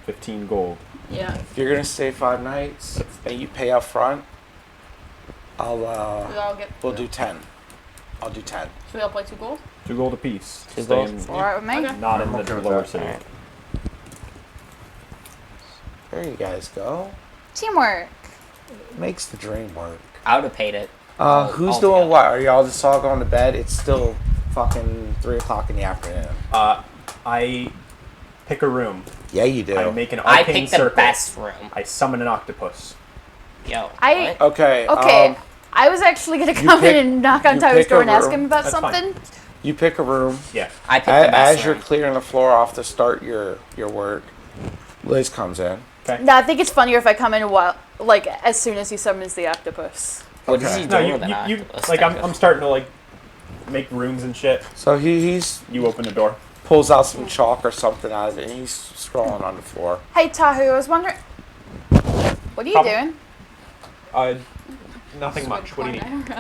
15 gold. Yeah. If you're gonna stay 5 nights and you pay up front, We all get. we'll do 10. I'll do 10. Should we all play 2 gold? 2 gold apiece. Two Stay gold? in- All right with me. Okay. Not in I'm the okay with lower that. city. Alright. There you guys go. Teamwork. Makes the dream work. I would have paid it. Who's all doing together. what? Are y'all just all going to bed? It's still fucking 3 o'clock in the afternoon. I pick a room. Yeah, you do. I make an I arcane picked the circle. best room. I summon an octopus. Yo. I- what? Okay. Okay. I was actually gonna come pick- in and knock on you Tyler's pick door a and ask room. him about That's fine. something. You pick a room. Yeah. I picked the best As you're room. clearing the floor off to start your work, Liz comes in. No, I think it's funnier if I come in while, like, as soon as he summons the octopus. What is Okay. he No, doing you, with an you octopus? like I'm starting to like make runes and shit. So he's You open the door. pulls out some chalk or something out of it, and he's scrawling on the floor. Hey Tahu, I was wondering, what are you Problem? doing? Nothing much. What do you need?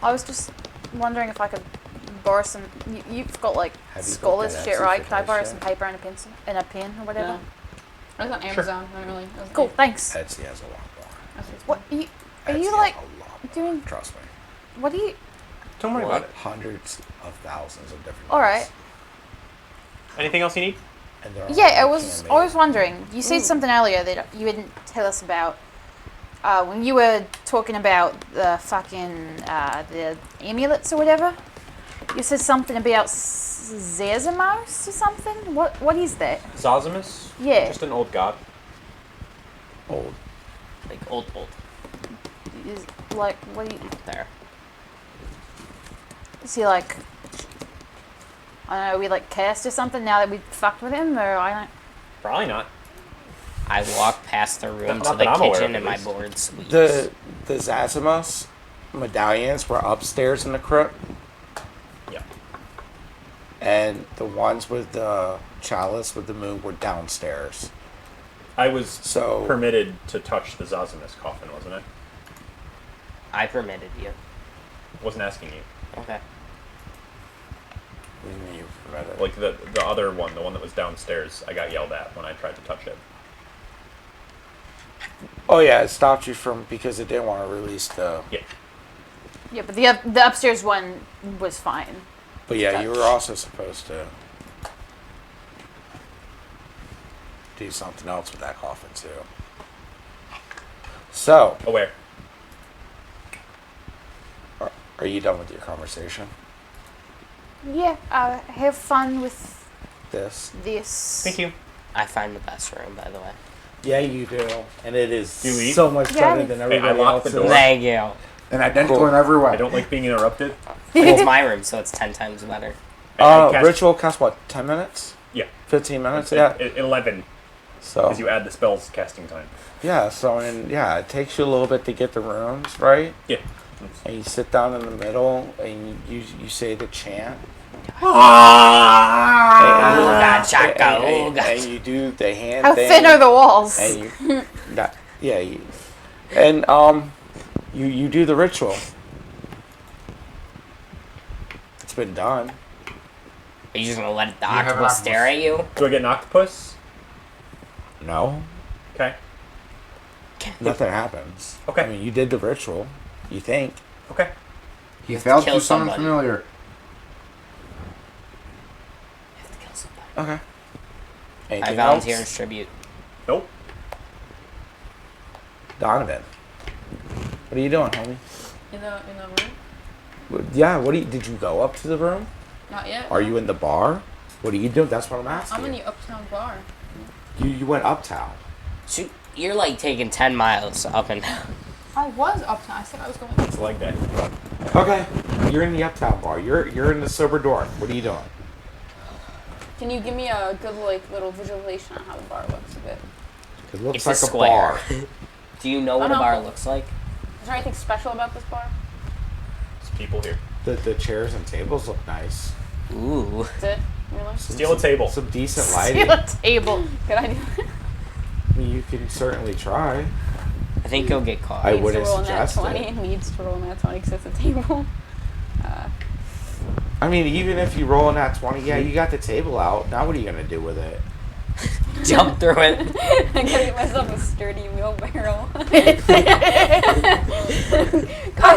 I was just wondering if I could borrow some. You've got like Have you skull got as that shit, Etsy right? Could I finish borrow yet? some paper and a pencil and a pen or whatever? Yeah. I was on Amazon. I don't really. it was Cool, okay. thanks. Etsy has a lot more. What are you Etsy has like a lot more, doing? Trust me. What are you? Don't worry about it. Hundreds of thousands of different. All ones. right. Anything else you need? And they're all Yeah, I like was handmade. wondering. You said something earlier that you didn't tell us about. When you were talking about the fucking the amulets or whatever, you said something about Zazimos or something. What is that? Zosimus? Yeah. Just an old god. Old. Like old. Is, like, what do you? There. Is he like? I don't know. We like cursed or something now that we fucked with him, or I don't. Probably not. I walked past the room Not to the that I'm aware kitchen of, and my at least. board sweeps. The Zazimos medallions were upstairs in the crypt, Yeah. and the ones with the chalice with the moon were downstairs. I was So permitted to touch the Zosimus coffin, wasn't I? I permitted you. Wasn't asking you. Okay. what do you mean you read it? Like the other one, the one that was downstairs, I got yelled at when I tried to touch it. Oh yeah, it stopped you from because it didn't want to release the. Yeah. Yeah, but the upstairs one was fine. But yeah, you were also supposed to do something else with that coffin too. So, Aware. are you done with your conversation? Yeah. Have fun with This? this. Thank you. I find the best room, by the way. Yeah, you do, and it is You eat? so much Yeah. better than Hey, I everybody locked the else's. door. Thank you. And identical Cool. in every way. I don't like being interrupted. It's my room, so it's 10 times better. I cast- Ritual costs what? 10 minutes? Yeah. 15 minutes? It's Yeah. 11, So because you add the spells casting time. yeah, so and yeah, it takes you a little bit to get the rooms right, Yeah. and you sit down in the middle and you say the chant. Ooga chaka and ooga. you do the hand How thing. thin are the walls? And you, you do the ritual. It's been done. Are you just gonna let the have an octopus stare at you? Do I get an octopus? No, Okay. nothing happens. Okay. I mean, you did the ritual. You think? Okay. He have to failed kill to summon somebody. familiar. I have to kill somebody. Okay. I Anything volunteer else? as tribute. Nope. Donovan, what are you doing, homie? In the room. Yeah. What do you? Did you go up to the room? Not yet. Are you in the bar? What are you doing? That's what I'm asking. I'm in the uptown bar. You went uptown. So you're like taking 10 miles up and down. I was uptown. I said I was going. It's like that. Okay. You're in the uptown bar. You're in the sober door. What are you doing? Can you give me a good like little visualization on how the bar looks a bit? It looks It's like a a square. bar. Do you know what Oh, a no. bar looks like? Is there anything special about this bar? There's people here. The chairs and tables look nice. Ooh. Is it? Really? Steal a table. Some decent lighting. Steal a table. Good idea. I mean, you can certainly try. I think you'll get caught. I Needs wouldn't to roll in that suggest 20. it. Needs to roll in that 20 because it's a table. I mean, even if you roll in that 20, yeah, you got the table out. Now what are you going to do with it? Jump through it. I gotta get myself a sturdy wheelbarrow. Guys,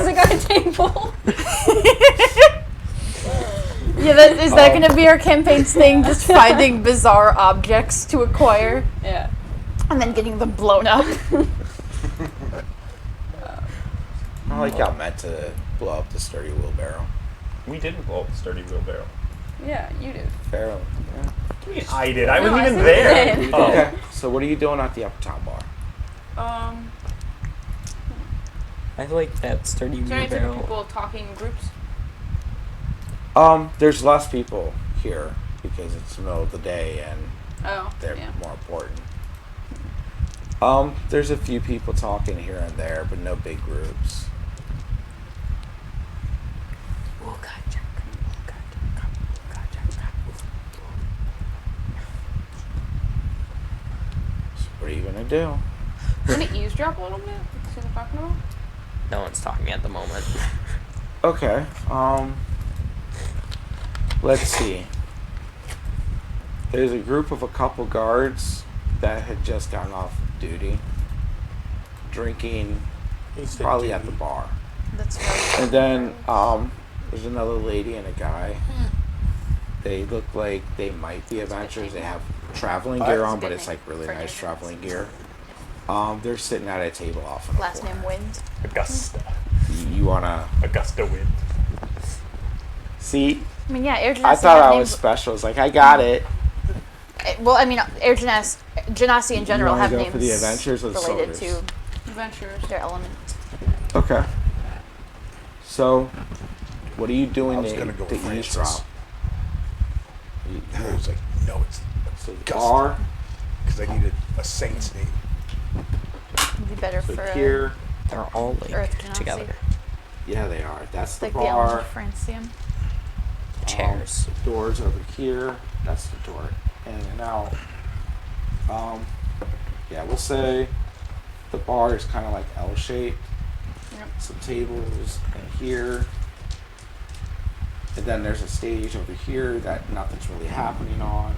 I got a table. Yeah, is that going to be our campaign's thing? Just finding bizarre objects to acquire Yeah. and then getting them blown up. Not like y'all meant to blow up the sturdy wheelbarrow. We didn't blow up the sturdy wheelbarrow. Yeah, you did. Fair. Yeah. I did. I No, wasn't I even said there. you did. Oh. Okay. So what are you doing at the Uptown Bar? I like that sturdy Is there any type of wheelbarrow. people talking in groups? There's less people here because it's the middle of the day and Oh, they're yeah. more important. There's a few people talking here and there, but no big groups. Oh, gotcha. So what are you gonna do? Can it eavesdrop a little bit? See what I'm talking about? No one's talking at the moment. Okay. Let's see. There's a group of a couple guards that had just gotten off duty, drinking He said probably duty. at the bar. That's right. And then there's another lady and a guy. They look like they might be adventurers. They have traveling gear on, but it's like really nice traveling gear. They're sitting at a table off in the Last corner. name Wind. Augusta. You wanna Augusta Wind. see? I mean, yeah, Air Genasi I thought have I was names. special. It's like I got it. Well, I mean, Air Genasi in general wanna have go names for the adventures or the related soldiers? to Adventurers. their element. Okay. So, what are you I doing was to, gonna go with to Francis. eavesdrop? I was like, no, it's So the Augusta. bar, because I needed a saint's name. It'd be better so for here, They're all like Earth Genasi. together. yeah, they are. That's the like the element bar. of Francium. Chairs. The doors over here. That's the door in and out. Yeah, we'll say the bar is kind of like L-shaped. Yep. Some tables in here. And then there's a stage over here that nothing's really happening on.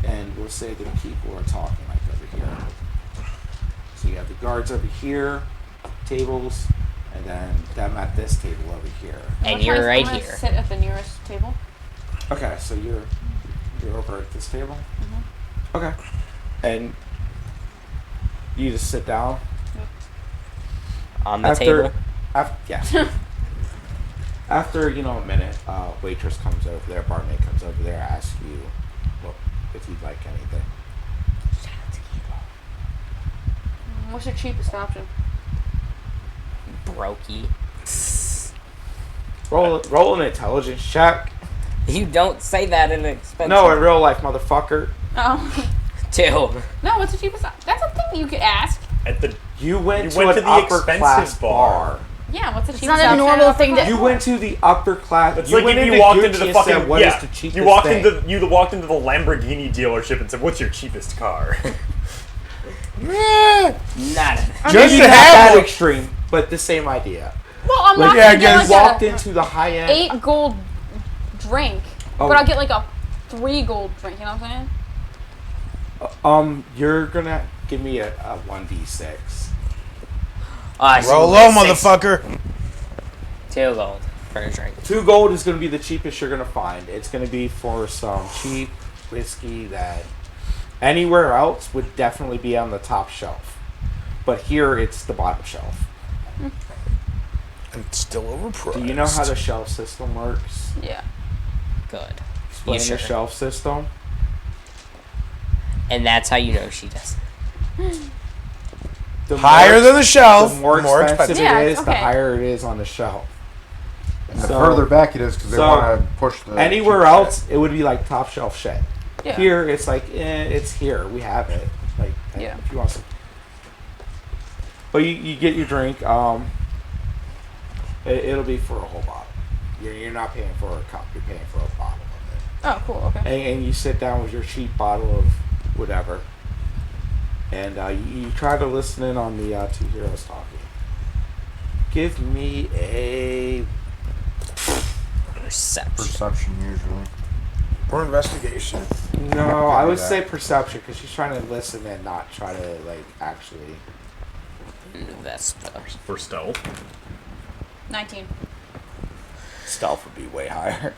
And we'll say that people are talking like over here. So you have the guards over here, tables, and then them at this table over here. And you're right I'm gonna here. sit at the nearest table. Okay, so you're over at this table. Okay, and you just sit down On the table. yeah. After a minute, waitress comes over there, barmaid comes over there, asks you, well, if you'd like anything. What's your cheapest option? Brokey. Roll an intelligence check. You don't say that in an expensive. No, in real life, motherfucker. Oh. 2. No, what's the cheapest option? That's a thing you could ask. At the You went to went an to the upper class expensive bar. Yeah, what's the It's cheapest not a option? normal at thing upper to- You class? went to the upper class. It's you like went if into you walked Gucci into the and fucking said, "What is the cheapest you walked thing?" walked into the Lamborghini dealership and said, "What's your cheapest car?" Not a. Maybe Just to not have that one. extreme, but the same idea. Well, I'm Like, not yeah, I gonna get guess- like walked a into the high end. 8 gold drink, Oh. but I'll get like a 3 gold drink. You know what I'm saying? You're gonna give me a 1d6. Roll low, motherfucker. 2 gold for a drink. 2 gold is gonna be the cheapest you're gonna find. It's gonna be for some cheap whiskey that anywhere else would definitely be on the top shelf, but here it's the bottom shelf. And it's still overpriced. Do you know how the shelf system works? Yeah. Good. Explain sure? the shelf system. And that's how you know she does. The Higher more- than the shelf, the more expensive Yeah, it is, the okay. higher it is on the shelf. And the So- further back it is because they so want to push the Anywhere cheap else, it would be like top shelf shit. Yeah. Here, it's like, it's here. We have it. Like, Yeah. if you want some. But you get your drink. It'll be for a whole bottle. You're not paying for a cup. You're paying for a bottle of it. Oh, cool. Okay. And you sit down with your cheap bottle of whatever. And you try to listen in on the two heroes talking. Give me a Perception. Perception usually. Or investigation. no. I would that. say perception because she's trying to listen and not try to like actually. Investor. For stealth. 19. Stealth would be way higher.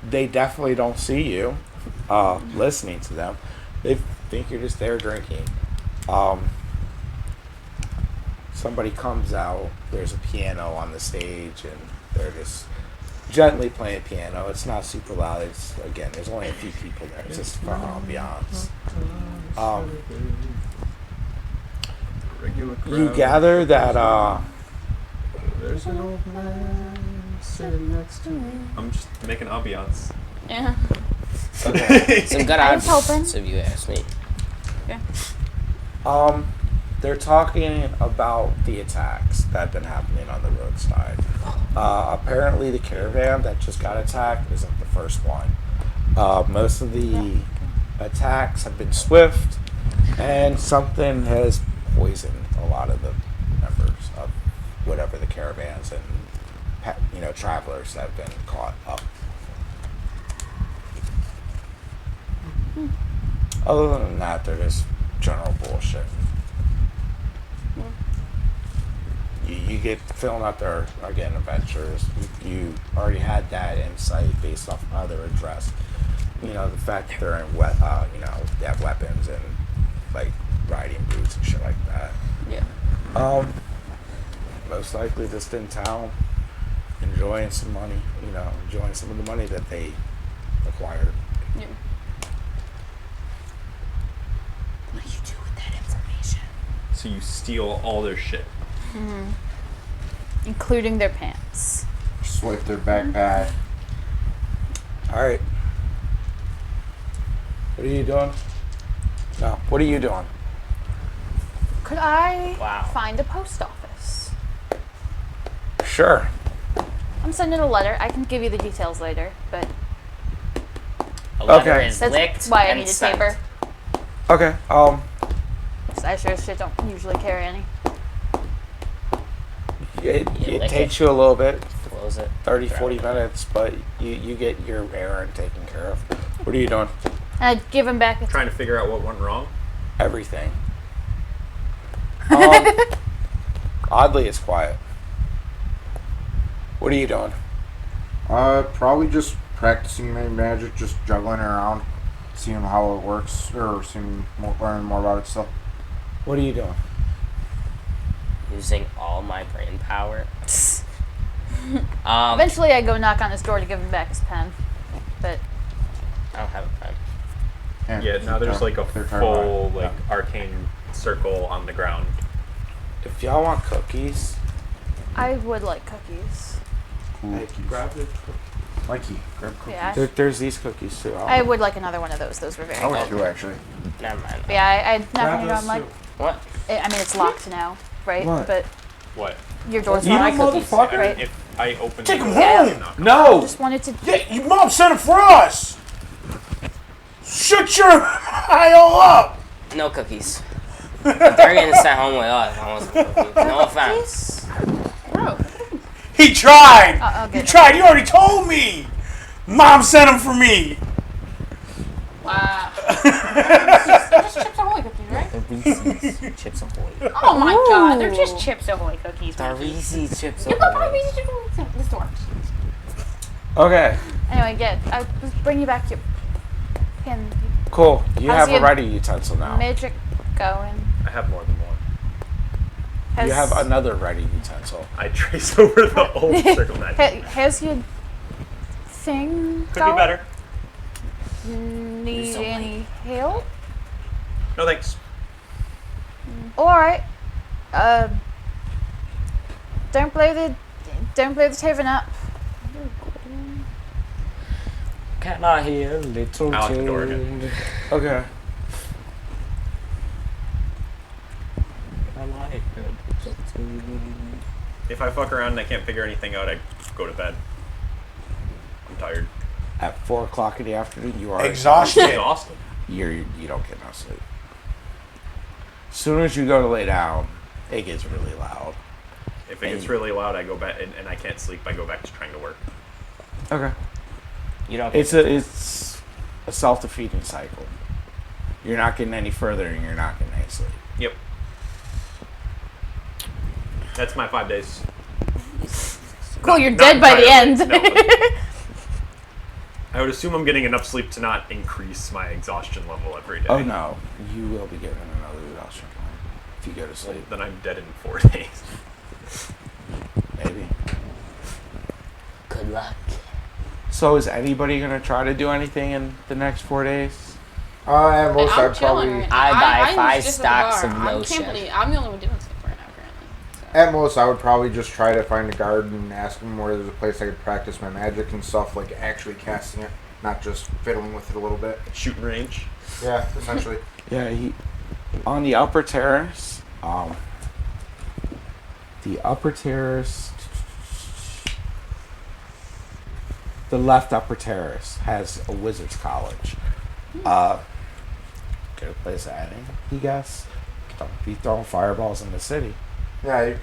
They definitely don't see you. Listening to them, they think you're just there drinking. Somebody comes out. There's a piano on the stage, and they're just gently playing piano. It's not super loud. It's again, there's only a few people there. It's just for ambiance. Regular You crowd. gather that There's an old man sitting next to me. I'm just making ambiance. Yeah. okay, Some good I was odds, hoping. if you ask me. they're talking about the attacks that have been happening on the roadside. Apparently, the caravan that just got attacked isn't the first one. Most of the attacks have been swift, and something has poisoned a lot of the members of whatever the caravans and travelers that have been caught up. Other than that, they're just general bullshit. You get filling out their again adventures. You already had that insight based off how they were dressed. The fact that they're in they have weapons and like riding boots and shit like that. Yeah. Most likely just in town, enjoying some money. Enjoying some of the money that they acquired. Yeah. What do you do with that information? So you steal all their shit. Including their pants. Swipe their backpack. All right. What are you doing? No. What are you doing? Could I Wow. find a post office? Sure. I'm sending a letter. I can give you the details later, but A letter Okay. is that's licked why I and needed sent. paper. Okay. 'Cause I sure as shit don't usually carry any. It You lick takes you a little bit, Close it. 30, Grab 40 it. minutes, but you get your errand taken care of. What are you doing? And I'd give him back a Trying to figure out what went wrong. Everything. Oddly, it's quiet. What are you doing? Probably just practicing my magic, just juggling it around, seeing how it works, or learning more about it still. What are you doing? Using all my brain power. Eventually, I go knock on his door to give him back his pen. But I don't have a pen. And Yeah, now there's like a they're trying full to- like arcane circle on the ground. If y'all want cookies, I would like cookies. Cool. hey, grab the. Mikey, grab cookies. Yeah, There's these cookies too. I would like another one of those. Those were very I would good. too, actually. Never mind. But yeah, I knock Grab on your door. those I'm like, too. What? I mean, it's locked now, right? What? But What? your door's You locked. motherfucker. Right. If I open Take the him door, home. knock. No. Just wanted to. Yeah, your mom sent him for us. Shut your eye all up. No cookies. If they're gonna stay home with us, I want some cookies. No offense. Bro. He tried. I'll He get them. tried. You already told me. Mom sent him for me. Wow. They're just Chips Ahoy cookies, right? The Reese's Chips Ahoy. Oh my god, they're Ooh. just Chips Ahoy cookies. The Mikey. Reese's Chips You go buy Ahoy. Reese's Chips Ahoy at the store. Okay. Anyway, I was bringing you back your pen. Cool. You How's have a your writing utensil now. Magic going. I have more than one. You have another writing utensil. I trace over the old circle magic. Has your thing Could be going? better. Need any help? No thanks. Alright. Don't blow the tavern up. Can I hear little I lock the door again. tune? Okay. Can If I fuck around and I can't figure anything out, I go to bed. I'm tired. At 4 o'clock in the afternoon, you are Exhausted. Exhausted. You don't get no sleep. As soon as you go to lay down, it gets really loud. If it gets really loud, I go back and I can't sleep. I go back to trying to work. Okay. You don't. It's a self-defeating cycle. You're not getting any further, and you're not getting any sleep. Yep. That's my 5 days. Cool, you're Not dead by the end. entirely, no. I would assume I'm getting enough sleep to not increase my exhaustion level every day. Oh no, you will be given another exhaustion point if you go to sleep. Then I'm dead in 4 days. Maybe. Good luck. So is anybody gonna try to do anything in the next 4 days? At most, I'm I'd chilling probably. right now. I buy I'm 5 just at the stocks bar. of I lotion. can't believe I'm the only one doing stuff right now currently. So. At most, I would probably just try to find a garden and ask them where there's a place I could practice my magic and stuff, like actually casting it, not just fiddling with it a little bit. Shooting range. Yeah, essentially. Yeah, on the upper terrace. The upper terrace. The left upper terrace has a wizard's college. Good place to add in, you guess. Don't be throwing fireballs in the city. Yeah,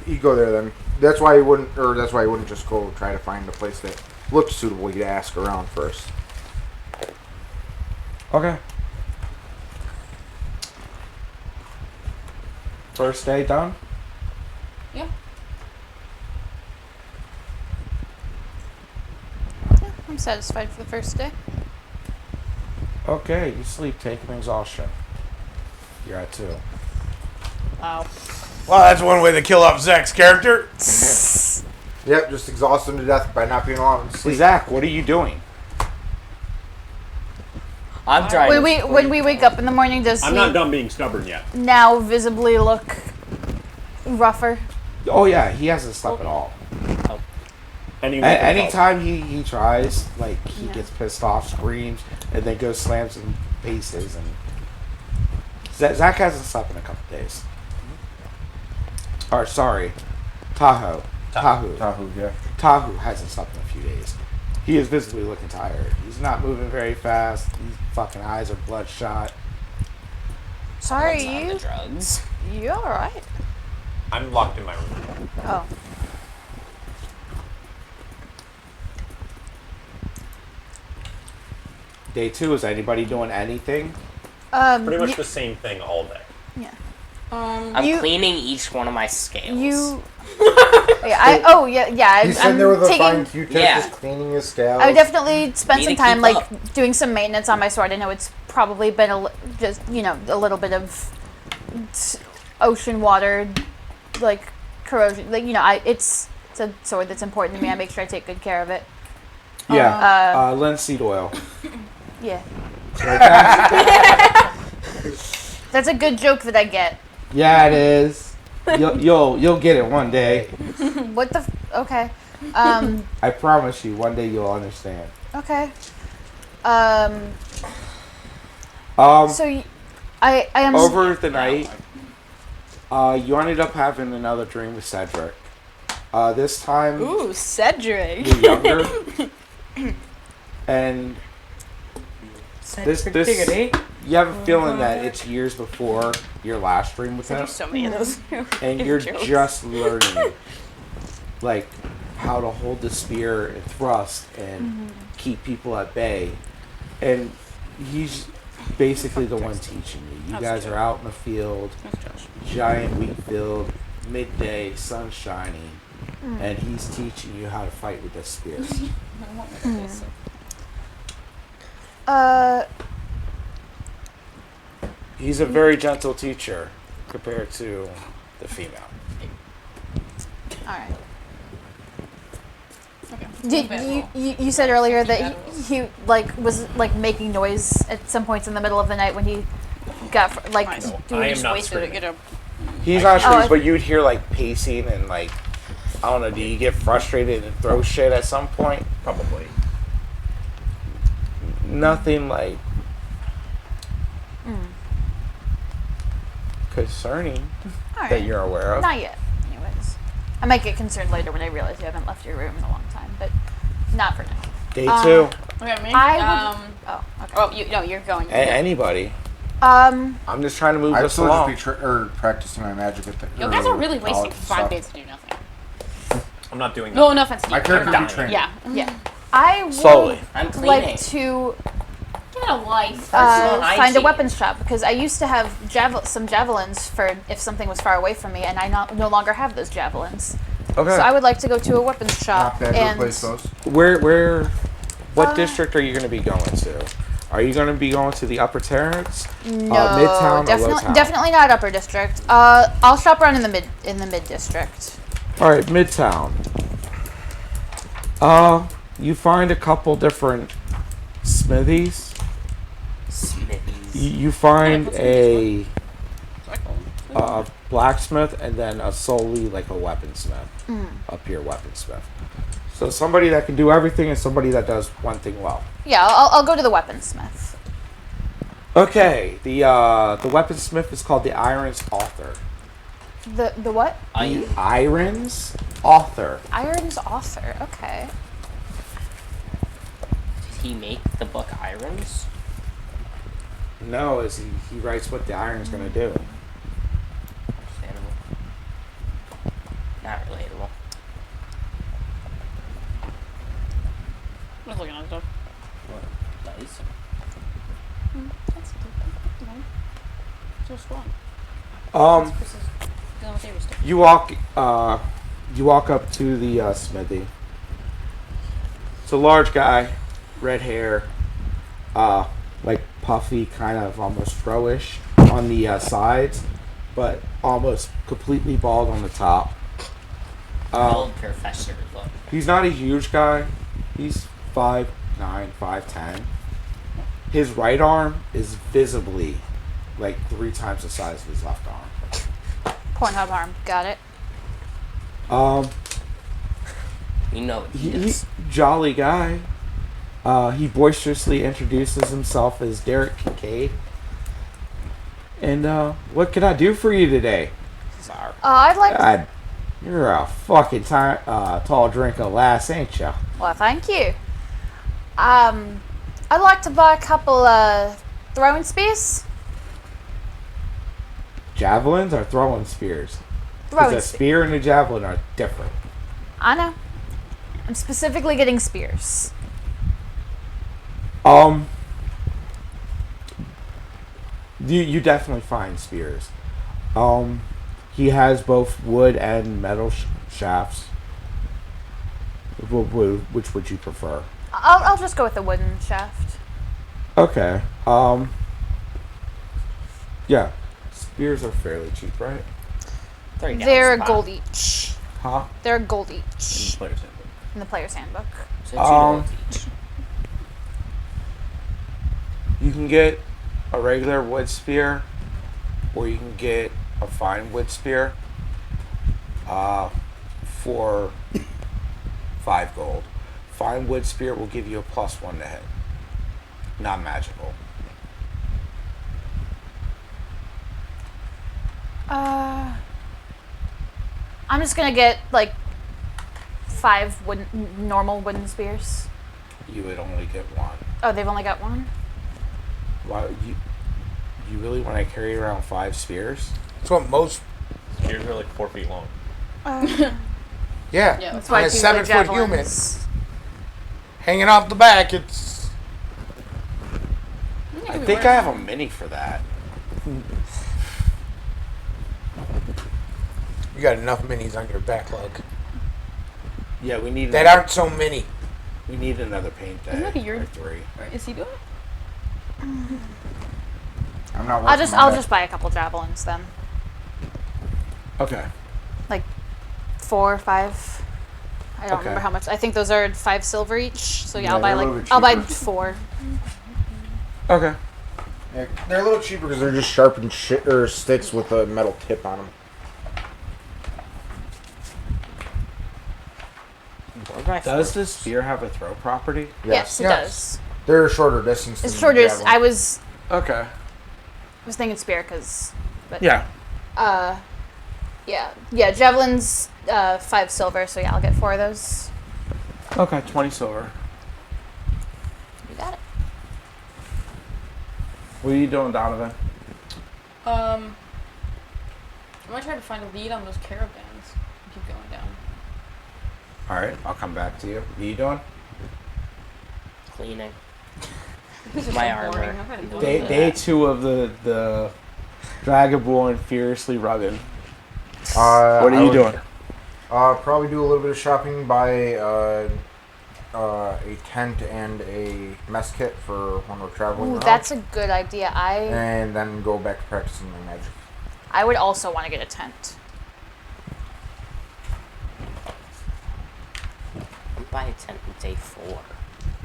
he'd go there then. That's why he wouldn't just go try to find a place that looked suitable. He'd ask around first. Okay. First day done? Yeah. I'm satisfied for the first day. Okay, you sleep, take an exhaustion. You're at 2. Wow. Well, that's one way to kill off Zach's character. Yep, just exhaust him to death by not being allowed to sleep. Zach, what are you doing? I'm trying. When we wake up in the morning, does I'm he not done being stubborn yet. now visibly look rougher? Oh yeah, he hasn't slept at all. Anytime he tries, like he Yeah. gets pissed off, screams, and then goes slams and paces. And Zach hasn't slept in a couple days. Or sorry, Tahoe Yeah. Tahoe hasn't slept in a few days. He is visibly looking tired. He's not moving very fast. His fucking eyes are bloodshot. Sorry, On the drugs. you all right? I'm locked in my room. Oh, Day 2, is anybody doing anything? Pretty much you, the same thing all day. I'm You- cleaning each one of my scales. you. Yeah. He's I'm sitting there with a taking. fine Q-tip, Yeah. just cleaning his scales. I would definitely spend Need some to time keep like up. doing some maintenance on my sword. I know it's probably been just a little bit of ocean water, like corrosion. Like it's a sword that's important to me. I make sure I take good care of it. Yeah, linseed oil. Yeah, Like that? that's a good joke that I get. Yeah, it is. You'll get it one day. What the? Okay. I promise you, one day you'll understand. Okay. So I am Over the night, you ended up having another dream with Cedric. This time, Ooh, Cedric. you're younger, and this you have a feeling that it's years before your last dream with him, There's so many of those. and you're jokes. just learning, like how to hold the spear and thrust and keep people at bay, and he's basically the one teaching you. You That's guys true. are out in the field, giant wheat field, midday, sun shining, and he's teaching you how to fight with the spear. He's a very gentle teacher compared to the female. all right. Okay. Did you said earlier that he like was like making noise at some points in the middle of the night when he got like Nice. doing I am Just not wasted it. screaming. Get a He's not Oh, sure, but you'd hear like pacing and like, I don't know, do you get frustrated and throw shit at some point? Probably. Nothing like concerning all right. that you're aware of. Not yet. I might get concerned later when I realize you haven't left your room in a long time, but not for now. Day 2. Okay, me. I would. Oh, okay. Oh, you're going. Anybody. Um, I'm just trying to move I'd this still along. just be practicing my magic at the. You guys are really wasting college 5 stuff. days to do nothing. I'm not doing that. No, no offense to you. My character I'm be dying. trained. Yeah. yeah. I would Slowly. I'm cleaning. like to Get a life. Personal find a hygiene. weapons shop because I used to have some javelins for if something was far away from me, and I no longer have those javelins. Okay. So I would like to go to a weapons shop Not bad to and replace those. What district are you going to be going to? Are you going to be going to the Upper Terrace, no, Midtown, or definitely, Lowtown? definitely not Upper District. I'll shop around in the mid district. All right, Midtown. You find a couple different smithies. Smithies. You find a blacksmith and then a solely like a weaponsmith. Up here, weaponsmith. So somebody that can do everything and somebody that does one thing well. Yeah, I'll go to the weaponsmith. Okay, the weaponsmith is called the Irons Author. The what? The Irons Author. Iron's author. Okay. Did he make the book Irons? No, is he writes what the iron's gonna do. Understandable. Not relatable. I was looking at stuff. What? Dice? That's different. Just fun. Um, You walk up to the smithy. It's a large guy, red hair, like puffy, kind of almost fro-ish on the sides, but almost completely bald on the top. Old professor look. He's not a huge guy. He's 5'9", 5'10". His right arm is visibly like 3 times the size of his left arm. Pornhub arm. Got it. You know what he He's does. jolly guy. He boisterously introduces himself as Derek Kincaid. And what can I do for you today? Sorry. I'd like. God, you're a fucking tall drink of lass, ain't ya? Well, thank you. I'd like to buy a couple throwing spears. Javelins or throwing spears? Throwing Because a spears. spear and a javelin are different. I know. I'm specifically getting spears. You definitely find spears. He has both wood and metal shafts. Which would you prefer? I'll just go with the wooden shaft. Okay. Yeah. Spears are fairly cheap, right? They're a gold each. Huh? They're a gold each Player's handbook. in the player's handbook. So $2 Um, each. You can get a regular wood spear, or you can get a fine wood spear for 5 gold. Fine wood spear will give you a +1 to hit. Not magical. I'm just gonna get like 5 normal wooden spears. You would only get 1. Oh, they've only got 1. Why you really want to carry around 5 spears? That's what most. Spears are like 4 feet long. Yeah. Yeah. That's On why a people like 7-foot human javelins. hanging off the back, it's. I think I have a mini for that. You got enough minis on your backlog. Yeah, we need That aren't so many. we need another paint day. Isn't that a your- or 3. Is he doing it? I'm not. I'll working on that. just buy a couple javelins then. Okay. Like 4 or 5. I don't Okay. remember how much. I think those are 5 silver each. So yeah, Yeah, I'll buy they're a little bit I'll buy cheaper. 4. Okay. Yeah, they're a little cheaper because they're just sharpened sticks with a metal tip on them. Does the spear have a throw property? Yes, it Yes. does. They're a shorter distance. It's than shorter. javelin. I was Okay. thinking spear because, but Yeah. yeah, Yeah. Javelin's 5 silver, so yeah, I'll get 4 of those. Okay, 20 silver. You got it. What are you doing, Donovan? I'm gonna try to find a lead on those caravans. Keep going down. All right, I'll come back to you. What are you doing? Cleaning. This is My so armor. boring. I've had to go Day, to day that. 2 of the Dragonborn furiously rugged. What I are you would, doing? Probably do a little bit of shopping, buy a tent and a mess kit for when we're traveling Ooh, around. that's a good idea. And then go back to practicing my magic. I would also want to get a tent. Buy a tent on day 4.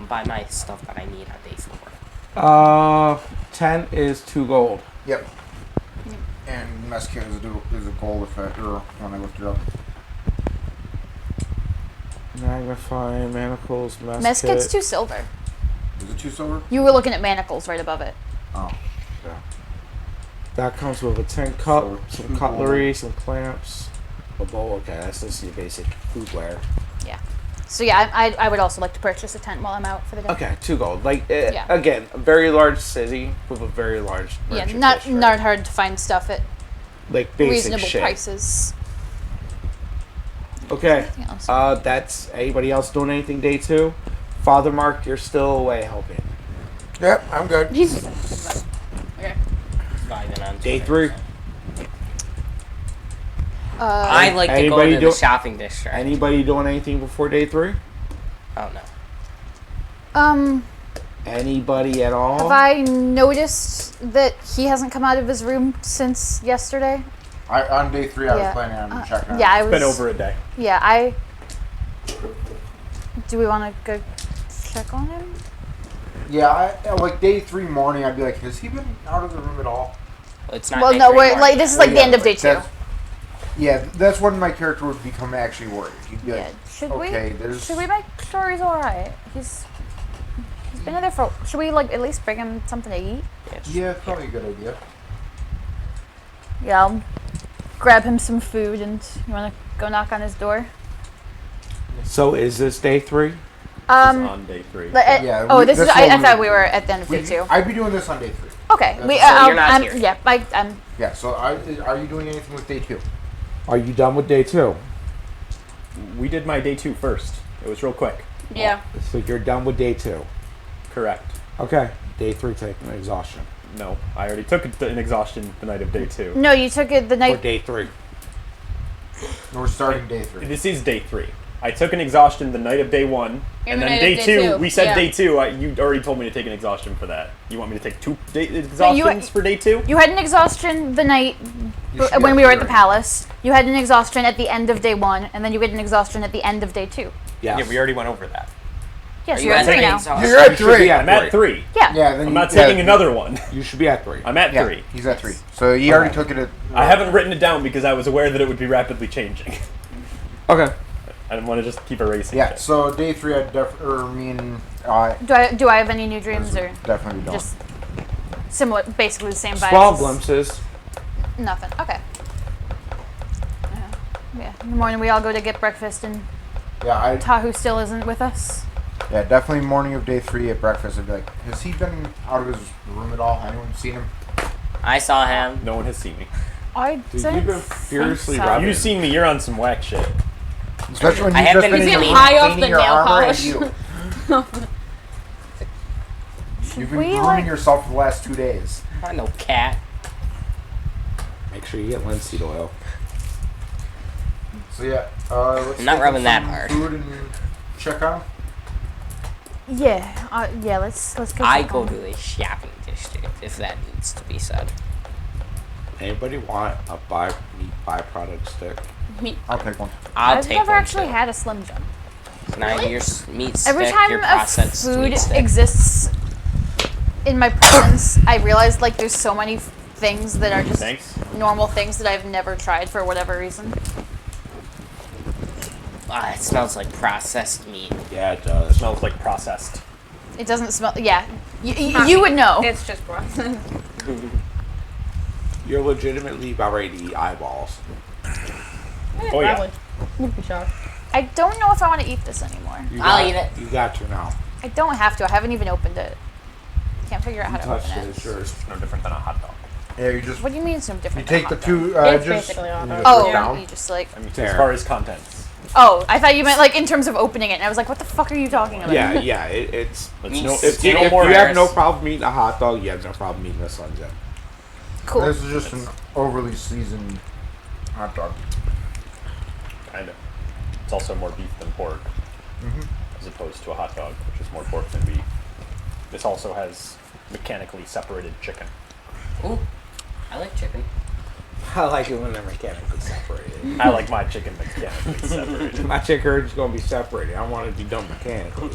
Buy my stuff that I need on day 4. 10 is 2 gold. Yep. And mess kit is a gold effect, or when I looked it up. Magnifying manacles, Mess kit's 2 silver. Is it 2 silver? You were looking at manacles right above it. Oh. That comes with a tin cup, So, some 2 cutlery, some clamps, a bowl. Okay, that's just your basic foodware. Yeah. So yeah, I would also like to purchase a tent while I'm out for the day. Okay, 2 gold. Like Yeah. again, a very large city with a very large Yeah, merchant not district. not hard to find stuff at like basic reasonable shit. prices. Okay. Anything else? That's anybody else doing anything day 2? Father Mark, you're still away helping. Yep, I'm good. Okay. Vibing on Day 200%. 3. I like to go Anybody to do- the shopping district. Anybody doing anything before day 3? Oh no. Anybody at all? Have I noticed that he hasn't come out of his room since yesterday? On day 3, I Yeah. was planning on checking out. Yeah, I was. It's been over a day. Yeah, do we want to go check on him? Yeah, like day 3 morning, I'd be like, has he been out of the room at all? It's not. Well, day no, 3 we're morning. like this is like the end of day 2. That's- Yeah, that's when my character would become actually worried. He'd be Yeah. like, Should okay, we? there's... Should we make sure he's all right? He's been in there for. Should we like at least bring him something to eat? Yeah, it's probably a good idea. Yeah, I'll grab him some food, and you want to go knock on his door? So is this day 3? This is on day 3. Yeah, oh, we- this is. that's I what thought we- we were at the end of day 2. I'd be doing this on day 3. Okay, we. So you're not I'm, here. Yeah, I'm. Yeah, so are you doing anything with day 2? Are you done with day 2? We did my day 2 first. It was real quick. Yeah. So you're done with day 2. Correct. Okay. Day 3 taking exhaustion. No, I already took an exhaustion the night of day 2. No, you took it the Or night. day 3. We're starting day 3. This is day 3. I took an exhaustion the night of day 1, and the then night day of day 2, two. we said Yeah. day 2. You already told me to take an exhaustion for that. You want me to take 2 exhaustions for day 2? You had an exhaustion the night You should when be we were at the right. palace. You had an exhaustion at the end of day 1, and then you get an exhaustion at the end of day 2. Yes. Yeah, we already went over that. Yes, Are you're you at 3 at now. exhaustion? You're at You should be 3. I'm at 3. Yeah. Yeah, then I'm you- not yeah, taking another one. You should be at 3. I'm at Yeah, 3. he's at 3. So he already took it at... I haven't written it down because I was aware that it would be rapidly changing. Okay. I didn't want to just keep erasing Yeah, it. so day 3, me and Do I have any new dreams or definitely don't. just similar, basically the same vibes? Small as- glimpses. Nothing. Okay. Yeah. In the morning we all go to get breakfast, and Yeah, Tahu still isn't with us. yeah, definitely morning of day 3 at breakfast, I'd be like, has he been out of his room at all? Anyone seen him? I saw him. No one has seen me. I Dude, don't you've been think furiously so. rubbing. You've seen me. You're on some whack shit. Especially when I you've have just been been in He's your getting room high off cleaning the your nail armor and polish. you. You've been we, grooming like- yourself for the last 2 days. I'm no cat. Make sure you get linseed oil. So yeah, let's I'm not take rubbing that some hard. Food and check on. Yeah. Yeah. Let's go. I check go on to him. the shopping district if that needs to be said. Anybody want a meat byproduct stick? I'll take one. I'll I've take never one actually too. had a Slim Jim. Now your meat stick, Every time your a processed food meat stick. exists in my presence, I realize like there's so many things that are just Thanks. normal things that I've never tried for whatever reason. Ah, it smells like processed meat. Yeah, it It does. smells like processed. It doesn't smell. Yeah, you would know. It's just processed. You're legitimately about ready to eat eyeballs. Oh yeah. Probably. Wouldn't be shocked. I don't know if I want to eat this anymore. I'll eat it. You got to now. I don't have to. I haven't even opened it. Can't figure out how to Touched open it. it. It's yours. It's no different than a hot dog. Yeah, you just What do you mean it's no you different? than take a the hot two It's edges. basically a hot and you dog. just dog? put it Oh, down. you just like. I mean, There. as far as contents, Oh, I thought you meant like in terms of opening it, and I was like, what the fuck are you talking about? Yeah, yeah. It's it's You no, s- it's if no you more. have no problem eating a hot dog, you have no problem eating this one, Jen. Cool. This is just an overly seasoned hot dog. Kind of. It's also more beef than pork, as opposed to a hot dog, which is more pork than beef. This also has mechanically separated chicken. Ooh, I like chicken. I like it when they're mechanically separated. I like my chicken mechanically separated. My chicken is going to be separated. I want it to be done mechanically.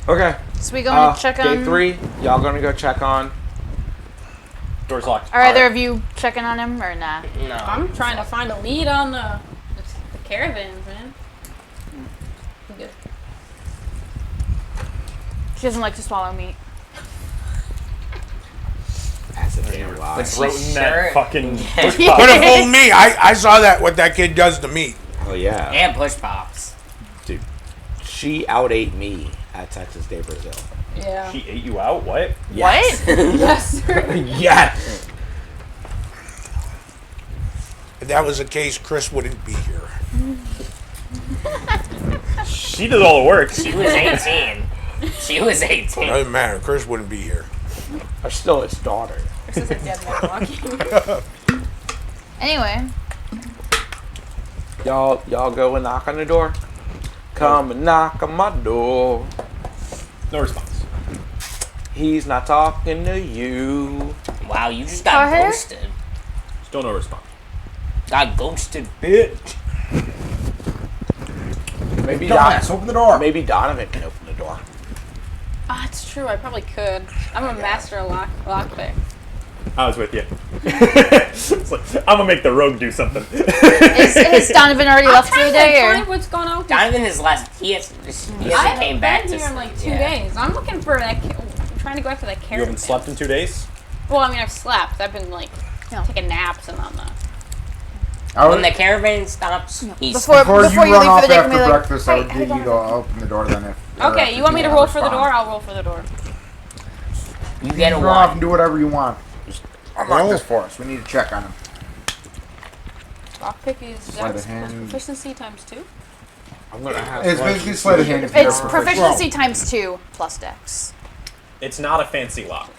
Okay. So we going to check on. Day 3. Y'all going to go check on. Door's locked. Are either of you checking on him or nah? No. I'm trying to find a lead on the caravans, man. I'm good. She doesn't like to swallow meat. That's a damn lie. But Throat she in that sure. fucking push Could pop. have fooled me. I saw that, what that kid does to me. Oh, yeah. And push pops. Dude. She out-ate me at Texas Day Brazil. Yeah. She ate you out? What? Yes. Yes, sir. Yes. If that was the case, Chris wouldn't be here. She did all the work. She was 18. She was 18. Doesn't matter. Chris wouldn't be here. I'm still his daughter. This is a dead man walking. Anyway, Y'all go and knock on the door. Come and knock on my door. No response. He's not talking to you. Wow, you just got Her? ghosted. Still no response. Got ghosted, bitch. Maybe Dumbass, open the door. Maybe Donovan can open the door. Ah, it's true. I probably could. I'm a master of lockpick. I was with you. It's like, I'm gonna make the rogue do something. is Donovan already left for the day, Find or what's going on with Donovan is last. He hasn't I came haven't back been to. here in like 2 yeah. days. I'm looking for that. I'm trying to go after that You caravan. haven't slept in 2 days? Well, I mean, I've slept. I've been like No. taking naps and on the. I When would, the caravan stops, he's before before you you run leave off for the day, after can we like, breakfast, I would hey, get you to open the door then. If Okay, you want me to roll for the door? I'll roll for the door. you get a run off and one. do whatever you want. Just unlock this for us. We need to check on him. Lockpick is Sleight of that's hand. proficiency times 2. I'm gonna have It's basically sleight of hand. If you it's never proficiency times 2 plus dex. It's not a fancy lock.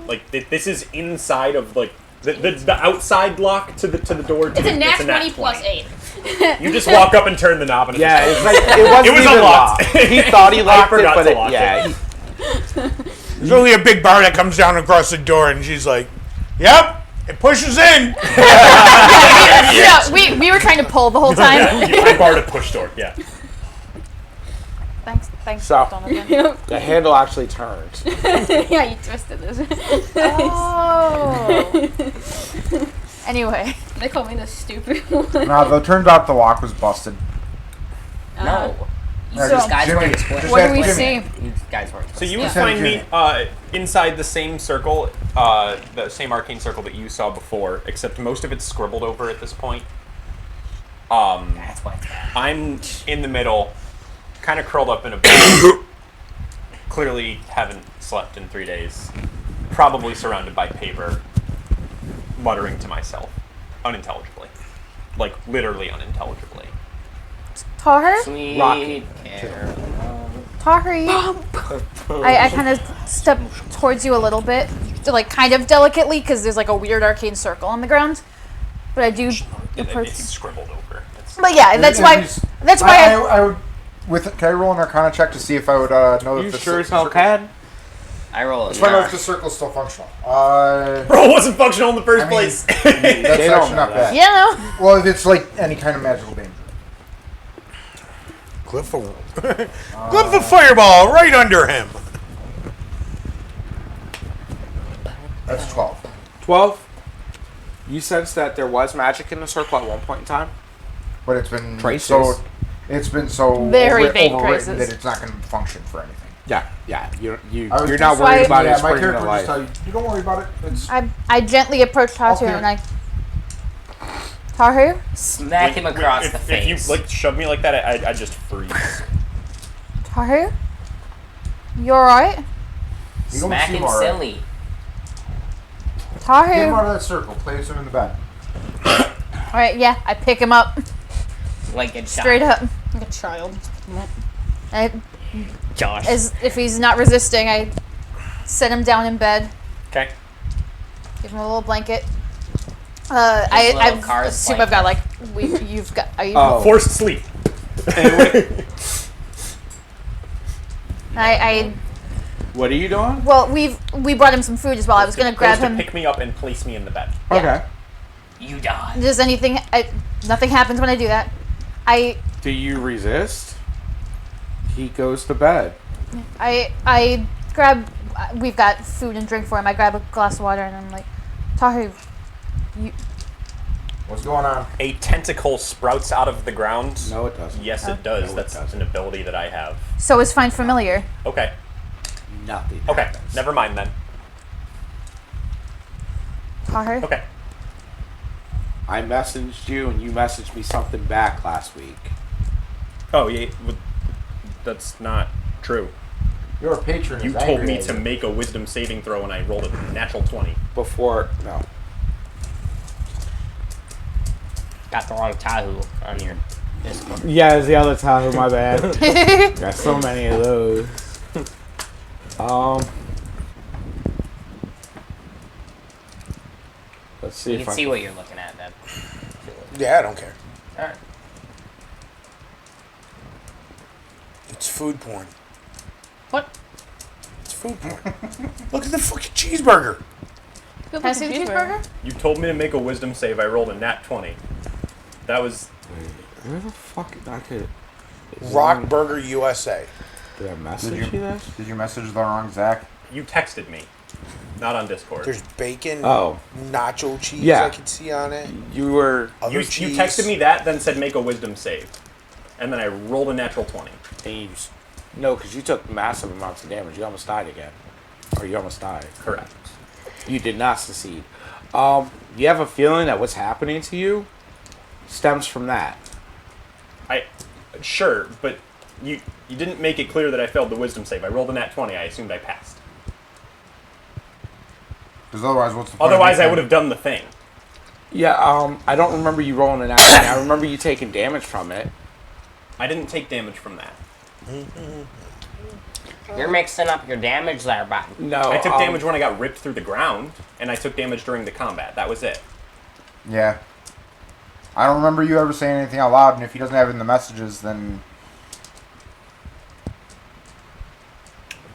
Like this is inside of like the outside lock to the door. It's a nat 20 plus 8. You just walk up and turn the knob and Yeah, it's it's like it wasn't It was even unlocked. locked. He thought he locked it, forgot but to lock yeah. it. There's only a big bar that comes down across the door, and she's like, "Yep, it pushes in." Yeah, we were trying to pull the whole time. I barred a push door. Yeah. Thanks, So- Donovan. The handle actually turns. Yeah, you twisted this. Oh. Anyway, They call me the stupid one. No, though, turns out the lock was busted. No. Yeah, So- These guys Jimmy, weren't square. just what do ask we Jimmy. see? You guys weren't. So you Yeah. would find me Jimmy. inside the same circle, the same arcane circle that you saw before, except most of it's scribbled over at this point. That's why it's bad. I'm in the middle, kind of curled up in a ball. Clearly haven't slept in 3 days. Probably surrounded by paper, muttering to myself, unintelligibly. Like, literally unintelligibly. Tahir? Sweet Rocky. caramel. Tahir, I kind of step towards you a little bit, like kind of delicately, because there's like a weird arcane circle on the ground. But I do approach. It's scribbled over. It's, But yeah, that's If why. he's- That's why I would. Can I roll an Arcana check to see if I would know You if the sure as circle- hell can. I roll Let's it. find out if the circle's still functional. Bro, it wasn't functional in the first I mean, place. That's They don't actually not know bad. you know. Well, if it's like any kind of magical danger. Cliff a fireball right under him. That's 12. 12. You sense that there was magic in the circle at one point in time. But it's been Traces. so. It's been so Very vague overwritten traces. that it's not going to function for anything. Yeah, you're I was not just- worried about yeah, it my springing character to would life. just tell you, you don't worry about it. It's I gently approach Tahir Okay. and I. Tahu? Smack him across if, the face. If you like shove me like that, I just freeze. Tahu? You alright? You don't Smack seem him alright. silly. Get him Tahu? out of that circle. Place him in the bed. Alright, yeah, I pick him up. Like a Straight up. Like a child. Josh. As if he's not resisting, I set him down in bed, Okay. give him a little blanket. little I cars assume I've got like you've got. Are you? Oh. Forced sleep. I What are you doing? well we brought him some food as well. I was gonna grab to him. pick me up and place me in the bed. Yeah. Okay. You die. Does anything? Nothing happens when I do that. Do you resist? He goes to bed. I grab. We've got food and drink for him. I grab a glass of water and I'm like, Tahu, you. What's going on? A tentacle sprouts out of the ground. No, it doesn't. Yes, Oh. it does. No, it That's doesn't. an ability that I have. So is find familiar. Okay. Nothing. Okay. happens. Never mind then. Tahu. Okay. I messaged you and you messaged me something back last week. Oh yeah. That's not true. Your patron You is told angry me at to you. make a wisdom saving throw and I rolled a natural 20. Before, no. Got the wrong Tahu on your Discord. Yeah, it's the other Tahoe, my bad. Got so many of those. Let's see You if can I see what you're looking at then. Yeah, I don't care. Alright. It's food porn. What? It's food porn. Look at the fucking cheeseburger. Can I see the cheeseburger? You told me to make a wisdom save. I rolled a nat 20. That was Where the fuck I could? Rock Burger USA. Did I message Did you you, this? did you message the wrong Zach? you texted me, not on Discord. There's bacon, Oh, nacho cheese Yeah. I can see on it. you were. Other You cheese. texted me that, then said make a wisdom save, and then I rolled a natural 20. No, because you took massive amounts of damage. You almost died again, or you almost died. Correct. You did not succeed. You have a feeling that what's happening to you stems from that. Sure, but you didn't make it clear that I failed the wisdom save. I rolled a nat 20. I assumed I passed. Because otherwise, what's the point? Otherwise, I would have done the thing. Yeah, I don't remember you rolling an action. I remember you taking damage from it. I didn't take damage from that. You're mixing up your damage there, bud. No, I took damage when I got ripped through the ground, and I took damage during the combat. That was it. Yeah. I don't remember you ever saying anything out loud, and if he doesn't have it in the messages, then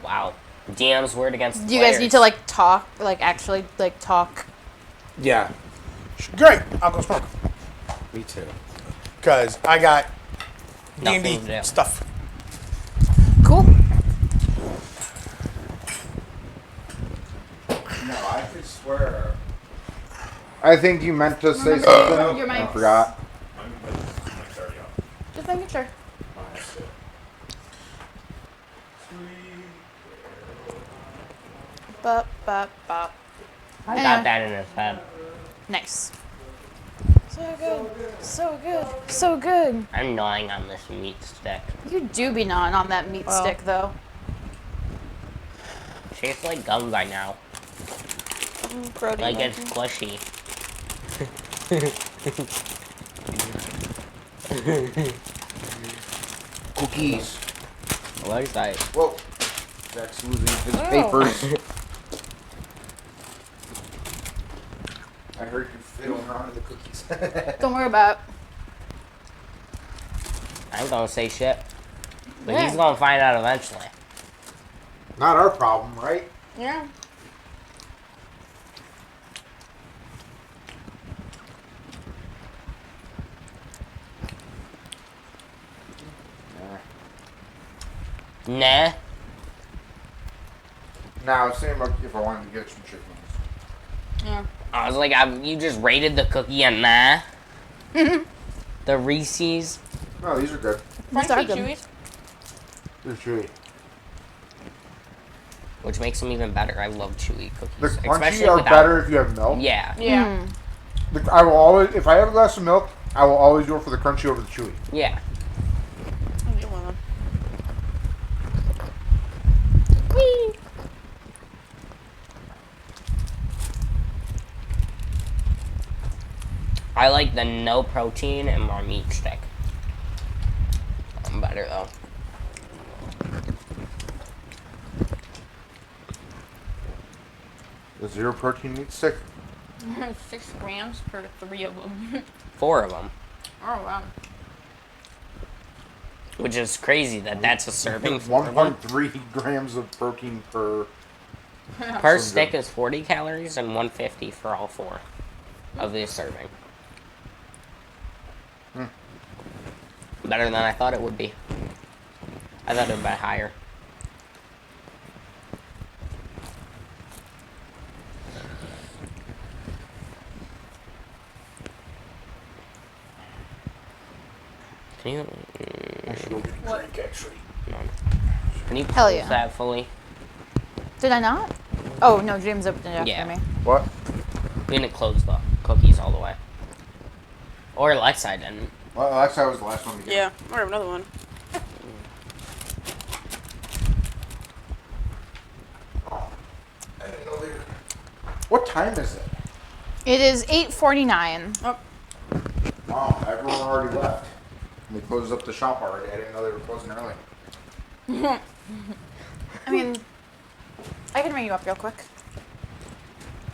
Wow. DM's word against Do you guys need to like talk, like actually like talk? Yeah, Great, I'll go smoke. me too. Because I got Nothing D&D to do. stuff. Cool. No, I could swear. I think you meant to say Remember, something. your I mic. forgot. Just making sure. Bop, bop, bop. I Hang got on. that in his head. Nice. So good. So good. So good. I'm gnawing on this meat stick. You do be gnawing on that meat Well. stick, though. Tastes like gum by now. Brody. Like it's squishy. Cookies. What is that? Whoa. Zach's losing his papers. I heard you fiddling around with the cookies. Don't worry about it. I ain't gonna say shit. But Yeah. he's gonna find out eventually. Not our problem, right? Yeah. Nah. Now, I was saying about if I wanted to get some chicken wings. Yeah. I was like, you just rated the cookie a nah? The Reese's. No, these are good. These are Crunchy good. chewies. They're chewy. Which makes them even better. I love chewy cookies. The especially crunchy are without- better if you have milk. Yeah. Yeah. I will always, if I have a glass of milk, I will always go for the crunchy over the chewy. Yeah. I'll get one of them. I like the no protein and more meat stick. I'm better though. The 0 protein meat stick. 6 grams per 3 of them. 4 of them, Oh wow. which is crazy that that's a serving. For 1.3 grams of protein per. Per stick is 40 calories and 150 for all 4 of this serving. Better than I thought it would be. I thought it would be higher. Can you? I should go get a drink, actually. Can you Hell close yeah. that fully? Did I not? Oh no, James opened it after Yeah. me. What? We didn't close the cookies all the way. Or Lexi didn't. Well, Alexa was the last one to get. Yeah, or another one. I didn't know they were... What time is it? It is 8:49. Oh, everyone already left. They closed up the shop already. I didn't know they were closing early. I mean, I can ring you up real quick.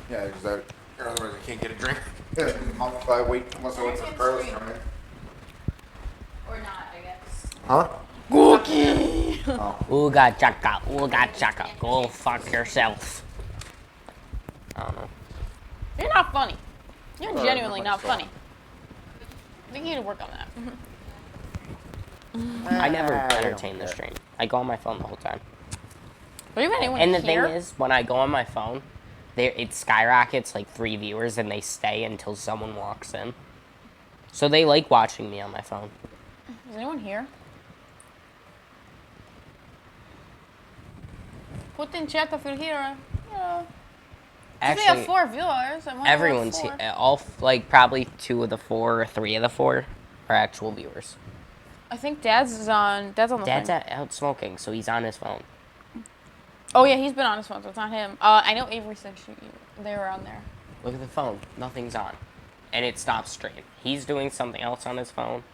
Yeah, because otherwise I can't get a drink. If I wait unless I wait for Carlos to come in. Or not, I guess. Huh? Ooga chaka, go fuck yourself. I don't know. You're not funny. You're Sorry, genuinely not not myself. funny. I think you need to work on that. I never entertain the stream. I go on my phone the whole time. But even anyone And the here, thing is, when I go on my phone, it skyrockets like 3 viewers and they stay until someone walks in. So they like watching me on my phone. is anyone here? Put in chat if you're here. Yeah. We have Actually, 4 viewers. I want everyone's here. All, like, probably 2 of the 4 or 3 of the 4 are actual viewers. I think Dad's on the Dad's phone. out smoking, so he's on his phone. Oh yeah, he's been on his phone, so it's not him. I know Avery said they were on there. Look at the phone. Nothing's on. And it stops stream. He's doing something else on his phone.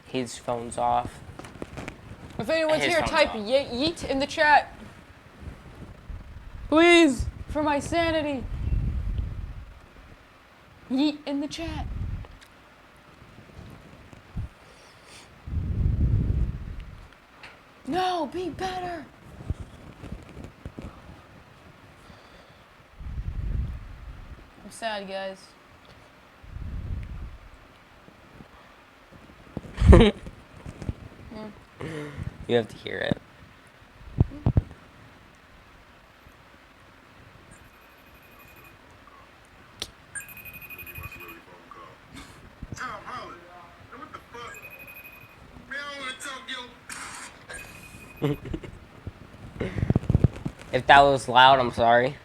His phone's off. If anyone's His here, phone's type off. yeet in the chat. Please, for my sanity. Yeet in the chat. No, be better. I'm sad, guys. You have to hear it. Tom Holland. What the fuck? Man, I don't want to talk, yo. If that was loud, I'm sorry.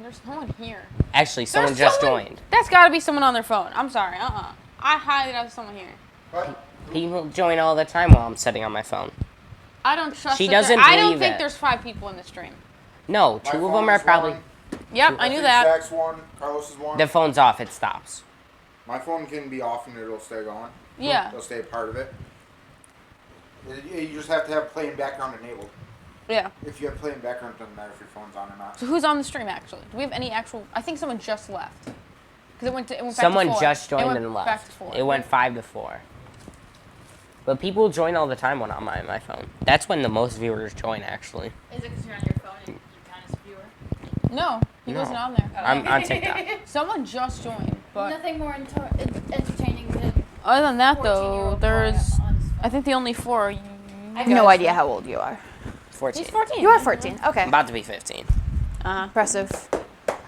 There's no one here. Actually, someone There's just someone- joined. That's gotta be someone on their phone. I'm sorry. I highly doubt there's someone here. What? People join all the time while I'm sitting on my phone. I don't trust. She that there- doesn't I don't believe think it. there's 5 people in the stream. No, My 2 of phone them are is probably... one. Yep, I knew think that. Zach's one. Carlos is one. The phone's off, it stops. My phone can be off and it'll stay going. Yeah. It'll stay a part of it. You just have to have playing background enabled. Yeah. If you have playing background, it doesn't matter if your phone's on or not. So who's on the stream actually? Do we have any actual? I think someone just left. Because it went back Someone to 4. just joined went and Back left. to 4. It went 5 to 4. But people join all the time when I'm on my phone. That's when the most viewers join, actually. Is it because you're on your phone and you count as a viewer? No, he No. wasn't on there. I'm on TikTok. Someone just joined, but Nothing more entertaining than other than that 14-year-old though, boy there's. on his phone. I think the only 4 are you. I have no idea how old you are. 14. He's 14. You are 14. Okay. I'm about to be 15. Impressive.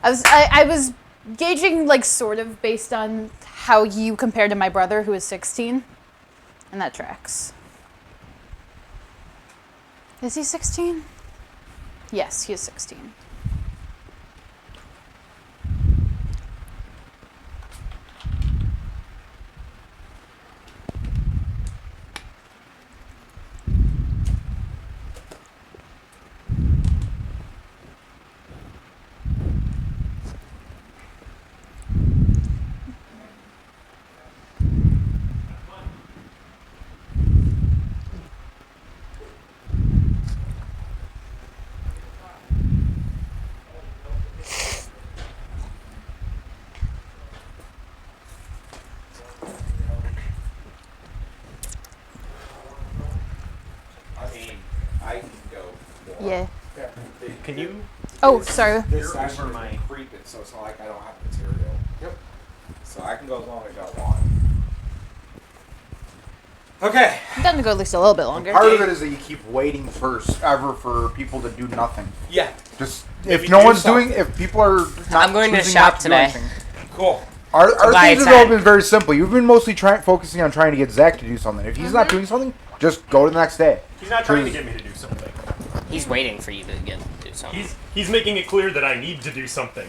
I was gauging like sort of based on how you compare to my brother who is 16, and that tracks. Is he 16? Yes, he is 16. Yeah. Can you? Oh, sorry. This session my creeping, so it's not like I don't have material. Yep. So I can go as long as y'all want. Okay. I'm going to go at least a little bit longer. Part of it is that you keep waiting ever for people to do nothing. Yeah. Just Maybe if no do one's something. doing, if people are not I'm going to choosing shop not do today. anything. Cool. Our buy things a have all tent. been very simple. You've been mostly focusing on trying to get Zach to do something. If he's not doing something, just go to the next day. He's not trying to get me to do something. He's waiting for you to do something. He's making it clear that I need to do something.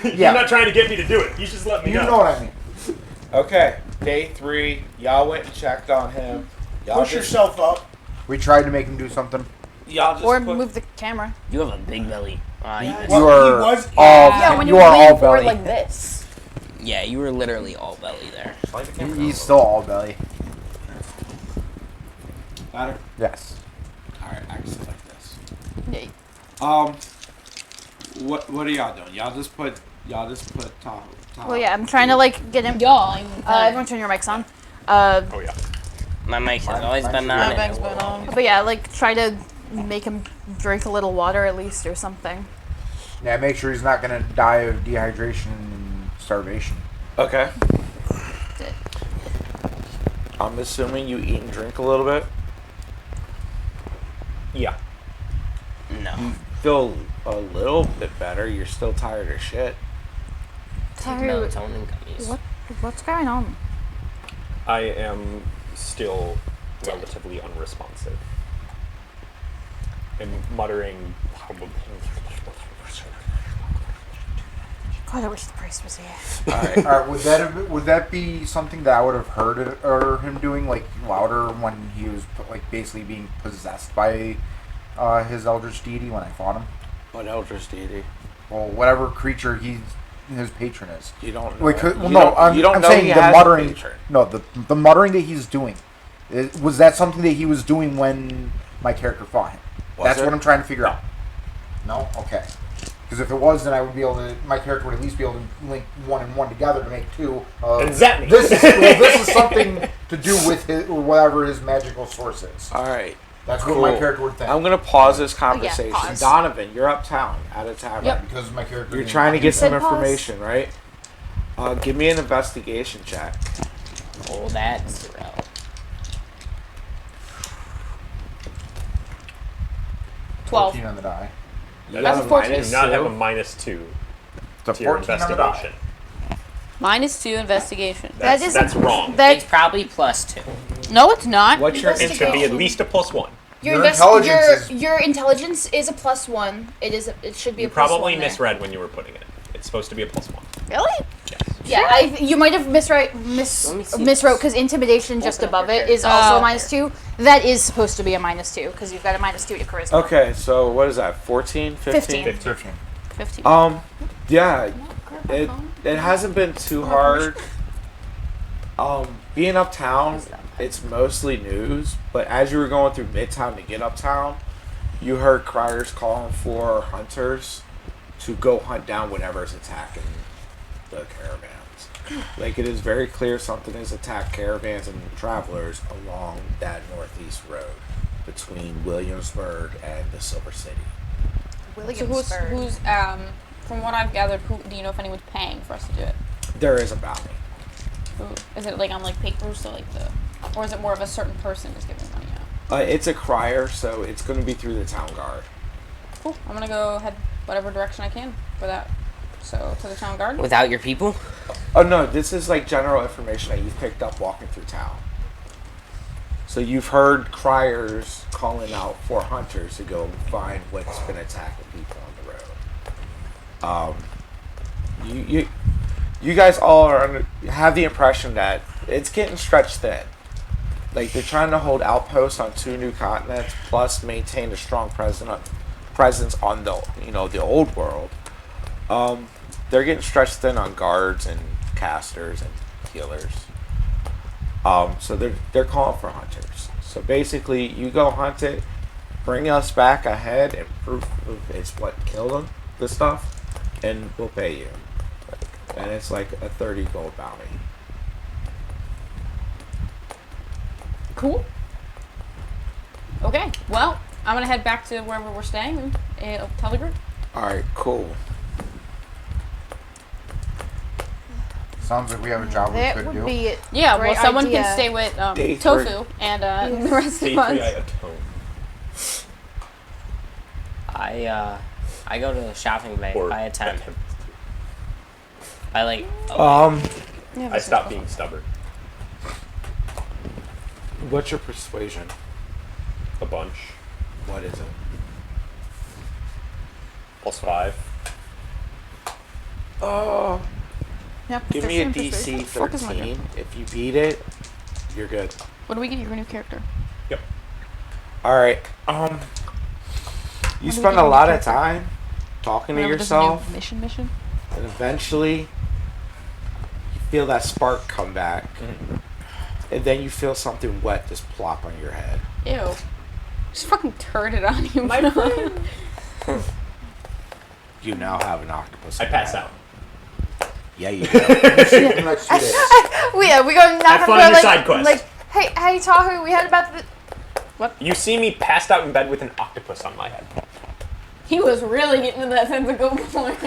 He's Yeah. not trying to get me to do it. He's just letting me You go. know what I mean. Okay. Day 3. Y'all went and checked on him. Y'all Push yourself up. We tried to make him do something. Y'all just Or put, move the camera. You have a big belly. You Well, are he was- all. Yeah, when you you are lean all forward belly. like this. Yeah, you were literally all belly there. He's still all belly. Better? Yes. Alright, I can select this. Yeah. What are y'all doing? Y'all just put Tahoe. Well, yeah, I'm trying to, like, get him. Y'all. Everyone turn your mics on. Oh yeah. My mic has always mine's been good. on. My bag's been on. But yeah, like, try to make him drink a little water at least or something. Yeah, make sure he's not gonna die of dehydration and starvation. Okay. I'm assuming you eat and drink a little bit. Yeah. No. Feel a little bit better. You're still tired as shit. Take Tired. melatonin gummies. What's going on? I am still relatively unresponsive. And muttering. God, I wish the priest was here. Alright. Would that be something that I would have heard him doing like louder when he was like basically being possessed by his eldritch deity when I fought him? What eldritch deity? Well, whatever creature his patron is. You don't know. Wait, You well, no, don't- I'm, you don't I'm know saying he the has a muttering. patron. No, the muttering that he's doing. Was that something that he was doing when my character fought him? Was That's it? what I'm trying to figure out. No, okay. Because if it was, then I would be able to. My character would at least be able to link 1 and 1 together to make 2. And zap me. This is something to do with his, or whatever his magical source is. Alright. That's what my Cool. character would think. I'm gonna pause this conversation. pause. Donovan, you're uptown at a tavern. Yep. Because my character. You're didn't trying to do get that. some Said pause. information, right? Give me an investigation check. Oh, that's zero. $12. 14 on the die. You That's got a 14. Do minus not have a two? -2 It's a to your 14 on the die. investigation. -2 investigation. That's wrong. It's That probably +2. No, it's not. What's your It should be at least a +1. Your intelligence is- your intelligence is a +1. It should be You a +1 probably there. misread when you were putting it. It's supposed to be a +1. Really? Yes. Yeah, you might have Let me see miswrote because intimidation just Open up above your it is character. also Oh, a -2. That is supposed to be a -2 because you've got a -2 to charisma. Okay, so what is that? 14? 15? 15. 15. Yeah. It hasn't been too hard. Being uptown, it's mostly news, but as you were going through Midtown to get uptown, you heard criers calling for hunters to go hunt down whatever's attacking the caravans. Like, it is very clear something has attacked caravans and travelers along that northeast road between Williamsburg and the Silver City. So Williamsburg. who's from what I've gathered, do you know if anyone's paying for us to do it? There is a bounty. Who, is it like on like papers, so like or is it more of a certain person is giving money out? It's a crier, so it's going to be through the town guard. Cool. I'm gonna go head whatever direction I can for that. So to the town guard. Without your people? Oh no, this is like general information that you've picked up walking through town. So you've heard criers calling out for hunters to go find what's been attacking people on the road. You guys all have the impression that it's getting stretched thin. Like, they're trying to hold outposts on 2 new continents, plus maintain a strong presence on the old world. They're getting stretched thin on guards and casters and healers. So they're calling for hunters. So basically, you go hunt it, bring us back a head and proof of it's what killed them, the stuff, and we'll pay you. And it's like a 30 gold bounty. Cool. Okay. Well, I'm gonna head back to wherever we're staying and tell the group. All right, cool. Sounds like we have a job we That could would do. be it. Yeah, Great well, someone idea. can stay with Day Tofu and the rest Day of 3, I us. atone. I go to the shopping bay. Or I attend. I like. Yeah, I stopped being stubborn. What's your persuasion? A bunch. What is it? +5. Oh, Yeah, give me a persuasion, DC Fuck is my 13. If you beat it, you're good. What do we get? Your new character. All right. You do we spend get a on lot the of time talking to Whenever there's a new yourself, mission. and eventually you feel that spark come back, and then you feel something wet just plop on your head. Ew. Just fucking turded on you. My friend. You now have an octopus. I in your pass head. out. Yeah, you do. Next 2 days. we go knock Have on fun the on door, your side quest. like, hey, Tahu, we heard about the. You see me passed out in bed with an octopus on my head. He was really getting to that tentacle point.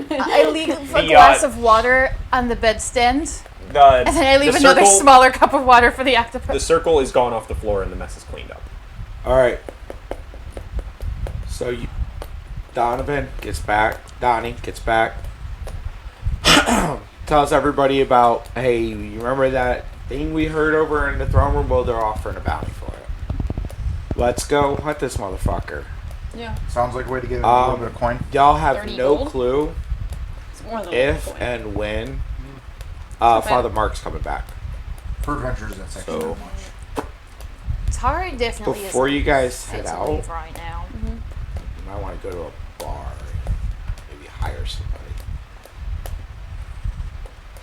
I leave a The, glass of water on the bedstand, The, and then I leave the another circle, smaller cup of water for the The octopus. circle is gone off the floor and the mess is cleaned up. All right. So you, Donnie gets back. Tells everybody about, hey, you remember that thing we heard over in the throne room? Well, they're offering a bounty for it. Let's go hunt this motherfucker. Yeah. Sounds like a way to get a little bit of coin. Y'all have 30 no gold? clue It's more than if a point. and when bad. Father Mark's coming back. Per adventures, that's actually So- not much. Tari definitely Before you guys fit head to out, leave right now. you might want to go to a bar. Maybe hire somebody.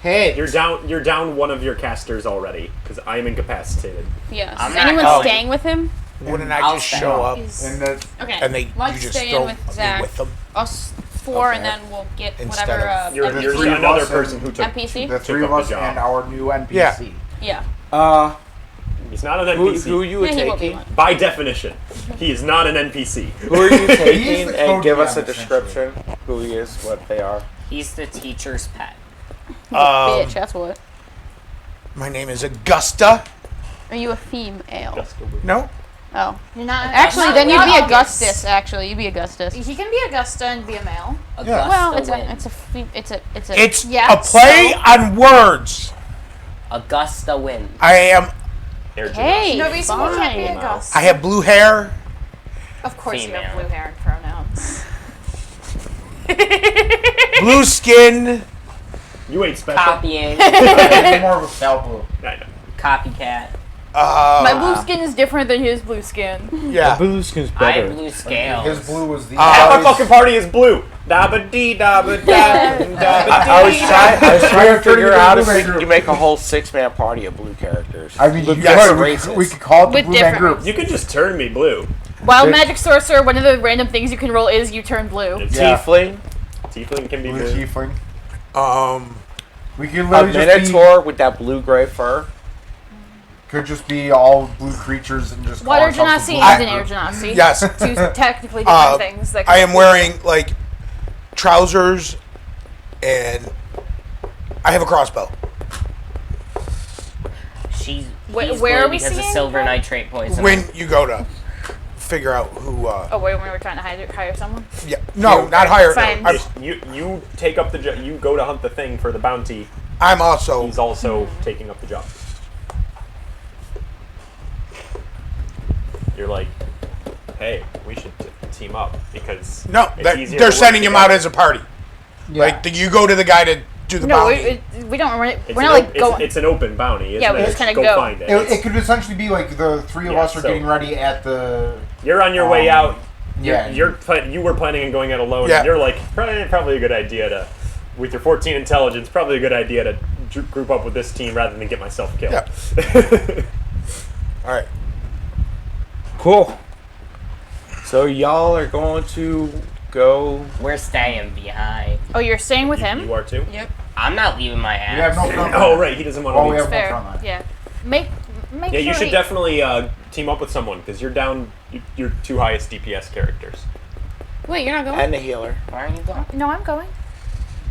Hey, You're down one of your casters already because I am incapacitated. Yes. I'm Is not anyone going. staying with him? Wouldn't I'll I just stay. show up And the, Okay. and you Let's just stay throw in with me Zach. with them? Us 4, and Okay. then we'll get Instead whatever of- You're NPC. three of another us person and- who took. NPC? the three took of up us the job. and our new NPC. Yeah. who He's not an who NPC. are you Yeah, he will be taking? one. By definition, he is not an NPC. Who are you He's taking? the And code give us a man, description. Who he is, what they are. He's the teacher's pet. Bitch, that's what. My name is Augusta. Are you a female? No? Oh. You're not. Actually, not then you'd be August. Augustus. Actually, you'd be Augustus. He can be Augusta and be a male. Yeah. Well, it's Wins. a. It's Yeah, a play so- on words. Augusta wins. I am. Air Hey, No reason you can't be fine. Augusta. I have blue hair, Of course you have Female. blue hair and pronouns. blue skin. You ain't special. Copying. It's more of a pale blue. I know. Copycat. My blue skin is different than his blue skin. Yeah. Blue skin's I have blue scales. His blue was the. Half I my was- fucking party is blue. Dabba dee dabba da I was trying to We're turning figure into out the if Blue we Man Group. could make a whole 6-man party of blue characters. I mean, Look, you that's could. racist. We could call it the With Blue Man different Group. rules. You can just turn me blue. Wild Bitch. magic sorcerer, one of the random things you can roll is you turn blue. It's Yeah. Tiefling, Tiefling can be Blue blue. Tiefling. We could a literally just minotaur with that blue-gray fur. could just be all blue creatures and just. Water call ourselves the genasi Blue and Man an air Group. genasi. Yes. Two technically different things. That I am wearing like trousers, and I have a crossbow. She's Where- he's where blue are we because of seeing silver from? nitrate poisoning. When you go to figure out who. Oh, wait, when we were trying to hire someone? Yeah. No, not hire. Fine. You take up the job. You go to hunt the thing for the bounty. I'm also. He's also taking up the job. You're like, hey, we should team up because No, it's easier they're to work sending him out together. as a party. Yeah. Like you go to the guy to do the No, bounty. we don't. We're It's not an like op- going. It's an open bounty. Isn't Yeah, we it? just kinda go go. find it. It could essentially be like the three of Yeah, us are so- getting ready at the. You're on your way out. Yeah. You were planning on going out alone. Yeah. And you're like, probably a good idea to, with your 14 intelligence, probably a good idea to group up with this team rather than get myself killed. All right. Cool. So y'all are going to go. We're staying behind. Oh, you're staying with him? You are too. Yep. I'm not leaving my We have ass. no front Oh line. right, he doesn't want Oh, to we leave. have no Fair. front line. Yeah. Make Yeah, you sure should he- definitely team up with someone because you're down your 2 highest DPS characters. Wait, you're not going? And the healer. Why aren't you going? No, I'm going.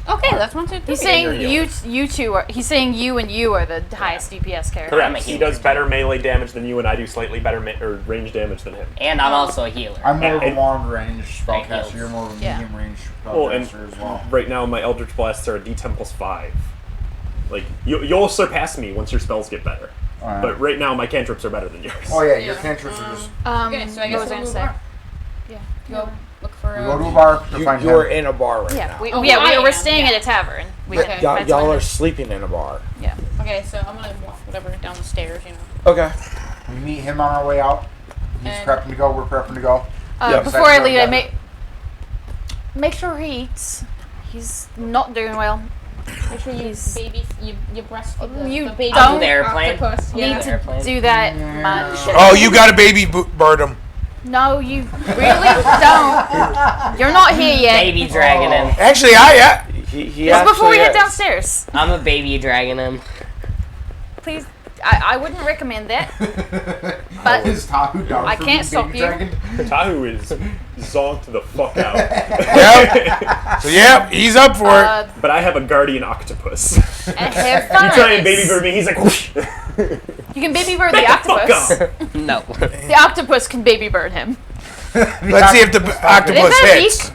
Okay, that's 1, 2, 3. He's saying you're you two are. He's saying you and you are the highest DPS character. I'm a Correct. He healer. does better melee damage than you, and I do slightly better range damage than him. And I'm also a healer. I'm more of a And- long range Right, spellcaster. heals. You're more of a Yeah. medium range Well, and spellcaster as well. right now my Eldritch Blasts are a D10 plus 5. Like you'll surpass me once your spells get better. Alright. But right now my cantrips are better than yours. Oh yeah, your Yeah. cantrips are just. Okay, so I guess what was I we'll gonna go say? bar. Yeah. Go look for We go to a bar to find You're him. in a bar right Yeah, now. we, Oh, yeah, I we're am, staying yeah. at a tavern. We Okay. can Y'all, find y'all someone are to- sleeping in a bar. Yeah. Okay, so I'm gonna walk whatever down the stairs, you know. Okay. We meet him on our way out. He's And- prepping to go. We're prepping to go. Yeah, Before I so leave, I together. make sure he eats. He's not doing well. Make sure you you breastfeed the, You the baby don't the airplane. octopus. Need Yeah. to Airplane. do that much. Oh, you got a baby bird him. No, you really don't. You're not here yet. Baby dragon him. Actually, He It's before we actually head is. downstairs. I'm a baby dragon him. Please, I wouldn't recommend that. But Is Tahu down I for can't being stop baby you. dragon? Tahu is zonked the fuck out. yep. So yep, he's up for it. But I have a guardian octopus. and have fun. You try and baby bird me, he's like, whoosh. You can baby bird the Back the fuck octopus. No. The octopus can baby bird him. Let's see if the octopus Isn't that hits.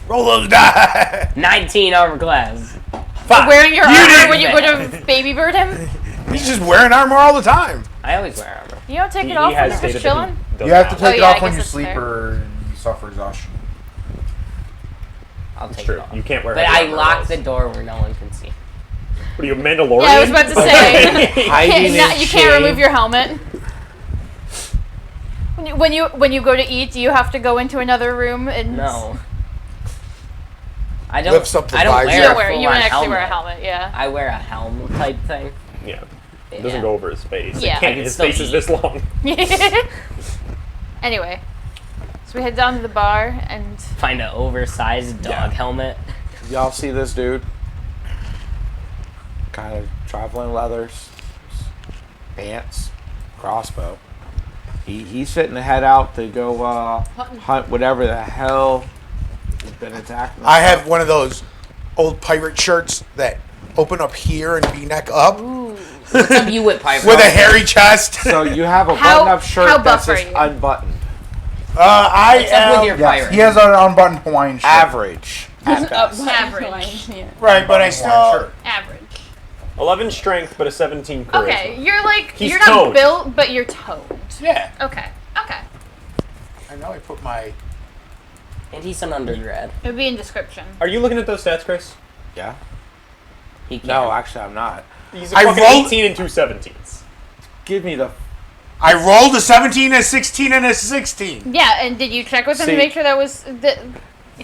Roll those die. 19 armor class. Five. Wearing your You armor didn't. when you go to baby bird him. He's just wearing armor all the time. I always wear armor. You don't take He it off when has you're stated just that chilling. he does You have to not. take it yeah, I off when guess you that's sleep fair. or you suffer exhaustion. I'll It's take true. it off. You can't wear But heavy I armor lock else. the door where no one can see. What are you, a Mandalorian? Yeah, I was about to say. Hiding in you can't shame. remove your helmet. When you go to eat, do you have to go into another room and No. I don't. Lifts up the I don't visor. You wear don't a wear. You full-on don't actually wear a helmet. helmet. Yeah. I wear a helm type thing. Yeah. It Yeah. doesn't go over his face. Yeah. It I can't. can His still face is eat. this long. Anyway, so we head down to the bar and Find an oversized dog Yeah. helmet. Y'all see this dude? Kind of traveling leathers, pants, crossbow. He's fitting to head out to go hunt whatever the hell has been attacking. I have one of those old pirate shirts that open up here and V-neck up What's up, you with pirate? with a hairy chest. So you have a How- button-up shirt how that's buff are just you? unbuttoned. I What's up with your am Yes, pirate? he has an unbuttoned Hawaiian shirt. Average at best. average. Yeah. right, but I Hawaiian still. shirt. Average. 11 strength, but a 17 charisma. Okay, you're like He's you're not toned. built, but you're toned. Yeah, Okay. Okay. I know. I put my. And he's an undergrad. It would be in description. Are you looking at those stats, Chris? Yeah. He can. No, actually, I'm not. He's a I fucking rolled- 18 and 2 17s. Give me the. I rolled a 17, a 16, and a 16. Yeah, and did you check with him See- to make sure that was the?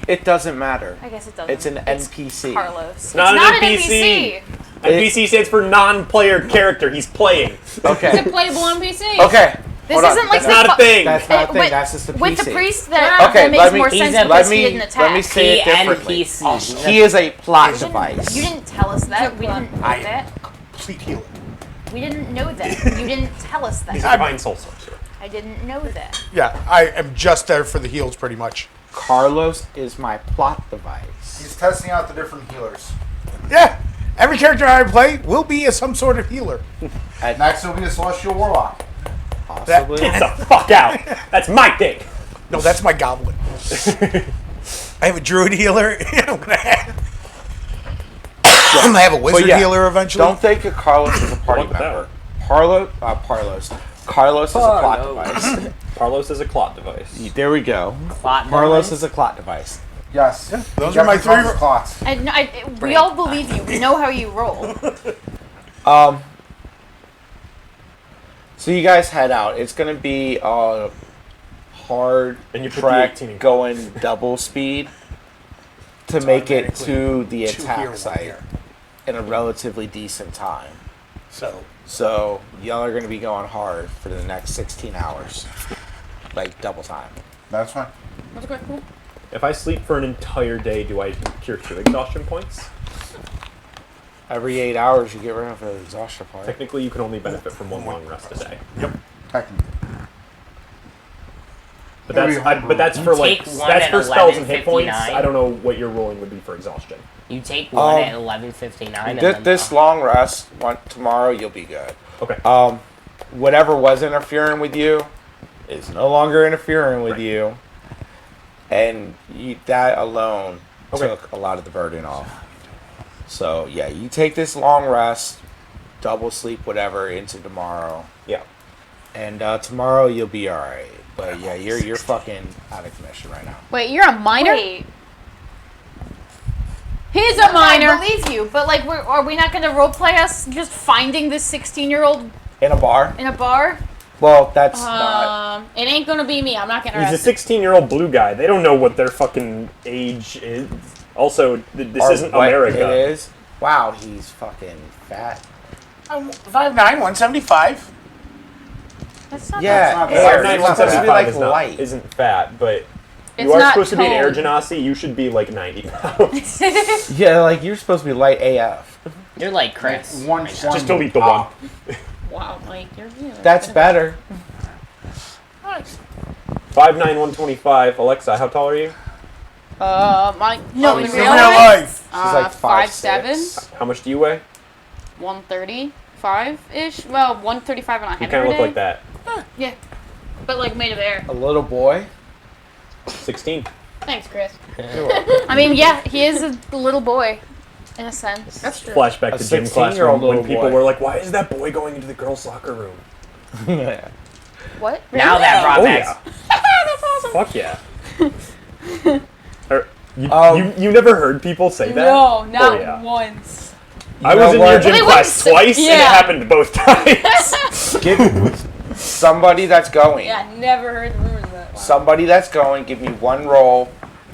It doesn't matter. I guess it doesn't. It's an NPC. Carlos. Not it's an not NPC. NPC stands for non-player character. He's playing. It's a Okay. playable NPC. Okay. This Hold on. isn't like That's not a the thing. That's not a thing. with, That's just a PC. with the priest that, Okay, that makes let me- more He's sense a- because let he me didn't let me attack. say it differently. NPC. He is a plot You device. didn't tell us that. We didn't know I- that. Complete healer. We didn't know that. You didn't tell us He's a that. divine soul sorcerer. I didn't know that. Yeah, I am just there for the heals, pretty much. Carlos is my plot device. He's testing out the different healers. Yeah, every character I play will be some sort of healer. Next will be a Celestial Warlock. Possibly. Get the fuck out. That's my thing. No, that's my goblin. I have a druid healer. I'm gonna have a wizard yeah, healer eventually. Don't think of Carlos as a party What the member. Carlos is a plot device. Carlos is a clot device. There we go. Plot Carlos device. is a plot device. Yes. those He are my definitely three. calls clots. We all believe you. We know how you roll. So you guys head out. It's gonna be a hard And you put the track 18 in. going double speed to make it automatically to the 2 here, attack 1 site here. in a relatively decent time. So So y'all are gonna be going hard for the next 16 hours, like double time. That's fine. That's quite cool. If I sleep for an entire day, do I cure 2 exhaustion points? Every 8 hours, you get rid of the exhaustion part. Technically, you can only benefit from one long rest a day. Technically. But Maybe but that's You for like take one that's at for spells and hit points. 11:59. I don't know what your rolling would be for exhaustion. You take one at Um, 11:59. and then This long rest, tomorrow, you'll be good. Okay. Whatever was interfering with you is no longer interfering with Right. you. And that alone Okay. took a lot of the burden off. So, yeah, you take this long rest, double sleep, whatever, into tomorrow. Yeah. And tomorrow you'll be alright. But yeah, you're fucking out of commission right now. Wait, you're a minor? Wait. He's a minor. I believe you, but like, are we not going to roleplay us just finding this 16-year-old In a bar? in a bar? Well, that's not. It ain't gonna be me. I'm not getting He's a arrested. 16-year-old blue guy. They don't know what their fucking age is. Also, this or isn't what America. It is. Wow, he's fucking fat. I'm 5'9", 175. That's not Yeah, not air. bad. It's supposed to be like is not, light. isn't fat, but It's you are not supposed to be an air toned. genasi. You should be like 90 pounds. Yeah, like you're supposed to be light AF. You're like Chris. One, right now. Just delete the one. Wow, Mike, you're. That's better. 5'9", 125. Alexa, how tall are you? Mike. No, in in real In real real life. life. She's like 5'7", How much do you weigh? 135-ish. Well, 135 and a half. You kind of look like that. Yeah, but like made of air. A little boy. 16. Thanks, Chris. I mean, yeah, he is a little boy, in a sense. That's true. Flashback A to gym 16-year-old class when little people boy. were like, "Why is that boy going into the girls' locker room?" Yeah. What? Now that brought Oh back. yeah. Fuck yeah. You never heard people say that? No, not Oh, yeah. once. I You was know in what? your gym Wait, class wait, twice, and it yeah. happened both times. Give somebody that's going. Yeah, never heard the rumors of that. Wow. Somebody that's going. Give me one roll.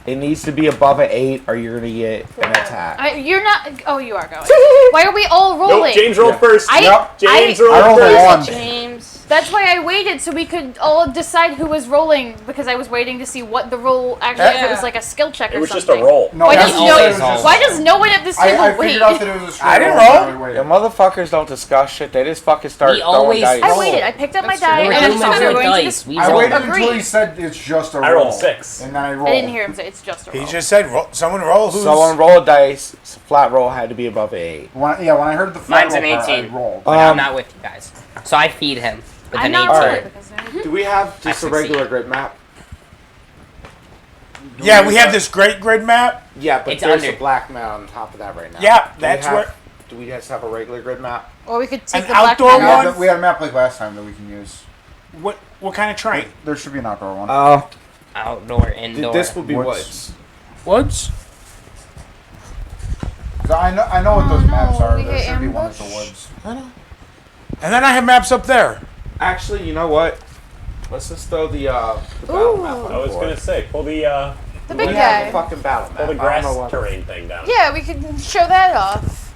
It needs to be above an 8, or you're gonna get an attack. You're not. Oh, you are going. Why are we all rolling? Nope, James rolled Yeah. first. Yep. James I rolled rolled a first. 1. James. That's why I waited so we could all decide who was rolling because I was waiting to see what the roll actually. If it was like a skill check or It was something. just a roll. No, Why that's does always it was all. just- Why does no one at this table I wait? figured out that it was a straight I didn't roll. roll. and I The waited. motherfuckers don't discuss shit. They just fucking start We throwing always- dice. I waited. I picked up my That's true. die We're and I humans thought we were with going to dice. just We I roll. waited agree. until he said it's just a roll. I rolled 6. And then I rolled. I didn't hear him say it's just a roll. He just said, someone roll. Who's Someone roll a dice. Flat roll had to be above an 8. When I heard the flat Mine's an roll part, 18. I rolled. But I'm not with you guys. So I feed him with I'm an not 18. rolling Alright. because Do we have just a I regular succeed. grid map? Yeah, we have this great grid map. Yeah, but It's there's under. a black map on top of that right now. Yeah, Do we that's have- where. Do we just have a regular grid map? Or we could take An the black outdoor map We one? off. had a map like last time that we can use. What kind of train? There should be an outdoor one. Outdoor, indoor. This would be Woods. woods. Woods. 'Cause I know what those Oh, maps no, are. we There get should be one at the ambushed. woods. And then I have maps up there. Actually, you know what? Let's just throw the battle map on I was board. gonna say, pull the The We big have guy. a fucking battle map. pull the I grass don't know what- terrain thing down. Yeah, we could show that off.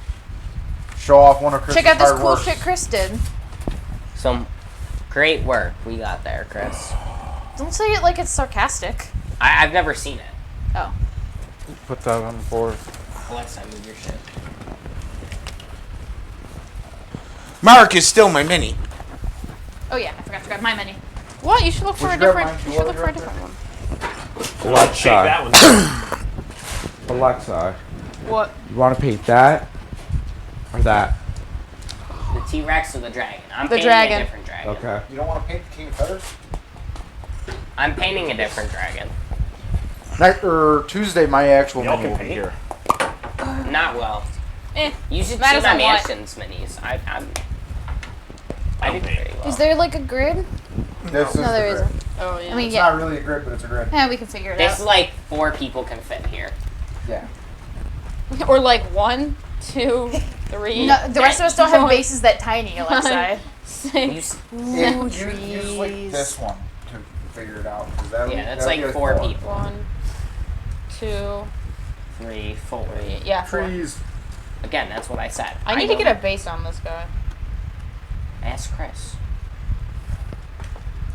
Show off one of Chris's Check out this hard cool work. shit Chris did. Some great work we got there, Chris. Don't say it like it's sarcastic. I've never seen it. Oh. Put that on the board. Alexa, move your shit. Mark is still my mini. Oh yeah, I forgot to grab my mini. What? You should look for Would a you grab different. mine? You You should wanna look for a grab different one. Shake that one. Alexa, What? you want to paint that or that? The T-Rex or the dragon? I'm The painting dragon. a different dragon. Okay. You don't want to paint the King of Feathers? I'm painting a different dragon. Tuesday, my actual Y'all mini can will be paint. here. Not well. Eh. You should Matters see my on what? mansion's minis. I did Okay. pretty well. Is there like a grid? This is No, there the grid. isn't. Oh yeah. I mean, It's yeah. not really a grid, but it's a grid. Yeah, we can figure it This out. is like 4 people can fit here. Yeah. Or like 1, 2, 3. No, the rest of us don't have One, bases that tiny, Alexa. 6. You s- Use like this one to figure it out. 'cause that yeah, would- that's that would like be 4 four. people. 1, 2, 3, 4. 3. Yeah, 4. Trees. Again, that's what I said. I need to know. get a base on this guy. Ask Chris.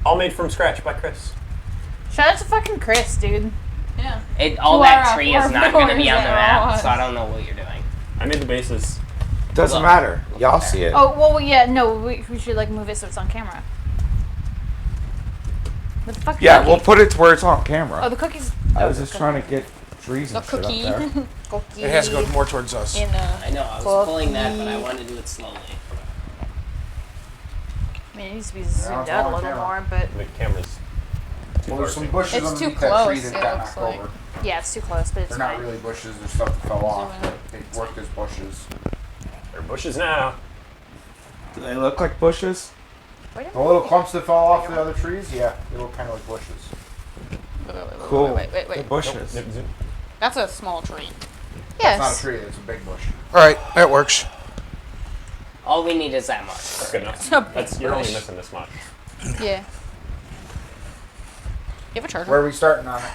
All made from scratch by Chris. Shout out to fucking Chris, dude. Yeah. All Who that are tree our is not going to be followers on the that are map, on so I don't know what you're doing. I made the bases. Doesn't Hold on. matter. Y'all see it. Oh well, yeah. No, we should like move it so it's on camera. What the fuck? Yeah, cookie? we'll put it to where it's on camera. Oh, the cookies. I was just trying to get trees The and shit cookie. up there. Cookie. It has to go more towards us. In a I know, I was Cookie. pulling that, but I wanted to do it slowly. I mean, it needs to be zoomed it's out a on little camera. more, but The camera's Well, there's some bushes It's too underneath that tree close, that it got looks knocked like. over. yeah, it's too close. But it's They're not fine. really bushes. There's stuff that fell off. Zoom in. But they worked as bushes. They're bushes now. Do they look like bushes? Wait a The little clumps that fell off the other trees, yeah, they look kind of like bushes. Cool. Wait. The bushes. That's a small tree. Yes. It's not a tree. It's a big bush. All right, that works. All we need is that much. That's good enough. a big That's, you're only bush. missing this much. Yeah. You have a charger? Where are we starting on it?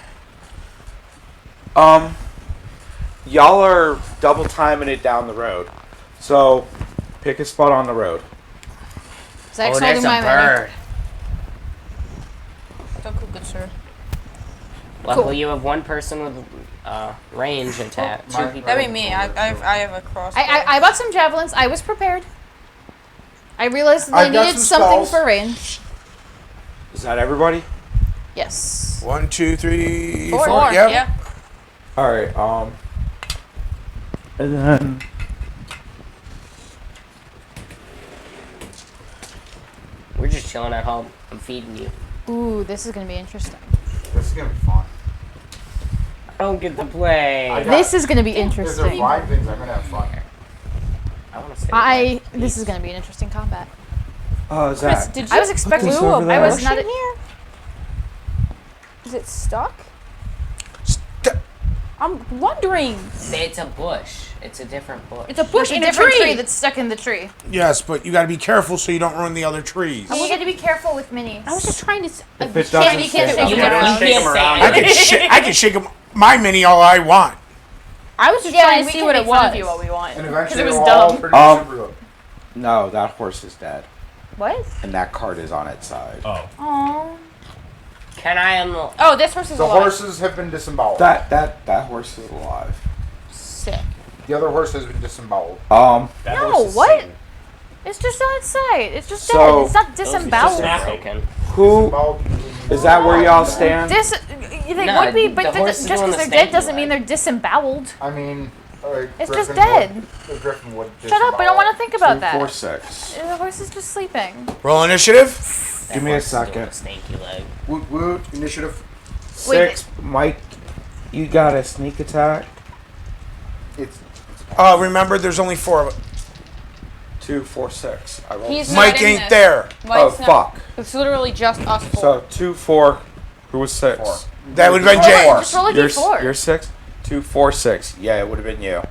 Y'all are double timing it down the road. So, pick a spot on the road. Zach's Oh, there's holding a my mini. bird. Don't cook good, sir. Luckily, you have one person with range attack. Two my- people. That'd be me. I have a crossbow. I bought some javelins. I was prepared. I realized that I I've got needed some something spells. for range. Is that everybody? Yes. 1, 2, 3, Four. 4. Yep. Yeah. Alright, and then We're just chilling at home. I'm feeding you. Ooh, this is gonna be interesting. This is gonna be fun. I don't get to play. I got- This is gonna be If they're interesting. live things, I'm gonna have fun. I want to stay. This is gonna be an interesting combat. Chris, Zach. did you I was expecting. this over I there. was not. in here? Is it stuck? I'm wondering. It's a bush. It's a different bush. It's a bush There's a in a different tree. tree that's stuck in the tree. Yes, but you got to be careful so you don't ruin the other trees. You got to be careful with minis. I was just trying to. If it doesn't you can't stay shake You them up. around. can't say I can shake 'em- my mini all I want. I was just Yeah, trying and to we see can what make it fun was. of you all we want. And 'Cause eventually it was it'll all dumb. produce super good. No, that horse is dead. What? And that cart is on its side. Oh. Oh. Can I unlock? Oh, this horse is The alive. horses have been disemboweled. That horse is alive. Sick. The other horse has been disemboweled. That No, horse is what? sane. It's just on its side. It's just So- dead. It's not Those are disemboweled. just broken. who Disemboweled is that? Where y'all stand? They No, would be, the but horse is just doing because the they're dead stanky doesn't mean leg. they're disemboweled. I mean, It's just Griffin dead. Would, Griffin would Shut up! I don't want to think about that. 246. The horse is just sleeping. Roll initiative. That Give me a horse is doing second. a stanky leg. Woot woot. Initiative. 6. Mike, you got a sneak attack. It's Remember, there's only 4 of it. 246. I rolled. He's Mike not in ain't this. there. Oh Mike's not- fuck. It's literally just us four. So 2 4. Who was 6? 4. That would have been Roll it, James. just roll a You're d4. you're 6. 2 4 6. Yeah, it would have been you.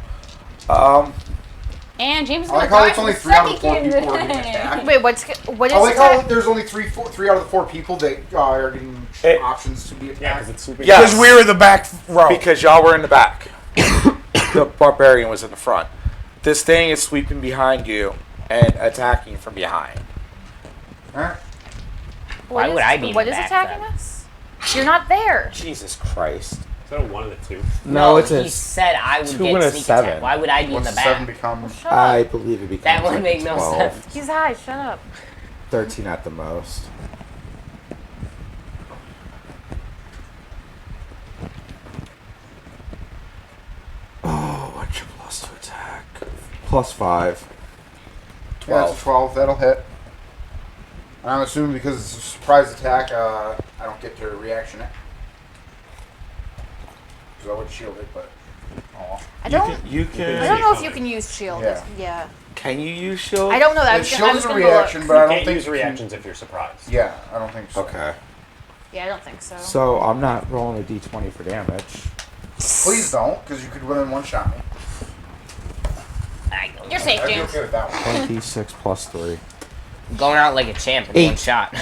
And James is I gonna like how die it's for only the 3 out of the second 4 game people are getting today. attacked. Wait, what is I like how attack? there's only 3 out of the 4 people that are getting It- options to be Yeah, attacked. because it's swooping. Yeah. Because we were the back row. Because y'all were in the back. The barbarian was in the front. This thing is sweeping behind you and attacking from behind. Huh? Why would I be in What the is back attacking then? us? You're not there. Jesus Christ. Is that a 1 and a 2? No, it's he a. said I would 2 and a get sneak 7. attack. Why would I be in Once the the 7 back? becomes... Shut I up. believe it becomes. That would like make no 12, sense. He's high. Shut up. 13 at the most. Oh, what's your plus to attack? Plus 5. Yeah, it's a 12. That'll hit. And I'm assuming because it's a surprise attack, I don't get to reaction it. Because I would shield it, but... Aw. I don't. You can. I don't know if you can use shield. Yeah. Yeah. Can you use shield? I don't know that. I Yeah, was shield gonna, I is was a gonna go reaction, look. but I You don't can't think... use reactions if you're surprised. Yeah, I don't think so. Okay. Yeah, I don't think so. So I'm not rolling a d20 for damage. Please don't, because you could win one shot me. You're safe, I'd be James. okay with that one. 26 plus 3. Going out like a champ in 8. one shot.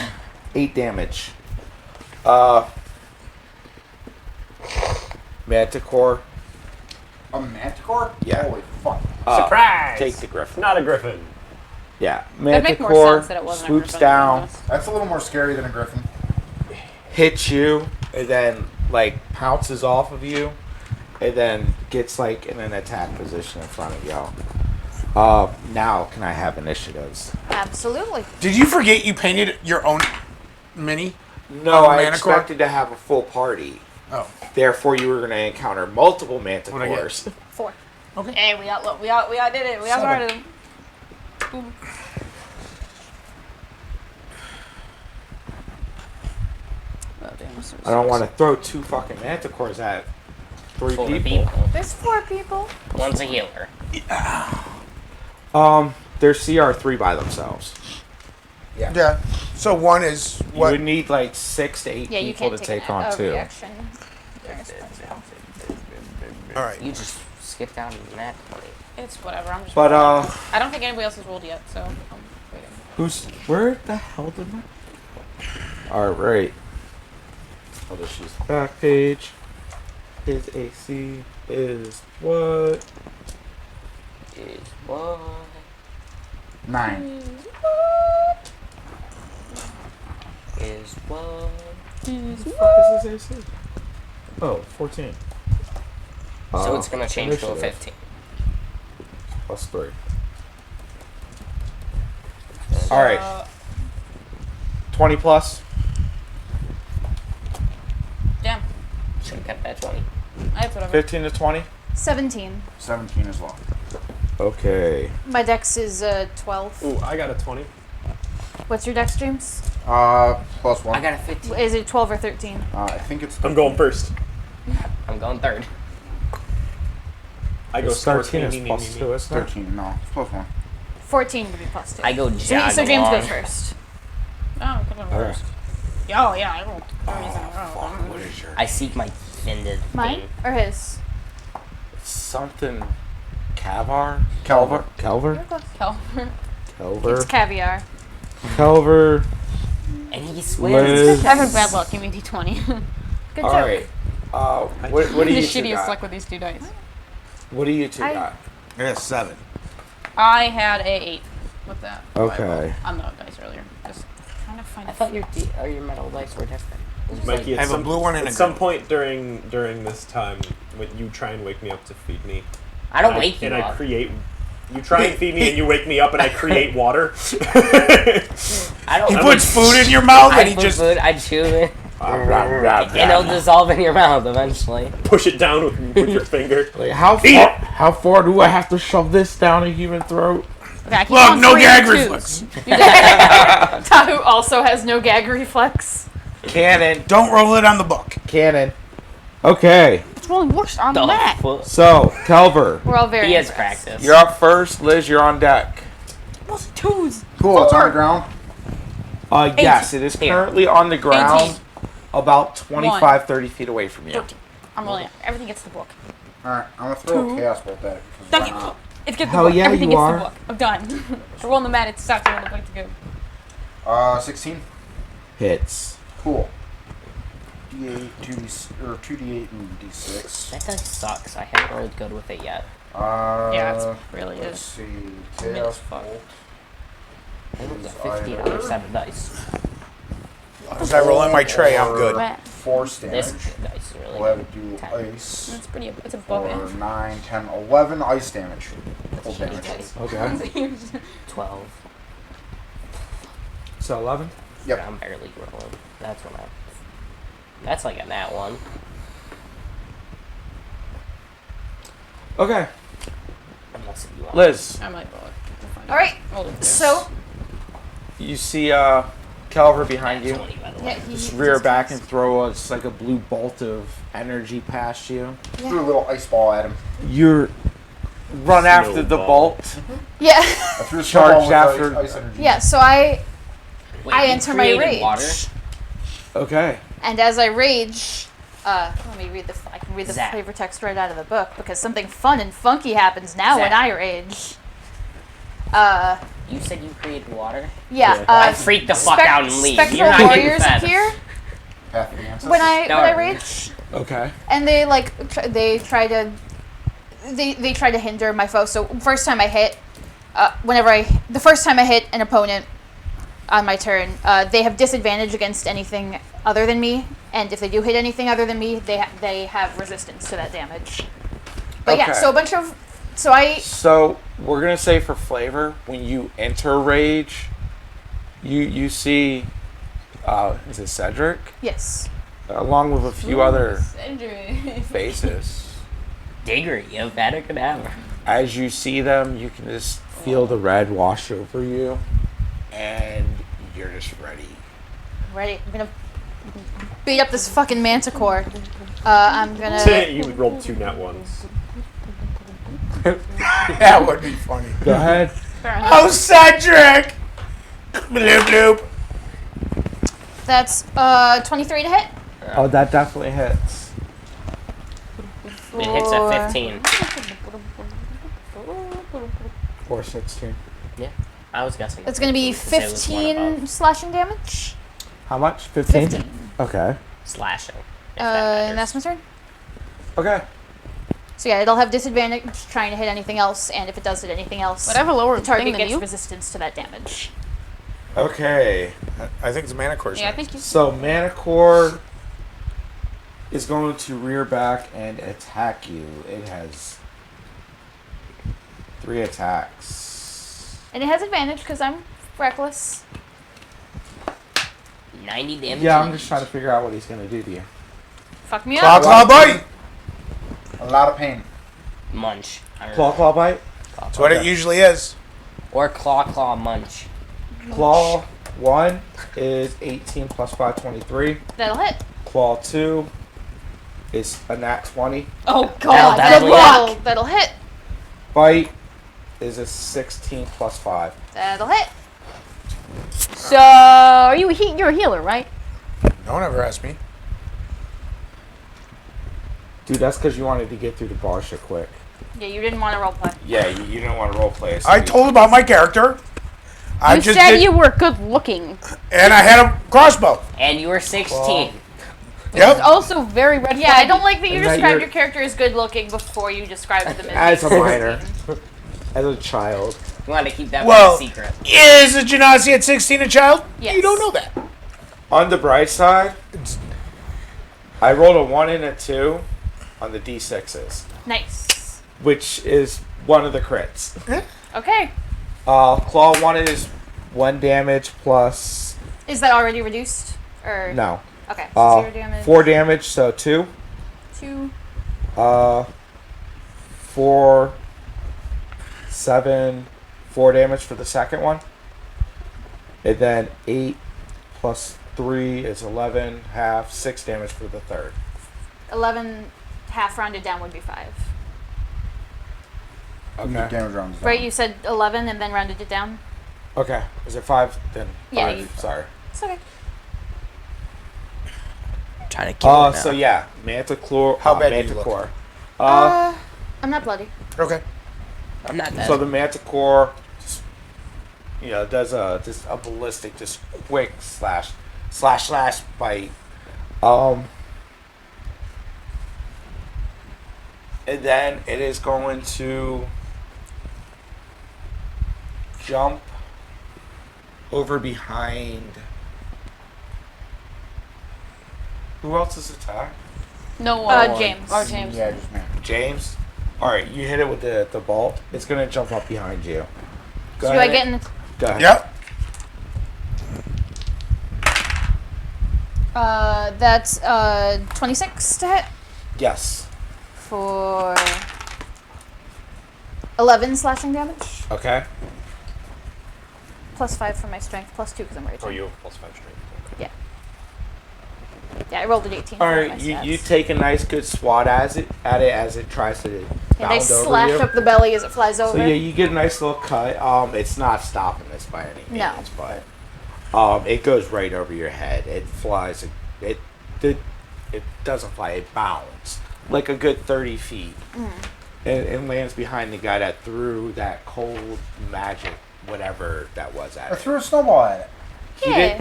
8 damage. Manticore. A manticore? Yeah. Holy fuck. Surprise! Take the griffin. Not a griffin. Yeah. That'd make more Manticore sense that it wasn't a swoops griffin, to be down, honest. That's a little more scary than a griffin. hits you, and then like pounces off of you, and then gets like in an attack position in front of y'all. Now can I have initiatives? Absolutely. Did you forget you painted your own mini? No, Oh, I Manticore? expected to have a full party. Oh. Therefore, you were going to encounter multiple What'd I get? manticores. 4. Okay. Hey, we out did it. We out 7. started them. Boom. Oh, damn, this is I don't six. want to throw 2 fucking manticores at 3 4 people. people. There's 4 people. One's a healer. They're CR3 by themselves. Yeah. So one is You what? would need like 6 to 8 Yeah, you people can't to take take on a 2. reaction. All right. You just skip down to that 20. It's whatever. I'm just. But I don't think anybody else has rolled yet, so I'm waiting. where the hell did my? All right. Oh, this is back page. His AC is what? Is what? 9. Is what? What the fuck is his AC? Oh, 14. So it's gonna change to a initiative. 15. Plus 3. All right. 20 plus. Damn. Should have kept that 20. That's whatever. 15 to 20. 17. 17 as well. Okay. My dex is 12. Ooh, I got a 20. What's your dex, James? Plus 1. I got a 15. Is it 12 or 13? I think it's. I'm going first. I'm going third. I go It's 13 first. is plus 2, isn't it? 13. No, it's plus 1. 14 to be plus 2. I go So, jog so James along. goes first. Oh, come on Alright. first. Oh, yeah, I rolled. What is your I seek my defended Mine thing. or his? something? Cavar? Calvar. Calvar? Calvert. Calvar? It's caviar. Calvar. And he swears. Liz. Having bad luck. Give me d20. Good All joke. right. What do the you two shittiest got? luck with these 2 dice. What do you two I- got? Yeah, 7. I had a 8 with that. Okay. On the dice earlier. Just trying to find I thought your metal dice were different. It was Mikey, I at have a some, blue one and at a some green. point during this time, when you try and wake me up to feed me. I don't and wake you and up. I create. You try and feed me, and you wake me up, and I create water. I don't. He puts food in your mouth I and he put just. food, I chew it, and it'll dissolve in your mouth eventually. Push it down with your finger. Like how far do I have to shove this down a human throat? Okay, I keep Look, on no 3 gag and 2s. reflex. Tahu also has no gag reflex. Cannon. Don't roll it on the book. Cannon. Okay. It's rolling worse on The that. fuck? So, Calvar, We're all very He has impressed. practice. you're up first. Liz, you're on deck. What's 2s? Cool, it's on Four. the ground. Yes, it is Here. currently on the ground 18. about 25, 30 feet away from you. 13. I'm rolling it. Everything gets the book. Alright, I'm gonna throw a chaos bolt at it. 'cause Duck why it. not? It gets Hell the book. yeah, Everything you gets are. the book. I'm done. We're rolling the mat. It stops rolling the book to go. 16. Hits. Cool. D8, 2d8 and d6. That dice sucks. I haven't rolled good with it yet. Yeah, it really Let's is. see. Minute Chaos fuck. bolt. I rolled a 15 on 7 dice. As I roll in my tray, I'm good. Rat. Force damage. This dice is really We'll have good. it do 10. ice. It's pretty. It's above For it. 9, 10, 11 ice damage. Full damage. Okay. 12. So 11. Yep. I'm barely rolling. That's what I. That's like a nat 1. Okay. Unless you want. Liz, I might roll it. We'll find All right. out. Roll it. So you see Calvar behind you. 20, by the yeah, way. he Just rear back and throw just like a blue bolt of energy past you. Threw a little ice ball at him. You're run after the Snowball. bolt. Yeah. I threw a Charged snowball with after- ice energy. Yeah. So I Wait, I you enter my created rage. Water? Okay. And as I rage, let me read I can read the Zap. flavor text right out of the book because something fun and funky happens now when Zap. I rage. You said you created water? Yeah. I freak the fuck out and leave. Spectral You're not getting warriors fed. appear Path of the Ancestors. when I Darn. rage, Okay. and they they try to hinder my foe. So first time I hit, the first time I hit an opponent on my turn, they have disadvantage against anything other than me, and if they do hit anything other than me, they have resistance to that damage. But yeah, Okay. so a bunch of So we're gonna say for flavor, when you enter rage, you see, is it Cedric? Yes. Along with a few other Cedric. faces. Diggory, you better cadaver. As you see them, you can just feel the red wash over you, and you're just ready. Ready. I'm gonna beat up this fucking manticore. I'm gonna. You rolled 2 nat ones. That would be funny. Go ahead. Oh, Cedric! Bloop, bloop. That's 23 to hit. Oh, that definitely hits. It hits at 15. Or 16. Yeah, I was guessing. It's gonna be Say it was one 15 above. slashing damage. How much? 15? 15. Okay. Slashing. if And matters. that's my turn. Okay. So yeah, it'll have disadvantage trying to hit anything else, and if it does hit anything else, Whatever lower the target thing than gets you. resistance to that damage. Okay. I think it's Manicore's Yeah, I next. think you. So Manicore is going to rear back and attack you. It has 3 attacks. And it has advantage because I'm reckless. 90 damage. Yeah, I'm just trying to figure out what he's going to do to you. Fuck me Claw, up. claw, bite! A lot of pain. Munch. I don't Claw, know. claw, bite. That's what it usually is. Or claw, munch. Claw 1 is 18 plus 5, 23. That'll hit. Claw 2 is a nat 20. Oh god, definitely that'll hit. Bite is a 16 plus 5. That'll hit. So, are you you're a healer, right? No one ever asked me. Dude, that's because you wanted to get through the bar shit quick. Yeah, you didn't want to roleplay. Yeah, you didn't want to roleplay. So I told about my character. I You just said did, you were good looking. and I had a crossbow. And you were 16. Claw. Yep. Also, very red. Yeah, I don't like that you And that described you're- your character as good looking before you described them As a being minor. 16. As a child. You want to keep that Well, secret. is a Genasi at 16 a child? Yes. You don't know that. On the bright side, I rolled a 1 and a 2 on the d6s, Nice. which is one of the crits. Okay. Claw 1 is 1 damage plus... Is that already reduced? Or No. Okay. So 0 damage. 4 damage, so 2. 2. 4, 7, 4 damage for the second one. And then 8 plus 3 is 11, half, 6 damage for the third. 11 half rounded down would be 5. Okay. Damage rounds down. Right, you said 11 and then rounded it down? Okay. Is it 5? Then 5. Yeah, you- Sorry. It's okay. Trying to kill So yeah, Manticore. How bad do you look? Manticore. I'm not bloody. Okay. I'm not dead. So the Manticore, just, does a ballistic, just quick slash bite. And then it is going to jump over behind. Who else is attacked? No one. James. Oh, James. Yeah, just me. James. All right, you hit it with the bolt. It's gonna jump up behind you. Go So do I ahead. get in? Go ahead. Yep. That's 26 to hit Yes. for 11 slashing damage. Okay. Plus 5 for my strength, plus 2 because I'm raging. Oh, you have plus 5 strength. Okay. Yeah, I rolled an 18 All for right, my you stats. take a nice good swat at it as it tries to And bound I over slash you. up the belly as it flies over. So yeah, you get a nice little cut. It's not stopping this by any No. means, but it goes right over your head. It flies. It doesn't fly. It bounds like a good 30 feet, and lands behind the guy that threw that cold magic, whatever that was at I it. threw a snowball at it.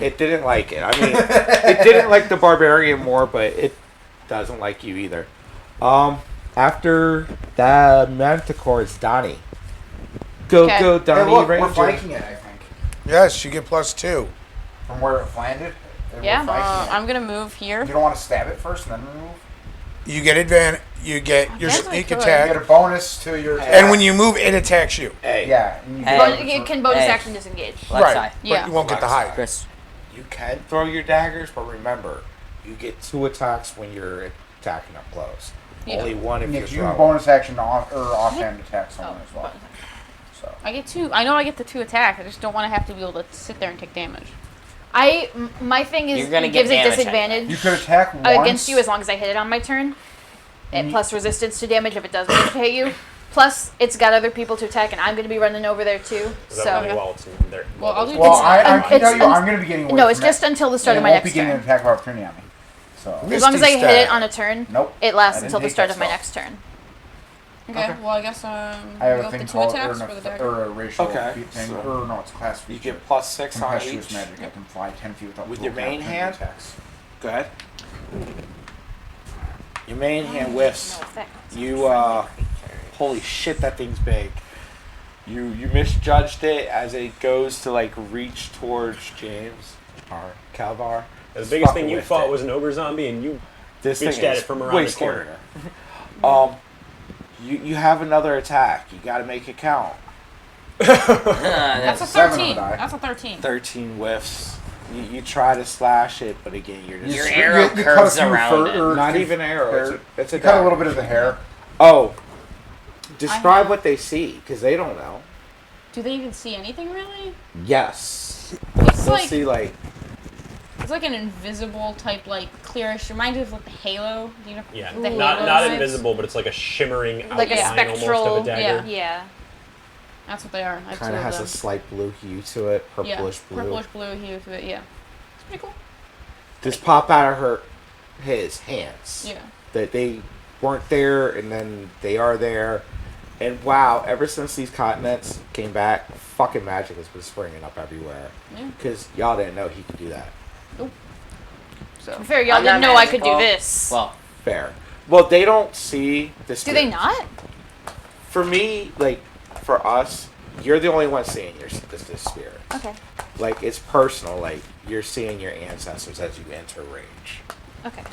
It didn't like it. I mean, it didn't like the barbarian more, but it doesn't like you either. After the Manticore is Donnie. Go, Okay. go, Hey, Donnie look, Ranger. we're flanking it, I think. Yes, you get +2. From where it landed. We're Yeah. flanking it. I'm gonna move here. You don't want to stab it first and then move? You get advantage. You get your guess I sneak could. You get attack, a bonus to your attack. and when you move, it attacks you. Hey, yeah, and you Hey. Bon- you can bonus Hey. action disengage. Lexi. Right, Yeah. but you won't get the hide. Chris. you can throw your daggers, but remember, you get 2 attacks when you're attacking up close. Yeah. Only one if Yeah, you're 'cause you can throwing. bonus action off or offhand attack someone as well. So I get 2. I know I get the 2 attack. I just don't want to have to be able to sit there and take damage. My thing is You're gonna it get gives it damage disadvantage you could attack once against you as long as I hit it on my turn. And plus resistance to damage if it does manage to hit you. Plus, it's got other people to attack, and I'm going to be running over there too. Is that So only while it's there? Well, I'll do Well, this. I can it's tell you, un- I'm going to be getting away no, it's from just it. until the start It of my won't be next getting an turn. attack of opportunity on me. So As long as I Misty hit it style. on a turn, nope. it lasts I until the didn't start take of my that next turn. Okay, well, I guess I have go a with the thing 2 called attacks for the dagger. or a racial Okay, thing. so Or no, it's class You feature. get plus 6 on Tempestuous each. magic. I can fly 10 feet without With full your main count, 10 hand? attacks. Go ahead. Your main hand whiffs. No effect. You holy shit, that thing's big. You misjudged it as it goes to like reach towards James or Calvar. The biggest Fucking thing you whiffed fought it. was an ogre zombie, and you This reached thing at is it from around way the corner. scarier. You have another attack. You got to make it count. That's a 7 on the 13. die. That's a 13. 13 whiffs. You try to slash it, but again, you're just Your You- arrow you cut curves a few around it. or not few- even arrow. It's a You cut a dagger. little bit of the hair. Oh, describe what they see because they don't know. Do they even see anything really? Yes, It's they'll like see like it's like an invisible type, like clearish. Reminds me of like the Halo. Do you know? Yeah, the not Halo not vibes? invisible, but it's like a shimmering Like a outline almost spectral- of a dagger. Yeah. That's what they are. I have kind two of of has them. a slight blue hue to it, purplish yeah, blue. purplish blue hue to it. Yeah, it's pretty cool. Just pop out of his hands. Yeah. That they weren't there, and then they are there. And wow, ever since these continents came back, fucking magic has been springing up everywhere. Yeah. Because y'all didn't know he could do that. So To be fair, y'all I'm not didn't know I could do magical. this. Well, Fair. Well, they don't see the do they spirits. not? For me, like, for us, you're the only one seeing this spirit. Okay. Like, it's personal. Like, you're seeing your ancestors as you enter range. Okay.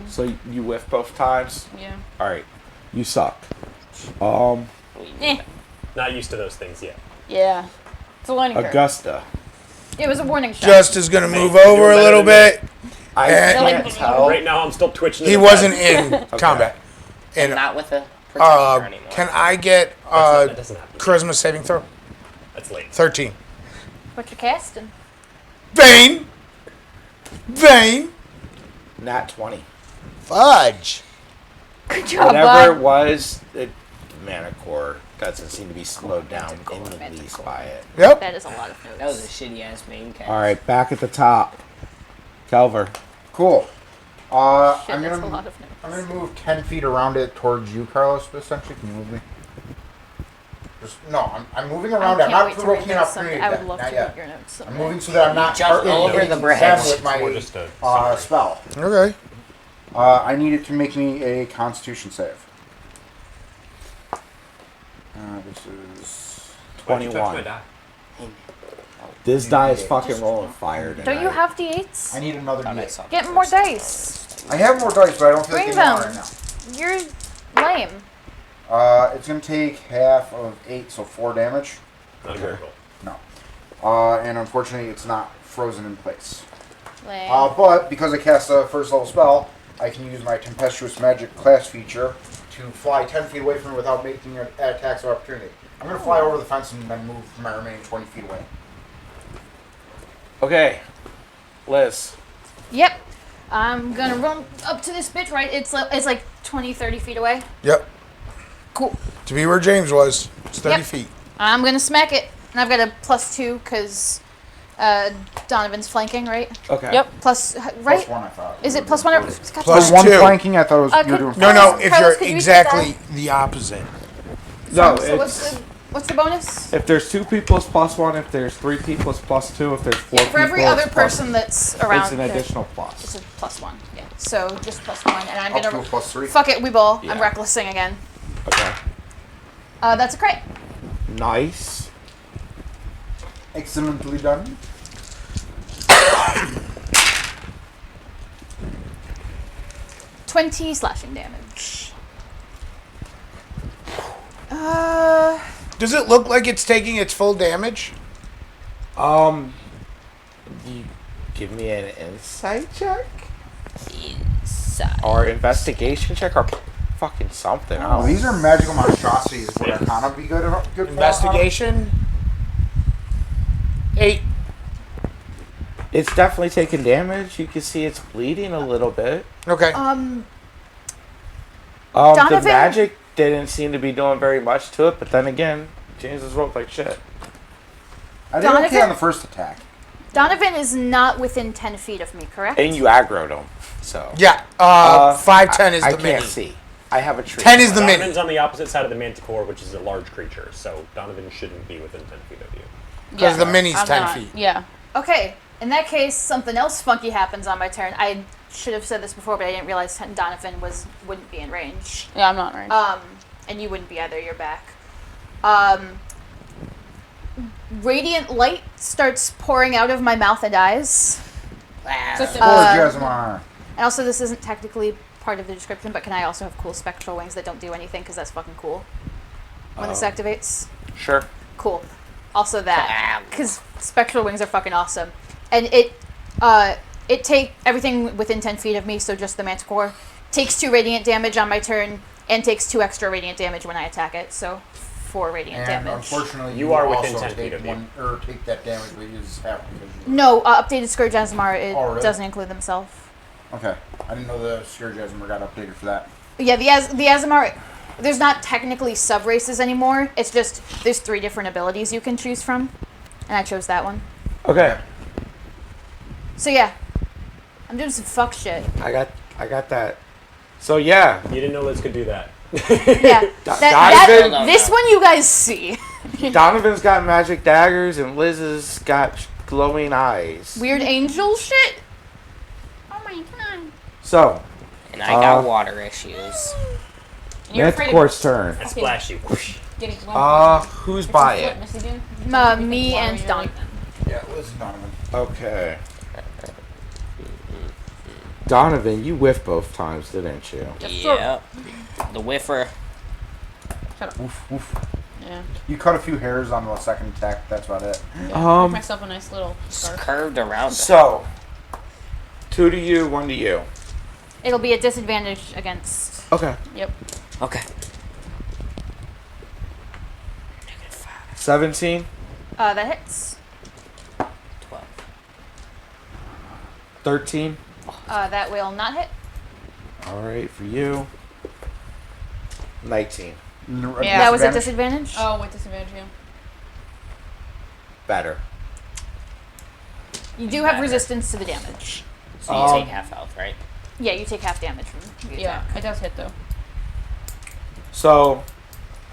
So you whiff both times? yeah. Alright. You suck. Eh. Not used to those things yet. Yeah. It's a learning curve. Augusta. It was a warning shot. Just is gonna move you're over a better little than bit. I And- can't tell. Right now, I'm still twitching. He in the wasn't back. in combat. And not with the protector anymore. can I get That doesn't happen. charisma saving throw? That's late. 13. What you casting? Bane. Bane. Nat 20. Fudge. Good job, Whatever it bud. was, Mana Core doesn't seem to be slowed down in the least by it. Yep. That is a lot of notes. That was a shitty ass main cast. Alright, back at the top. Kelver. Cool. Shit, I'm that's a gonna lot of notes. I'm gonna move 10 feet around it towards you, Carlos. Essentially, can you move me? I'm moving around. I'm I can't not wait to read provoking an this someday. opportunity. I would yet, love not to yet. read your notes someday. I'm moving so that I'm not Just in over the them bridge. with my Or just a summary. spell. Okay. I need it to make me a Constitution save. This is Why'd you touch 21. my die? This die is fucking rolling fire tonight. Don't you have d8s? I need another Thought I D8. saw Get the more first dice. I have more dice, but I don't feel Bring like getting them. one right You're lame. now. It's gonna take half of 8, so 4 damage. Not a miracle. And unfortunately, it's not frozen in place. Lame. But because I cast a first level spell, I can use my Tempestuous Magic class feature to fly 10 feet away from it without making an attacks of opportunity. I'm going to fly over the fence and then move my remaining 20 feet away. Okay. Liz. Yep. I'm gonna run up to this bitch, right? It's like 20, 30 feet away. Yep. Cool. To be where James was. It's 30 Yep. feet. I'm gonna smack it. And I've got a +2 because Donovan's flanking, right? Okay. Yep. Right? +1, I thought. Is it +1 or it's got Plus to- One 2. flanking, I thought it was you were doing No, Carlos, if Carlos, you're could you exactly the opposite. No, So it's what's the bonus? if there's 2 people, it's +1. If there's 3 people, it's +2. If there's 4 Yeah, for every people, other it's plus- person that's around. it's an there. additional It's plus. a +1. Yeah. So just +1, and I'm up to a gonna +3. fuck it. We ball. Yeah. I'm recklessing again. Okay. That's a crit. Nice. Excellently done. $20 slashing damage. Does it look like it's taking its full damage? You give me an insight check or investigation check or fucking something. Oh, these are magical monstrosities. Would Arcana be good for? Investigation. 8. It's definitely taking damage. You can see it's bleeding a little bit. Okay. The Donovan- magic didn't seem to be doing very much to it, but then again, James has rolled like shit. I did okay Donovan- on the first attack. Donovan is not within 10 feet of me, correct? And you aggroed him, so. Yeah. 5'10" is I the mini. can't see. I have a tree. 10 is the mini. Donovan's on the opposite side of the Manticore, which is a large creature, so Donovan shouldn't be within 10 feet of you. Because the mini's I'm 10 not. feet. Yeah. Okay, in that case, something else funky happens on my turn. I should have said this before, but I didn't realize Donovan wouldn't be in range. Yeah, I'm not right. And you wouldn't be either. You're back. Radiant light starts pouring out of my mouth and eyes. Poor Jesmar. And also, this isn't technically part of the description, but can I also have cool spectral wings that don't do anything? Because that's fucking cool. When this activates. Sure. Cool. Also that, because spectral wings are fucking awesome, and it take everything within 10 feet of me, so just the Manticore takes 2 radiant damage on my turn, and takes 2 extra radiant damage when I attack it. So 4 radiant And damage. unfortunately, You are will within also 10 feet take of you. one, or take that damage, but you just have to. No, updated Scourge Asmar, it Oh, really? doesn't include themselves. Okay, I didn't know the Scourge Jesmar got updated for that. Yeah, the Asmar, there's not technically sub races anymore. It's just there's 3 different abilities you can choose from, and I chose that one. Okay. So yeah, I'm doing some fuck shit. I got that. So yeah, You didn't know Liz could do that. Yeah, Donovan- this one you guys see. Donovan's got magic daggers and Liz's got glowing eyes. Weird angel shit. Oh my god. So, And I got water issues. Manticore's turn. I splash you. Whoosh. Who's by it? Me and Donovan. Yeah, listen, Donovan. Okay. Donovan, you whiffed both times, didn't you? Yep. The whiffer. Oof, oof. Yeah. You cut a few hairs on the second attack. That's about it. Make Um, myself a nice little It's scarf. curved around. so 2 to you, 1 to you. It'll be a disadvantage against. Okay. Yep. Okay. 17, That hits. 12. 13. That will not hit. All right, for you. 19. Yeah. That was a disadvantage. Oh, with disadvantage, yeah. Better. You do have Better. resistance to the damage. So you take half health, right? Yeah, you take half damage from the Yeah, attack. it does hit though. So,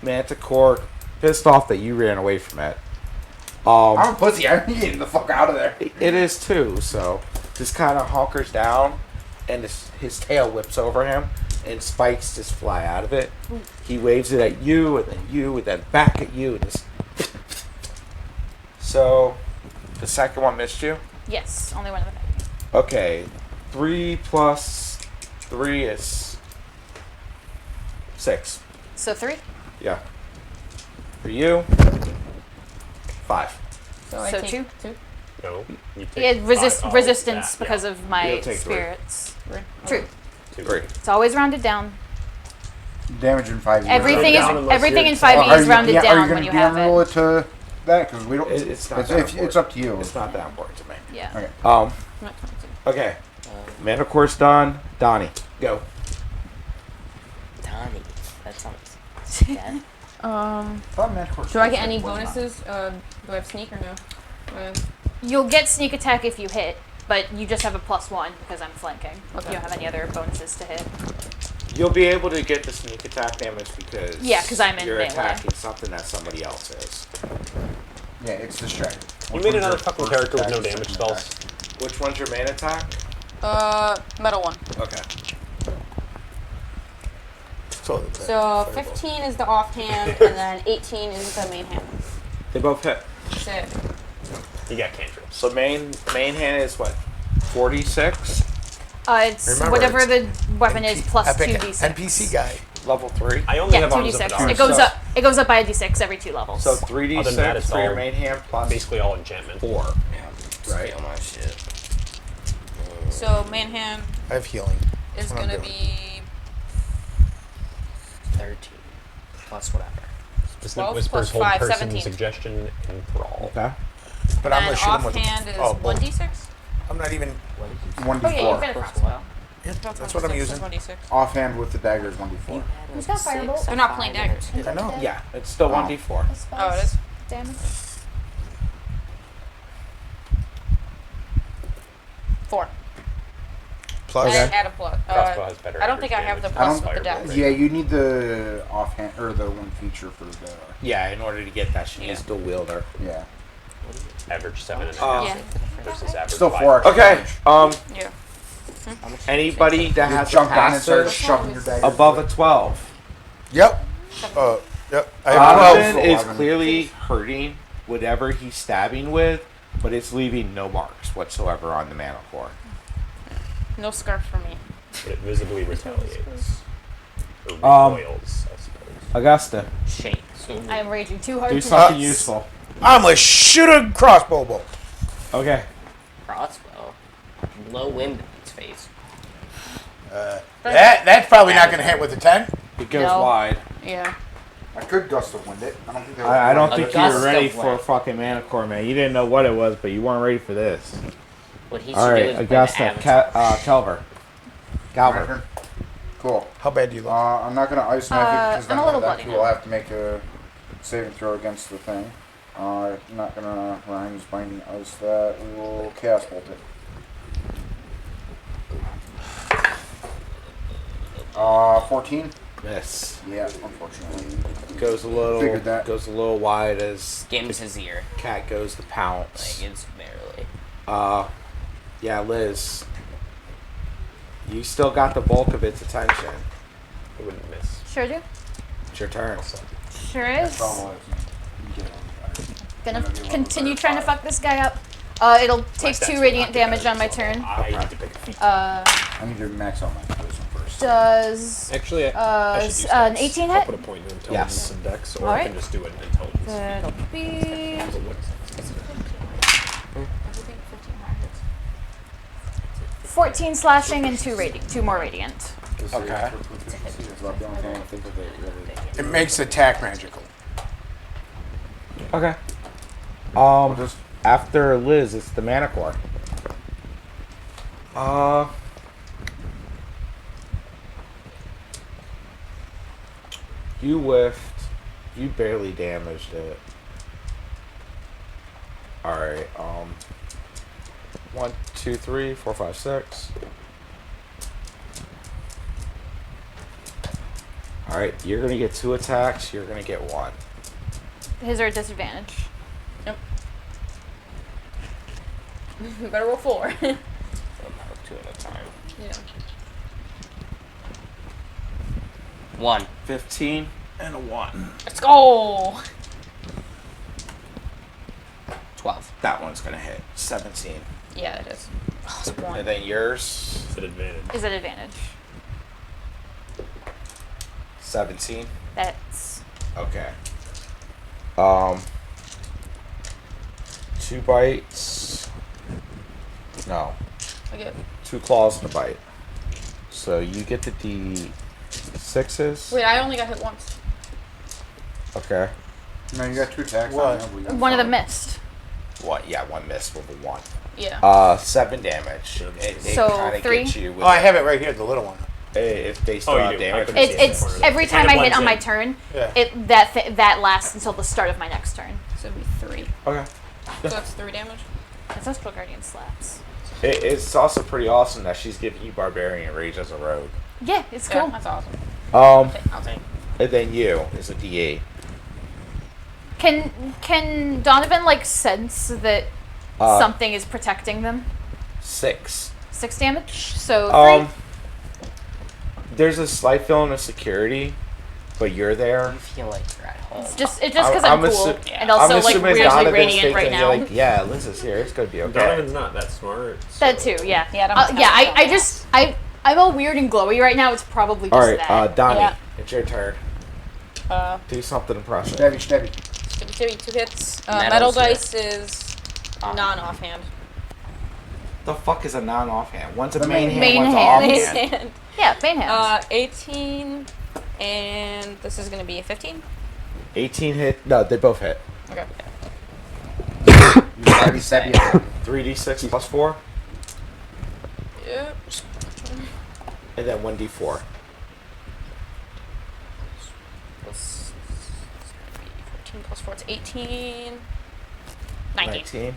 Manticore, pissed off that you ran away from it. I'm a pussy. I'm getting the fuck out of there. It is too, so just kind of hunkers down, and his tail whips over him, and spikes just fly out of it. He waves it at you, and then back at you. And just so, the second one missed you? Yes, only one of them. Okay, 3 plus 3 is 6. So 3. Yeah. For you, 5. So I So take 2? 2. No. You take Yeah, five. resistance Yeah. because of my You'll take 3. spirits. True. 3. It's always rounded down. Damage in 5e. Everything is down unless everything you're- in 5e Are is you- rounded yeah, down are when you you going have to roll it. it to that? Because we don't. It's not that important. It's up to you. It's not that important to me. Yeah. Okay. Not 22. Okay. Manticore's done. Donnie, go. Donnie. That sounds bad. Thought Manticore Do I get any was not. bonuses? Do I have sneak or no? You'll get sneak attack if you hit, but you just have a +1 because I'm flanking. Okay. You don't have any other bonuses to hit. You'll be able to get the sneak attack damage because Yeah, 'cause I'm in you're melee. attacking something that somebody else is. Yeah, it's distracted. You made another fucking character with no damage spells. Which one's your main attack? Metal one. Okay. So 15 is the offhand, and then 18 is the main hand. They both hit. Sick. You got cantrips. So main hand is what? 46? It's Remember, whatever it's the weapon is plus Epic 2d6. NPC guy. Level 3? I only Yeah, have Arms of 2d6. Adar. It goes up. It goes up by a d6 every 2 levels. So Other than that, 3d6 it's for your all main hand plus Basically all enchantment. 4. Right. Steal my shit. So Manhand I have healing. is That's what I'm gonna doing. be 13 plus whatever. 12 Whispers plus hold 5, person, 17. suggestion, enthrall. Okay. But I'm And gonna shoot him with offhand is oh, bolt. 1d6. I'm not even. 1d4. Oh yeah, you've got a crossbow. Yeah, that's what I'm using. 1d6. Offhand with the dagger is 1d4. Who's got firebolt? They're not playing daggers. I know. Yeah, it's still 1d4. Oh, it is. Damage. 4. Plus. Add a plus. Crossbow has better I don't think I have the average I plus don't. with the Firebolt. dex. Yeah, you need the offhand or the one feature for the. Yeah, in order to get that, she Yeah. needs dual wielder. Yeah. Average 7.5 Yeah. versus average Still 5. 4 extra Okay. damage. Yeah. Anybody that You has a jump down and start passive shoving your dagger. above a 12. Yep. Yep. I have Donovan 12. is 11. clearly hurting whatever he's stabbing with, but it's leaving no marks whatsoever on the mana core. No scarf for me. But it visibly retaliates. Or Um, recoils, I suppose. Augusta, Shakes. I am raging too hard do to something miss. useful. I'm gonna shoot a crossbow bolt. Okay. Crossbow. Blow wind in its face. That's probably not gonna hit with a 10. It goes No. wide. Yeah. I could gust of wind it. I don't think that. I don't A think you gust were ready of for a wind. fucking mana core, man. You didn't know what it was, but you weren't ready for this. What he should All do right, is play the Augusta, Avatar. Calver. Calver. Cool. How bad do you look? I'm not gonna ice knife it because I'm then a little that bloody will now. have to make a saving throw against the thing. I'm not gonna Rhymes Binding Ice that. We will Chaos Bolt it. 14? Miss. Yeah, unfortunately. Goes a Figured that. little wide as Skims his ear. cat goes to pounce. Like, it's barely. Yeah, Liz. You still got the bulk of its attention. It wouldn't miss. Sure do. It's your turn. Sure is. That's all I can Gonna Maybe a level continue trying to 35. fuck this guy up. It'll take stats 2 will radiant not get damage better, on my so turn. I need to pick a feat. I need to max out my charisma first. Does Actually, I should use an dex. 18 I'll hit? put a point in intelligence Yes. and dex, or I Alright. can just do an intelligence. That'll be But what- 14 slashing and 2 more radiant. Okay. It's about the only thing I can think of it really. It makes attack magical. Okay. Just After Liz, it's the mana core. You whiffed. You barely damaged it. Alright, 1, 2, 3, 4, 5, 6. Alright, you're gonna get 2 attacks, you're gonna get 1. His are a disadvantage. Better roll 4. So I'm out 2 at a time. Yeah. 1. 15 and a 1. Let's go. 12. That one's gonna hit. 17. Yeah, it is. Oh, it's And 1. then yours, It's an advantage. Is an advantage. 17. That's Okay. 2 bites. No. I get. 2 claws and a bite. So you get the D6s. Wait, I only got hit once. Okay. no, you got 2 attacks. What? On there, but you got one of them 5. missed. What? Yeah, 1 missed with a 1. Yeah. 7 damage. It So, kinda 3? gets you with Oh, I have it right here, the little one. if they still Oh, you have do. damage. I couldn't see it in the It's corner. every It time kinda I hit blends on my in. turn. Yeah. That lasts until the start of my next turn. So it'd be 3. Okay. So that's 3 damage. Ancestral Guardian slaps. It's also pretty awesome that she's giving you Barbarian Rage as a rogue. Yeah, it's Yeah, cool. that's awesome. Um, I'll take. and then you is a D8. Can Donovan like sense that Uh, something is protecting them? 6. 6 damage. So 3. There's a slight feeling of security but you're there. You feel like you're at home. It's just because I'm cool, assu- and also I'm like assuming weirdly Donovan's radiant thinking, right now. Like, yeah, Liz is here. It's gonna be okay. Donovan's not that smart. That too, yeah. Yeah, I'm all weird and glowy right now. It's probably just All right, that. Donnie, Yeah. it's your turn. Do something impressive. Steady. Give me 2 hits. Metal's Metal here. dice is non-offhand. The fuck is a non-offhand? One's a The main main hand, hand. one's Main an offhand. And, Yeah, main hands. 18, and this is gonna be a 15. 18 hit. No, they both hit. Okay. You already said you. 3d6 plus 4, Yep. and then 1d4. Plus 14 plus 4, it's 18. 19.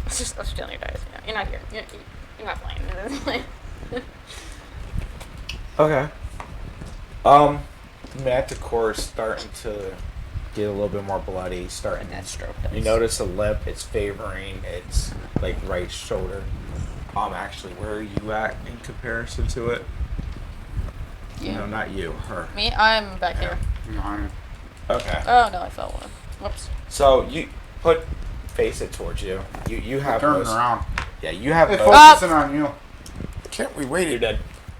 I'm stealing your dice. Yeah, you're not here. You're not playing. Okay. Manticore's starting to get a little bit more bloody. Starting. That stroke You dice. notice a lip. It's favoring its like right shoulder. Actually, where are you at in comparison to it? You. No, not you. Her. Me? I'm back here. Okay. Oh no, I fell one. Whoops. So you face it towards you. You have Turning most. around. Yeah, you have It's most. focusing on you. Can't we You're wait? dead.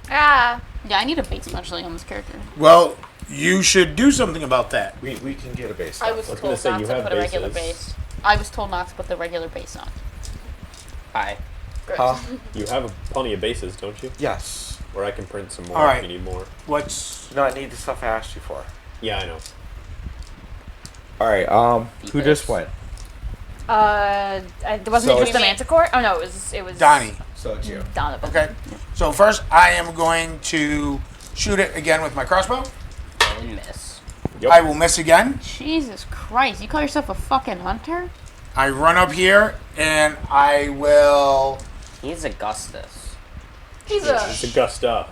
Ah. Yeah, I need a base eventually on this character. Well, you should do something about that. We can get a base. I was gonna told say, not you to have put a regular bases. base. I was told not to put the regular base on. Hi. Huh? You have plenty of bases, don't you? Yes. Or I can print some more All right. if you need more. What's No, I need the stuff I asked you for. Yeah, I know. All right. Who just went? Wasn't So it just the it's- Manticore? Oh no, it was Donnie? So it's you. Donovan. Okay. So first, I am going to shoot it again with my crossbow. And miss. Yep. I will miss again. Jesus Christ, you call yourself a fucking hunter? I run up here and I will. He's Augustus. He's It's Augusta.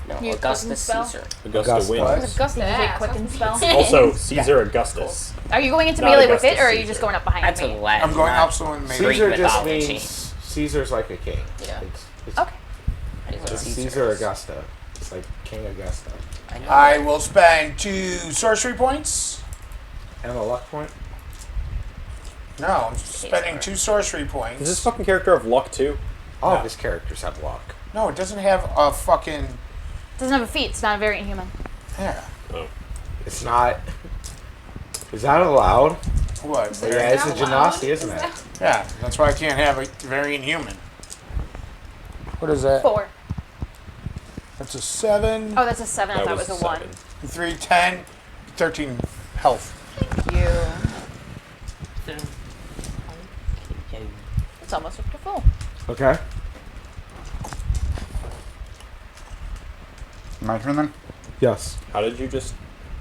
No, You Augustus couldn't spell? Caesar. Augusta Augusta. wins. Augusta He's a quick and spell. Also, Caesar Augustus. Are you going into Not melee with Augustus it, or are you Caesar. just going up behind That's a me? Latin. I'm going not also in melee. Greek Caesar just mythology. means Caesar's like a king. Yeah. It's Okay. it's Caesar Augusta. It's like King Augusta. I know. I will spend 2 sorcery points. And a luck point. No, I'm spending 2 sorcery points. Is this fucking character of luck too? All No. of his characters have luck. No, it doesn't have a fucking. Doesn't have a feat. It's not a variant human. Yeah. Oh. It's not. Is that allowed? What? Yeah, it's a genasi, isn't it? Yeah, that's why I can't have a variant human. What is that? 4. That's a 7, Oh, that's a 7. I That thought it was a 1. 7. 3, 10, 13 health. You. Okay. It's almost up to full. Okay. My turn then. Yes. How did you just?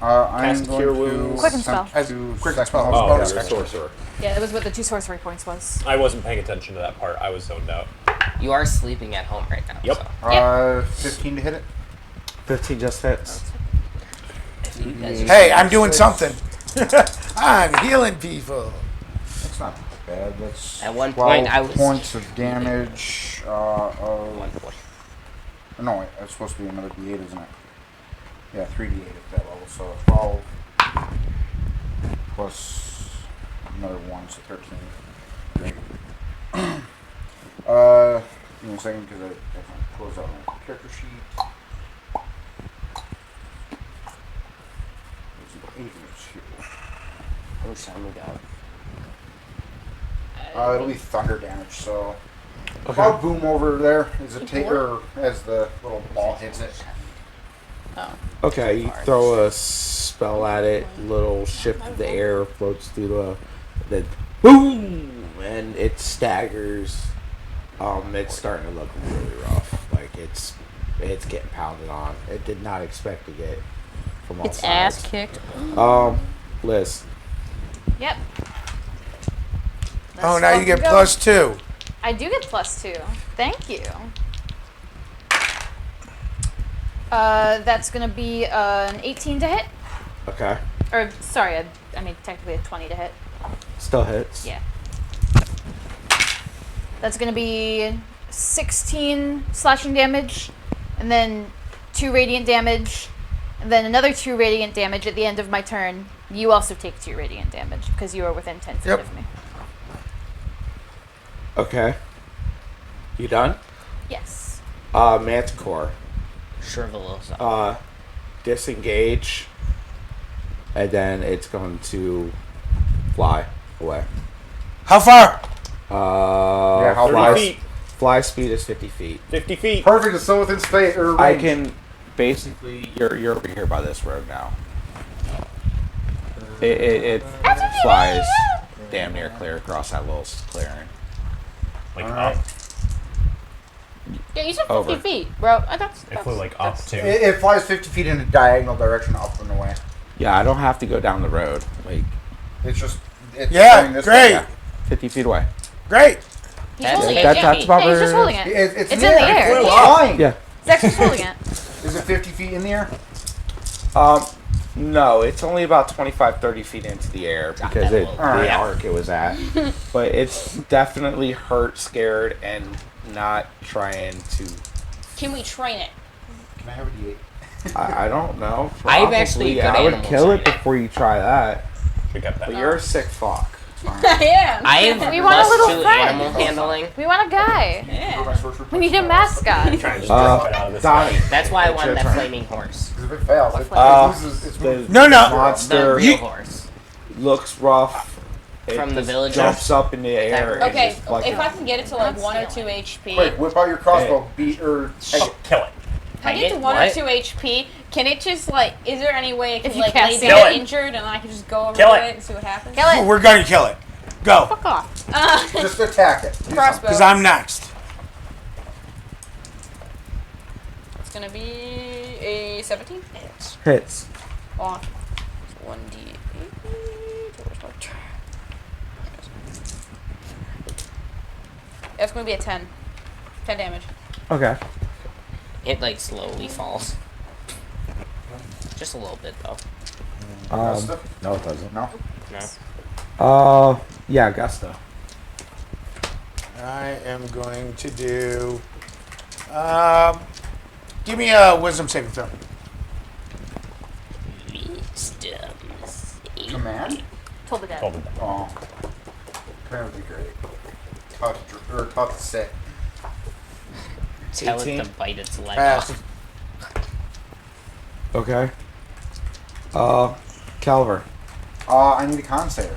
I'm Cast going Cure to Wounds. Quicken spell. As to quick second spell. level Oh, bonus you're a action. sorcerer. Yeah, that was what the 2 sorcery points was. I wasn't paying attention to that part. I was zoned out. You are sleeping at home right now. Yep. So. 15 to hit it. 15 just hits. If you guys are Hey, I'm doing something. I'm healing people. That's not bad. That's At one 12 point, I was- points of damage. one point. No, wait, that's supposed to be another D8, isn't it? Yeah, 3D8 at that level. So 12 plus another 1, so 13. Great. Give me a second because I definitely closed out my character sheet. There's 8 here. How much time we got? It'll be thunder damage, so about boom over there as it or as the little ball hits it. Okay, you throw a spell at it, little shift of the air floats through the boom, and it staggers. It's starting to look really rough. Like it's getting pounded on. It did not expect to get from all It's sides. ass kicked. Liz. Yep. Oh, Let's now you fucking get go. +2. I do get +2. Thank you. That's gonna be an 18 to hit. Okay. Or sorry, I mean technically a 20 to hit. Still hits. Yeah. That's gonna be 16 slashing damage, and then 2 radiant damage, and then another 2 radiant damage at the end of my turn. You also take 2 radiant damage because you are within 10 feet Yep. of me. Okay. You done? Yes. Manticore. Shrivel us up. Disengage. And then it's going to fly away. How far? Yeah, how 30 far? feet. Fly speed is 50 feet. 50 feet. Perfect. It's still within space. Or I range. can basically you're over here by this road now. It flies damn near clear across that little clearing. Like Alright. up. Yeah, you said 50 Over. feet, bro. It flew like up too. It flies 50 feet in a diagonal direction up and away. Yeah, I don't have to go down the road. Like It's just. It's Yeah, going this great. way, yeah. 50 feet away. Great. He's That's holding it. it. That, Yeah, that's about Yeah, he's just where- holding it. It's It's in the air. It's Yeah. flying. Yeah. Zach's just holding it. Is it 50 feet in the air? No, it's only about 25, 30 feet into the air because that it, low. the Alright. arc it was at. But it's definitely hurt, scared, and not trying to. Can we train it? Can I have a D8? I don't know. I've actually Probably. good I would animal kill it training. before you try that. We got that. But you're a sick fuck. Yeah. I have We want a little +2 friend. animal handling. We want a guy. Yeah. We need a mascot. Trying to just drop it out of the Donnie. sky. That's why I It's wanted your that turn. flaming horse. Because if it fails, it loses its The move. No, no. The monster real horse. looks rough. It From the just villagers? jumps up in the air. and Okay, just like if I can get it to like Not 1 or 2 stealing. HP. Quick, whip out your crossbow. Beat or. Oh, kill it. If I Hang get to it? 1 or What? 2 HP, can it just like, is there any way it can If you like cast lay it. down Kill it. injured and I can just go over Kill with it. it and see what happens? Kill it. We're gonna kill it. Go. Fuck off. Just attack it. Do Crossbow. Because I'm next. It's gonna be a 17. hits. On 1d8. Where's my turn? It's gonna be a 10. 10 damage. Okay. It like slowly falls. Just a little bit though. No, it doesn't. No. No. Yeah, Gusto. I am going to do. Give me a wisdom saving throw. Wisdom. Command? Told the dead. Hold it. Oh. Command would be great. Tough to say. Tell it 18. to bite its leg Pass. off. Okay. Calver. I need a con save.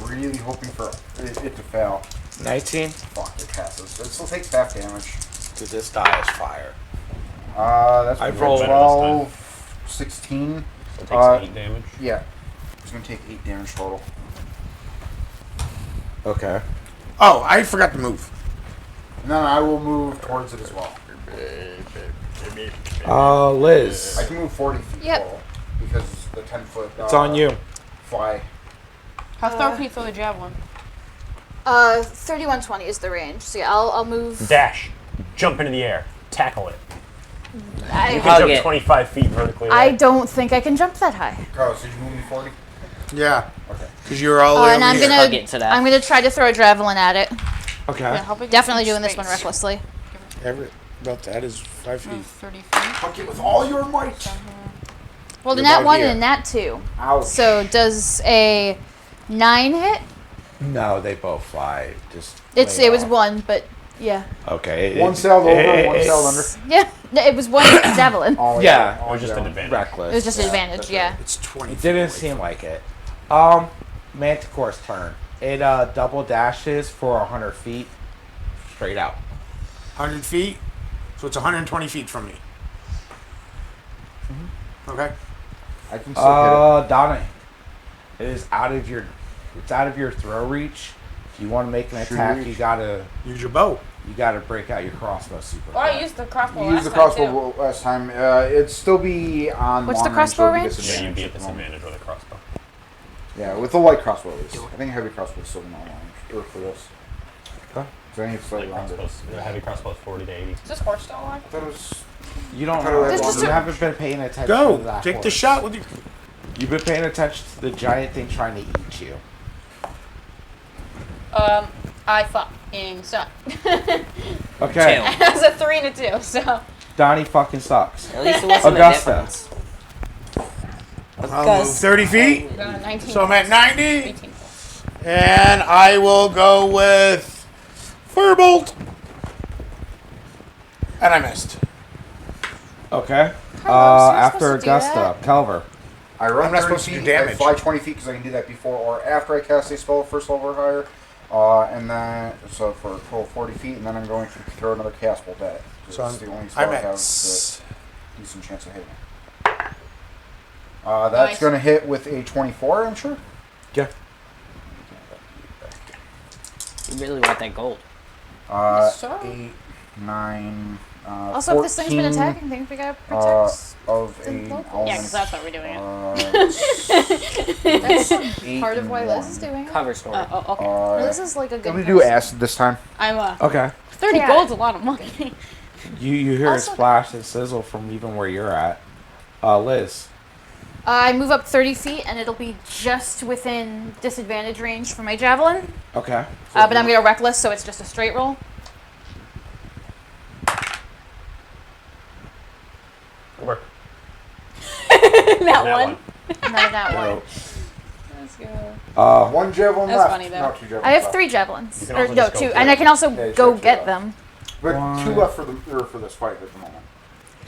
Really hoping for it to fail. 19. Fuck, it passes. It still takes half damage. Because this die is fire. That's I weird. rolled 12, 16. So it takes Uh, 8 damage. Yeah. It's gonna take 8 damage total. Okay. Oh, I forgot to move. No, I will move towards it as well. Liz. I can move 40 feet Yep. total because the 10-foot. It's on you. Fly. How far can you throw the javelin? 3120 is the range. So yeah, I'll move. Dash. Jump into the air. Tackle it. You I, can Hug jump it. 25 feet vertically. I away. don't think I can jump that high. Carlos, did you move me 40? Yeah. Okay. Because you're all the way And over I'm here. Hug it to death. gonna try to throw a javelin at it. Okay. Yeah, how big is Definitely the doing this one space? recklessly. About that is 5 feet. 30 feet. Fuck it with all your might. Well, the You're nat about 1 here. and a nat 2. Ouch. So does a 9 hit? No, they both fly. Just. It way was off. 1, but yeah. Okay. One sailed over, one sailed under. Yeah, no, it was 1 javelin. Oh, Yeah. all It was just an down. advantage. Reckless. It was just an advantage, that's yeah. It's 20 It feet didn't away. seem like it. Manticore's turn. It double dashes for 100 feet straight out. 100 feet. So it's 120 feet from me. Okay. I can still hit Donnie. It is out of your. It's out of your throw reach. If you want to make an Shoot attack, reach. you gotta Use your bow. break out your crossbow super. Well, I quick. used the crossbow it. last Use the time, crossbow last time. It'd still be on What's the long range, so crossbow it'd be range? Yeah, disadvantage you'd be at at the moment. disadvantage with a crossbow. Yeah, with the light crossbow at least. I think a heavy crossbow is still not long range. Or for this. Okay. So I need to Light slightly longer. crossbows. The heavy crossbows 40 to 80. Is this horse still alive? I thought it was. You don't. How do I This You is haven't been paying attention. to Go. that Take the horse. shot with your. You've been paying attention to the giant thing trying to eat you. I fuck. fucking suck. Okay. Two. That was a 3 and a 2, so. Donnie fucking sucks. At least it wasn't Augusta. a difference. I'll move 30 feet. We got a 19. So I'm at 90. 18. And I will go with Firebolt. And I missed. Okay. Carlos, you're After supposed to do Augusta, Calver. I run I'm not 30 supposed to do feet, damage. I fly 20 feet because I can do that before or after I cast a spell first level or higher. And then, so for a total of 40 feet, and then I'm going to throw another cast bolt at it. So It's the only spell I'm I at. have s- with a decent chance of hitting. That's Nice. going to hit with a 24, I'm sure. Yeah. You really want that gold. So? 8, 9, Also, if this thing's been 14, attacking things, we gotta protect. of a the local. element. Yeah, because that's what we're doing. That's eight part of and why one. Liz is doing it. Cover story. Okay. Liz is like a good Let me do person. acid this time. I'm Okay. 30 Yeah. gold's a lot of money. You hear Also- a splash and sizzle from even where you're at. Liz. I move up 30 feet, and it'll be just within disadvantage range for my javelin. Okay. But I'm gonna reckless, so it's just a straight roll. Over. that one. None of that one. Let's go. One javelin That's left. funny, though. No, two javelins I have left. 3 javelins. You can Or also no, just go 2, for and it. I can also Yeah, go sure, get yeah. them. But One. 2 left for this fight at the moment.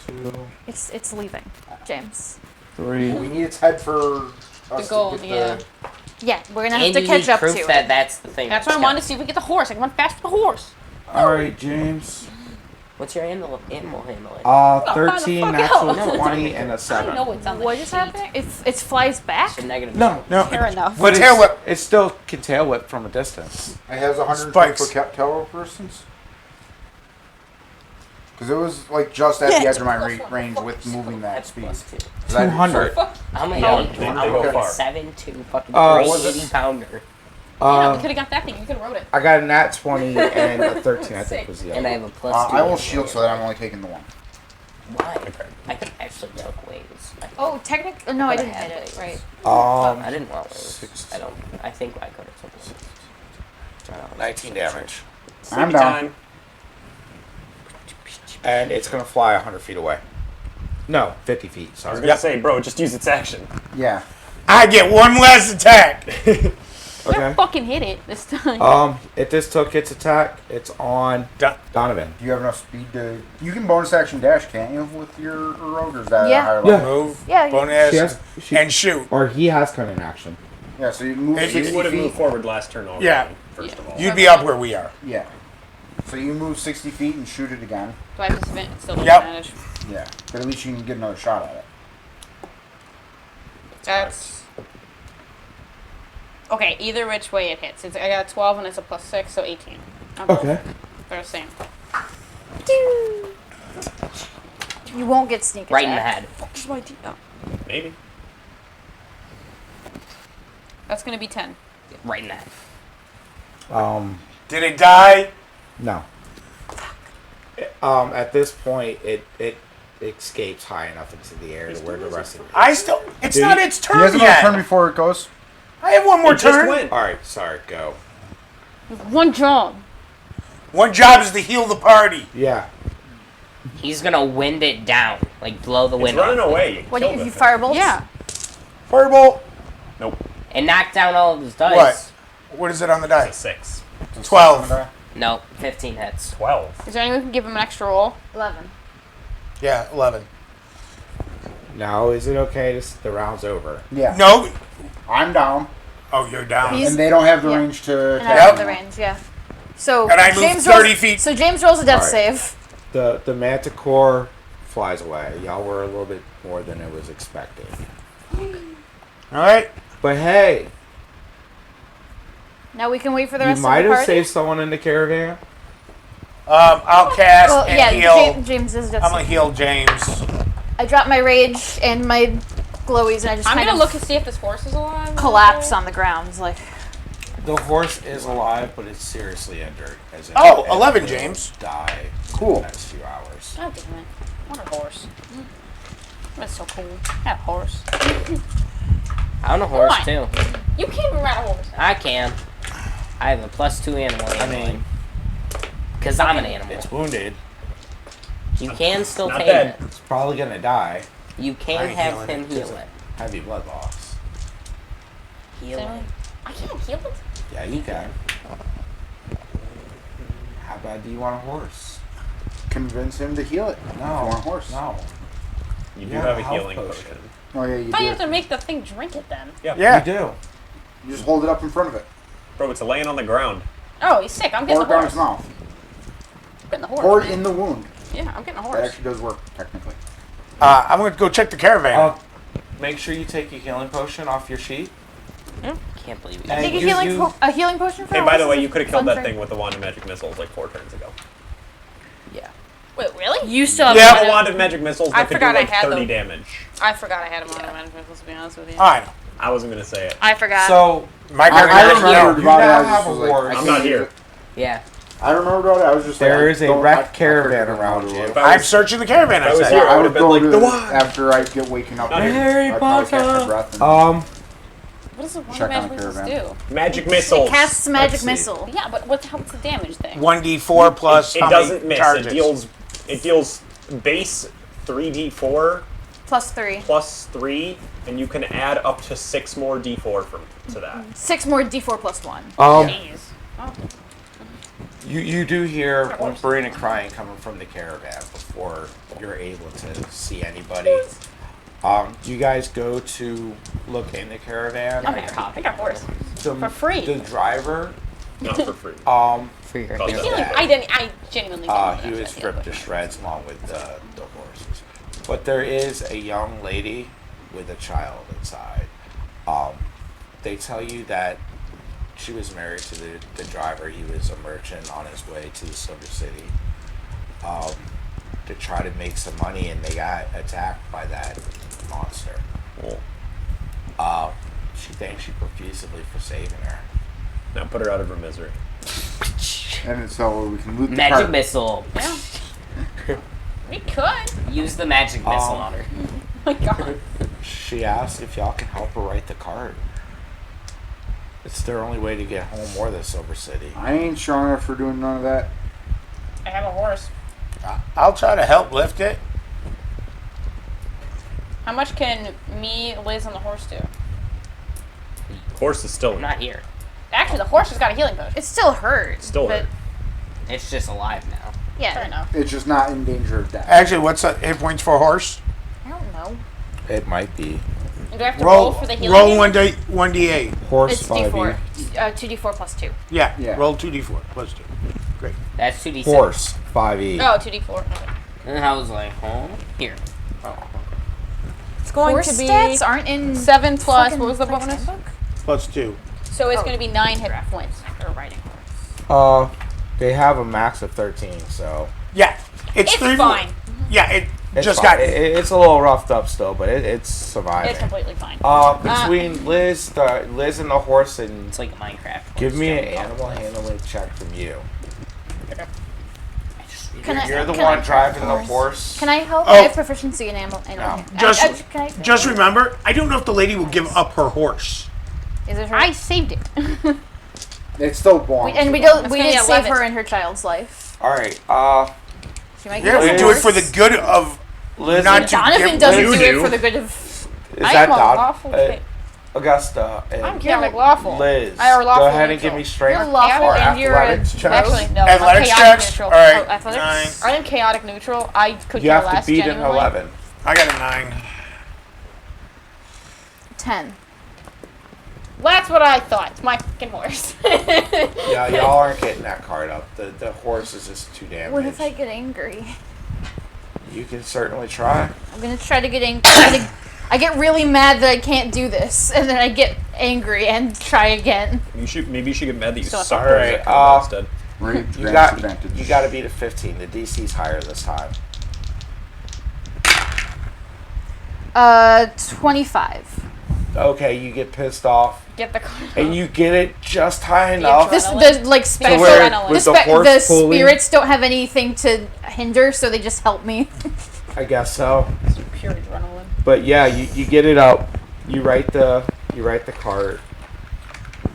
2, It's leaving, James. 3. We need its head for us gold, to yeah. get the... Yeah, we're gonna have And to you catch need up proof to that it. that's the thing. That's why I that's wanted to got- see if we get the horse. I can run fast with the horse. All right, James. What's your animal handling? 13, fuck natural out. 20, and a I 7. know it's on the What is sheet. happening? It flies back. It's a negative. No, No. Fair enough. but Tail whip. it still can tail whip from a distance. It has 120 Spikes. foot tail rope resistance. Because it was like just at the edge of my range with moving that That's speed. plus 2. 200. I'm a Yeah, 8. they I'm go a far. 7-2 fucking Was great it- 80 pounder. Yeah, we Um, could have got that thing. You could have wrote it. I got a nat 20 and a 13, I think was the And I other. have a plus 2. I will shield so that I'm only taking the one. Why? I could actually took wings. Oh, technically, no, I didn't Could've hit had it. wings. Right. I didn't want wings. 6, I think I could have took wings. 19 damage. I'm Sleepy down. time. And it's going to fly 100 feet away. No, 50 feet, I was sorry. gonna say, bro, just use its action. Yeah. I get one less attack. Okay. Fucking hit it this time. If this took its attack, it's on Done. Donovan. Do you have enough speed to... You can bonus action dash, can't you, with your rogue? Or is that Yeah. a higher Yeah. level? Move. Yeah, Bonus. She has, she, And shoot. or he has come in action. Yeah, so you move Hey, 60 You would have feet. moved forward last turn over. Yeah. First of all. You'd be up where we are. Yeah. So you move 60 feet and shoot it again. Do I have disadvantage? Still Yep. disadvantage. Yeah. But at least you can get another shot at it. That's okay. Either which way it hits. I got a 12 and it's a plus 6, so 18. Okay. They're the same. you won't get sneak attack. Right in the head. Fuck's my D. Oh. Maybe. That's gonna be 10. Right in the head. Did it die? No. At this point, it escapes high enough into the air to where the rest of it. I still. It's Dude, not its He has turn another yet. turn before it goes. I have one more It just turn. went. All right, sorry, go. One job. One job is to heal the party. Yeah. He's gonna wind it down, like blow the It's wind running off it. away. You What do killed you it. firebolt? Yeah. Firebolt. Nope. And knock down all of his dice. What? What is it on the It's a dice? 6. 12. No, 15 hits. 12. Is there any way we can give him an extra roll? 11. Yeah, 11. Now, is it okay to the round's over? Yeah. No. I'm down. Oh, you're down. He's- And they don't have the Yeah. range to And I attack. have the range, yeah. So And I moved James 30 rolls, feet. So James rolls a death Alright. save. The manticore flies away. Y'all were a little bit more than it was expected. All right. But hey, Now we can wait for the you rest might of the have party. saved someone in the caravan. I'll cast Well, and yeah, heal. James is death I'm gonna save. heal James. I dropped my rage and my glowies, and I just I'm kind gonna of look to see if this horse is alive. collapse on the ground. Like, The horse is alive, but it's seriously injured. As in Oh, it 11, will James. Die Cool. in the next few hours. God damn it. What a horse. That's so cool. That horse. I own a horse Come too. You can't even ride a horse. I can. I have a +2 animal. I mean, Because I'm an animal. It's wounded. You can still Not tame dead. it. It's probably gonna die. You I can ain't have healing him it. heal it. Heavy blood loss. Heal it. I can't heal it. Yeah, you can. How bad do you want a horse? Convince him to heal it. No. You want a horse? No. You do Yeah, have a health healing potion. potion. Oh yeah, you I thought you have do. to make the thing drink it then. Yeah. You do. You just hold it up in front of it. Bro, it's laying on the ground. Oh, he's sick. I'm getting Pour the it down horse. his mouth. I'm getting the horse. Pour it man. in the wound. Yeah, I'm getting the That horse. actually does work, technically. I'm gonna go check the caravan. Make sure you take your healing potion off your sheet. Can't believe it. And Take a you- healing, you- a healing potion for Hey, a by horse the way, is you could have fun killed that for- thing with the wand of magic missiles like 4 turns ago. Yeah. Wait, really? You still have Yeah. A one. wand of magic missiles I that could do forgot I like had 30 them. damage. I forgot I had him on a management, let's be honest with you. I know. I wasn't gonna say it. I forgot. So My I caravan. remembered you about it. now I was have just a like, horse. I I'm can't not use here. it. Yeah. I remember about it. I was just There like, is a don't- wrecked I couldn't caravan figure out around what it you. was. If I I'm was- searching the caravan. I I was said. here, I I would would have been go like, to the wand! after I get waken up. Not and Harry I'd probably catch Potter. my breath and What does the one Check on magic the missiles caravan. do? Magic missiles. It casts magic Let's see. missile. Yeah, but what's the damage thing? 1d4 plus It how many doesn't miss. charges? It deals base 3d4 Plus 3. plus 3, and you can add up to 6 more d4 to that. 6 more d4 plus 1. Jeez. Oh. You do hear whimpering and crying coming from the caravan before you're able to see anybody. You guys go to look in the caravan. I'm a cop. I got a horse. The, for free. The driver, Not for free. For your Oh, healing. that's Healing, I genuinely didn't he know was that. stripped to shreds along with the horses. But there is a young lady with a child inside. They tell you that she was married to the driver. He was a merchant on his way to the Silver City to try to make some money, and they got attacked by that monster. She thanks you profusely for saving her. Now put her out of her misery. And so we can loot the Magic cart. missile. Yeah. We could. Use the magic missile on her. Oh my god. She asked if y'all can help her write the card. It's their only way to get home or the Silver City. I ain't strong enough for doing none of that. I have a horse. I'll try to help lift it. How much can me, Liz, and the horse do? Horse is still I'm not here. Actually, the horse has got a healing potion. It still hurts. Still but hurt. It's just alive now. Yeah. Fair enough. It's just not in danger of death. Actually, what's the hit points for a horse? I don't know. It might be. And do I have to roll for the healing? Roll damage? 1d8. Horse It's 5e. d4. 2d4 plus 2. Yeah. Yeah. Roll 2d4 plus 2. Great. That's 2d6. Horse 5e. Oh, 2d4. Okay. And I was like, oh, here. Oh. It's going Horse to be stats aren't in 7 plus, fucking what was the Pike's bonus? Handbook? Plus 2. So it's Oh. going to be 9 hit points for riding horse. They have a max of 13, so Yeah. It's 3 fine. Yeah, it it's just fine. got. It's a little roughed up still, but it's surviving. It's completely fine. Between Liz and the horse, and It's like a Minecraft. give horse me an jump off animal the cliff. handling check from you. Can I- You're the can one I- driving the horse. Can I help? Oh. I have proficiency in animal. No. Just- can I, Just remember, I don't know if the lady will give up her horse. is it her? I saved it. It still belongs. and to we them. don't. We gonna did be save 11. her and her child's life. All right. She might Yeah, get we a do it for horse. the good of. Liz, Not is to Donovan give- doesn't You do do. it for the good of. that I am a Don? lawful fa- Augusta I'm and chaotic lawful. Liz. I are lawful Go ahead and neutral. give me strength You're lawful or and you're a- athletics checks. Actually, no. Athletics I'm chaotic checks? neutral. All right. Oh, athletics? 9. I am chaotic neutral. I could You care have to less, beat an genuinely. 11. I got a 9. 10. That's what I thought. It's my fucking horse. Yeah, y'all aren't getting that card up. The horse is just too damaged. What if I get angry? You can certainly try. I'm gonna try to get angry. I get really mad that I can't do this, and then I get angry and try again. Maybe you should get mad that you So- sucked Alright, at combat instead. Rage You grants got advantage. you got to beat a 15. The DC's higher this time. 25. Okay, you get pissed off, Get the card. and you get it just high enough. This Adrenaline. the like to special. where adrenaline. with The, the horse the pulling, spirits don't have anything to hinder, so they just help me. I guess so. Pure adrenaline. But yeah, you get it up. You write the cart.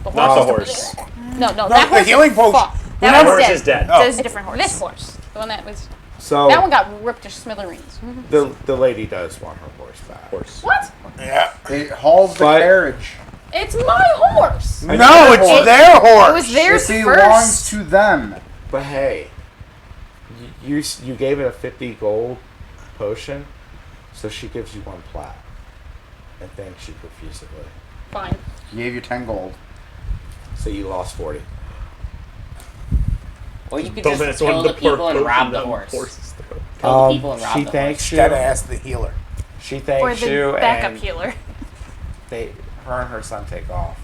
The Not the horse. horse. No, No, that the horse healing is potion. fucked. That That one's horse dead. is dead. That was a different horse. This horse, the one that was So that one got ripped to smithereens. the lady does want her horse back. Horse. What? Yeah. It hauls the But- carriage. It's my horse. No, it's their horse. It was theirs It belongs first. to them. But hey, you gave it a 50 gold potion, so she gives you 1 plat. And thanks you profusely. Fine. He gave you 10 gold. So you lost 40. Or you could Don't just mess kill with the people and potion rob the down horse. horse's throat. Kill the people and rob she the thanks horse. you. Gotta ask the healer. She Or thanks the you, backup and healer. her and her son take off.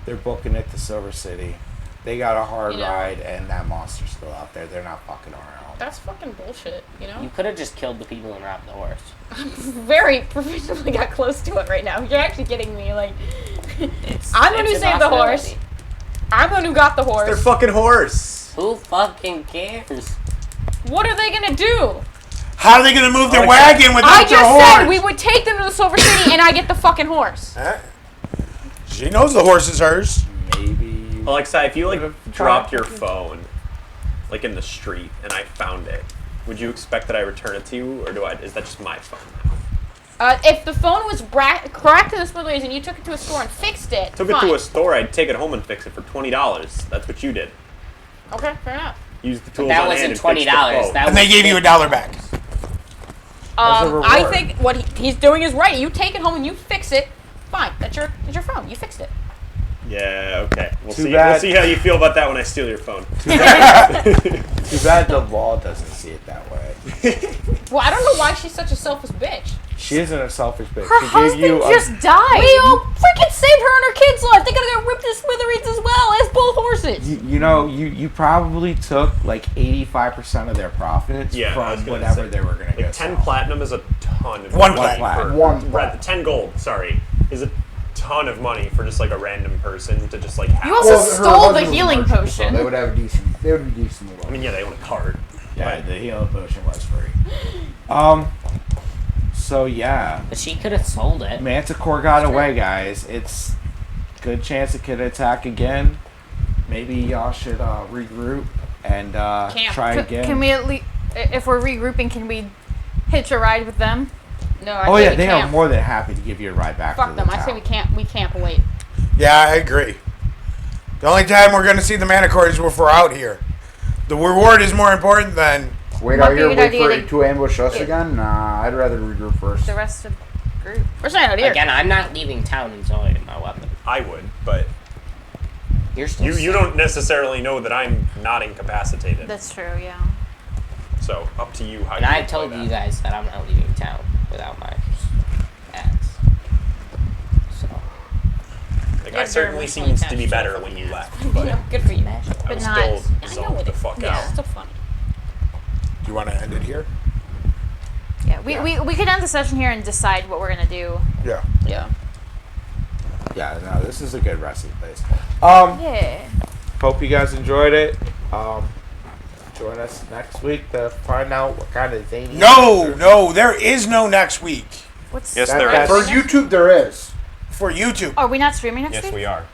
They're booking it to Silver City. They got a hard You know. ride, and that monster's still out there. They're not fucking around. That's fucking bullshit. You know. You could have just killed the people and robbed the horse. Very professionally got close to it right now. You're actually getting me. Like, It's, I'm the one who it's a saved the horse. possibility. I'm the one who got the horse. Their fucking horse. Who fucking cares? What are they gonna do? How are they gonna move their Okay. wagon without I their just horse? said we would take them to the Silver City, and I get the fucking horse. She knows the horse is hers. Maybe you. Alexa, if you like Could've dropped tried. your phone, like in the street, and I found it, would you expect that I return it to you, or is that just my phone now? If the phone was cracked in the smithereens and you took it to a store and fixed it, Took it fine. to a store, I'd take it home and fix it for $20. That's what you did. Okay, fair enough. Use the But tools that on hand wasn't and fix the $20. phone. That And they was gave you $1 back. As a I reward. think what he's doing is right. You take it home and you fix it. Fine, that's your phone. You fixed it. Yeah, okay. We'll Too see. bad. We'll see how you feel about that when I steal your phone. Too bad the law doesn't see it that way. Well, I don't know why she's such a selfish bitch. She isn't a selfish bitch. Her she gave husband you a, just died. We all freaking saved her and her kids' life. They gotta get ripped to smithereens as well as both horses. you probably took like 85% of their profits Yeah, I was from gonna whatever say, they were gonna Like get. 10 sold. platinum is a ton of One money. plat. For, One right, plat. the 10 gold, sorry, is a ton of money for just like a random person to just like have. You also her stole the husband was healing merchant, so potion. they would have decent. They would be decent. I mean, yeah, they own a cart. Yeah, the healing potion was free. So yeah, But she could have sold it. Manticore got away, guys. It's good chance it could attack again. Maybe y'all should regroup and try again. Can we at least, if we're regrouping, can we hitch a ride with them? No, I Oh say yeah, we they are can't. more than happy to give you a ride back. Fuck to them. the I say town. we can't. We can't wait. Yeah, I agree. The only time we're gonna see the Manticores is if we're out here. The reward is more important than. Wait Might out be here, a good wait idea for to- it to ambush us again? Nah, I'd rather regroup first. The rest of the group. We're staying out here. Again, I'm not leaving town until I get my weapon. I would, but You're still you don't necessarily know that I'm not incapacitated. That's true, yeah. So up to you how And you I play told that. you guys that I'm not leaving town without my axe. So, Like, You're I certainly very seems to be much better like when you left, You but know, good for you. I But was not- still I know zoned it the is. fuck Yeah, out. it's still funny. Do you want to end it here? Yeah, we could end the session here and decide what we're gonna do. Yeah. Yeah. Yeah, no, this is a good resting place. Yeah. Hope you guys enjoyed it. Join us next week to find out what kind of zany. No, there is no next week What's Yes, That- there that's- is. For YouTube, there is. for YouTube. Are we not streaming next Yes, week? we are.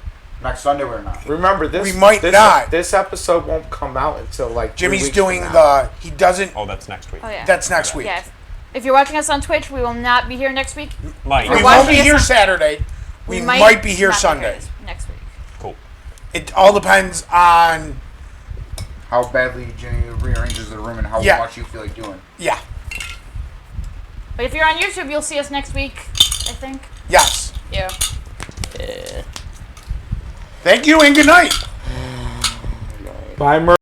Next Sunday, we're not. Remember this. We might this, not. This episode won't come out until like 3 Jimmy's weeks doing from now. he doesn't. Oh, that's next week. Oh yeah. That's next week. Yeah. If you're watching us on Twitch, we will not be here next week. Mike. We We're won't watching be us here on- Saturday. We might be here not Sunday. next week. Cool. It all depends on. How badly Jimmy rearranges the room and how Yeah. much you feel like doing. Yeah. But if you're on YouTube, you'll see us next week, I think. Yes. Yeah. Thank you and good night. Bye, Mer.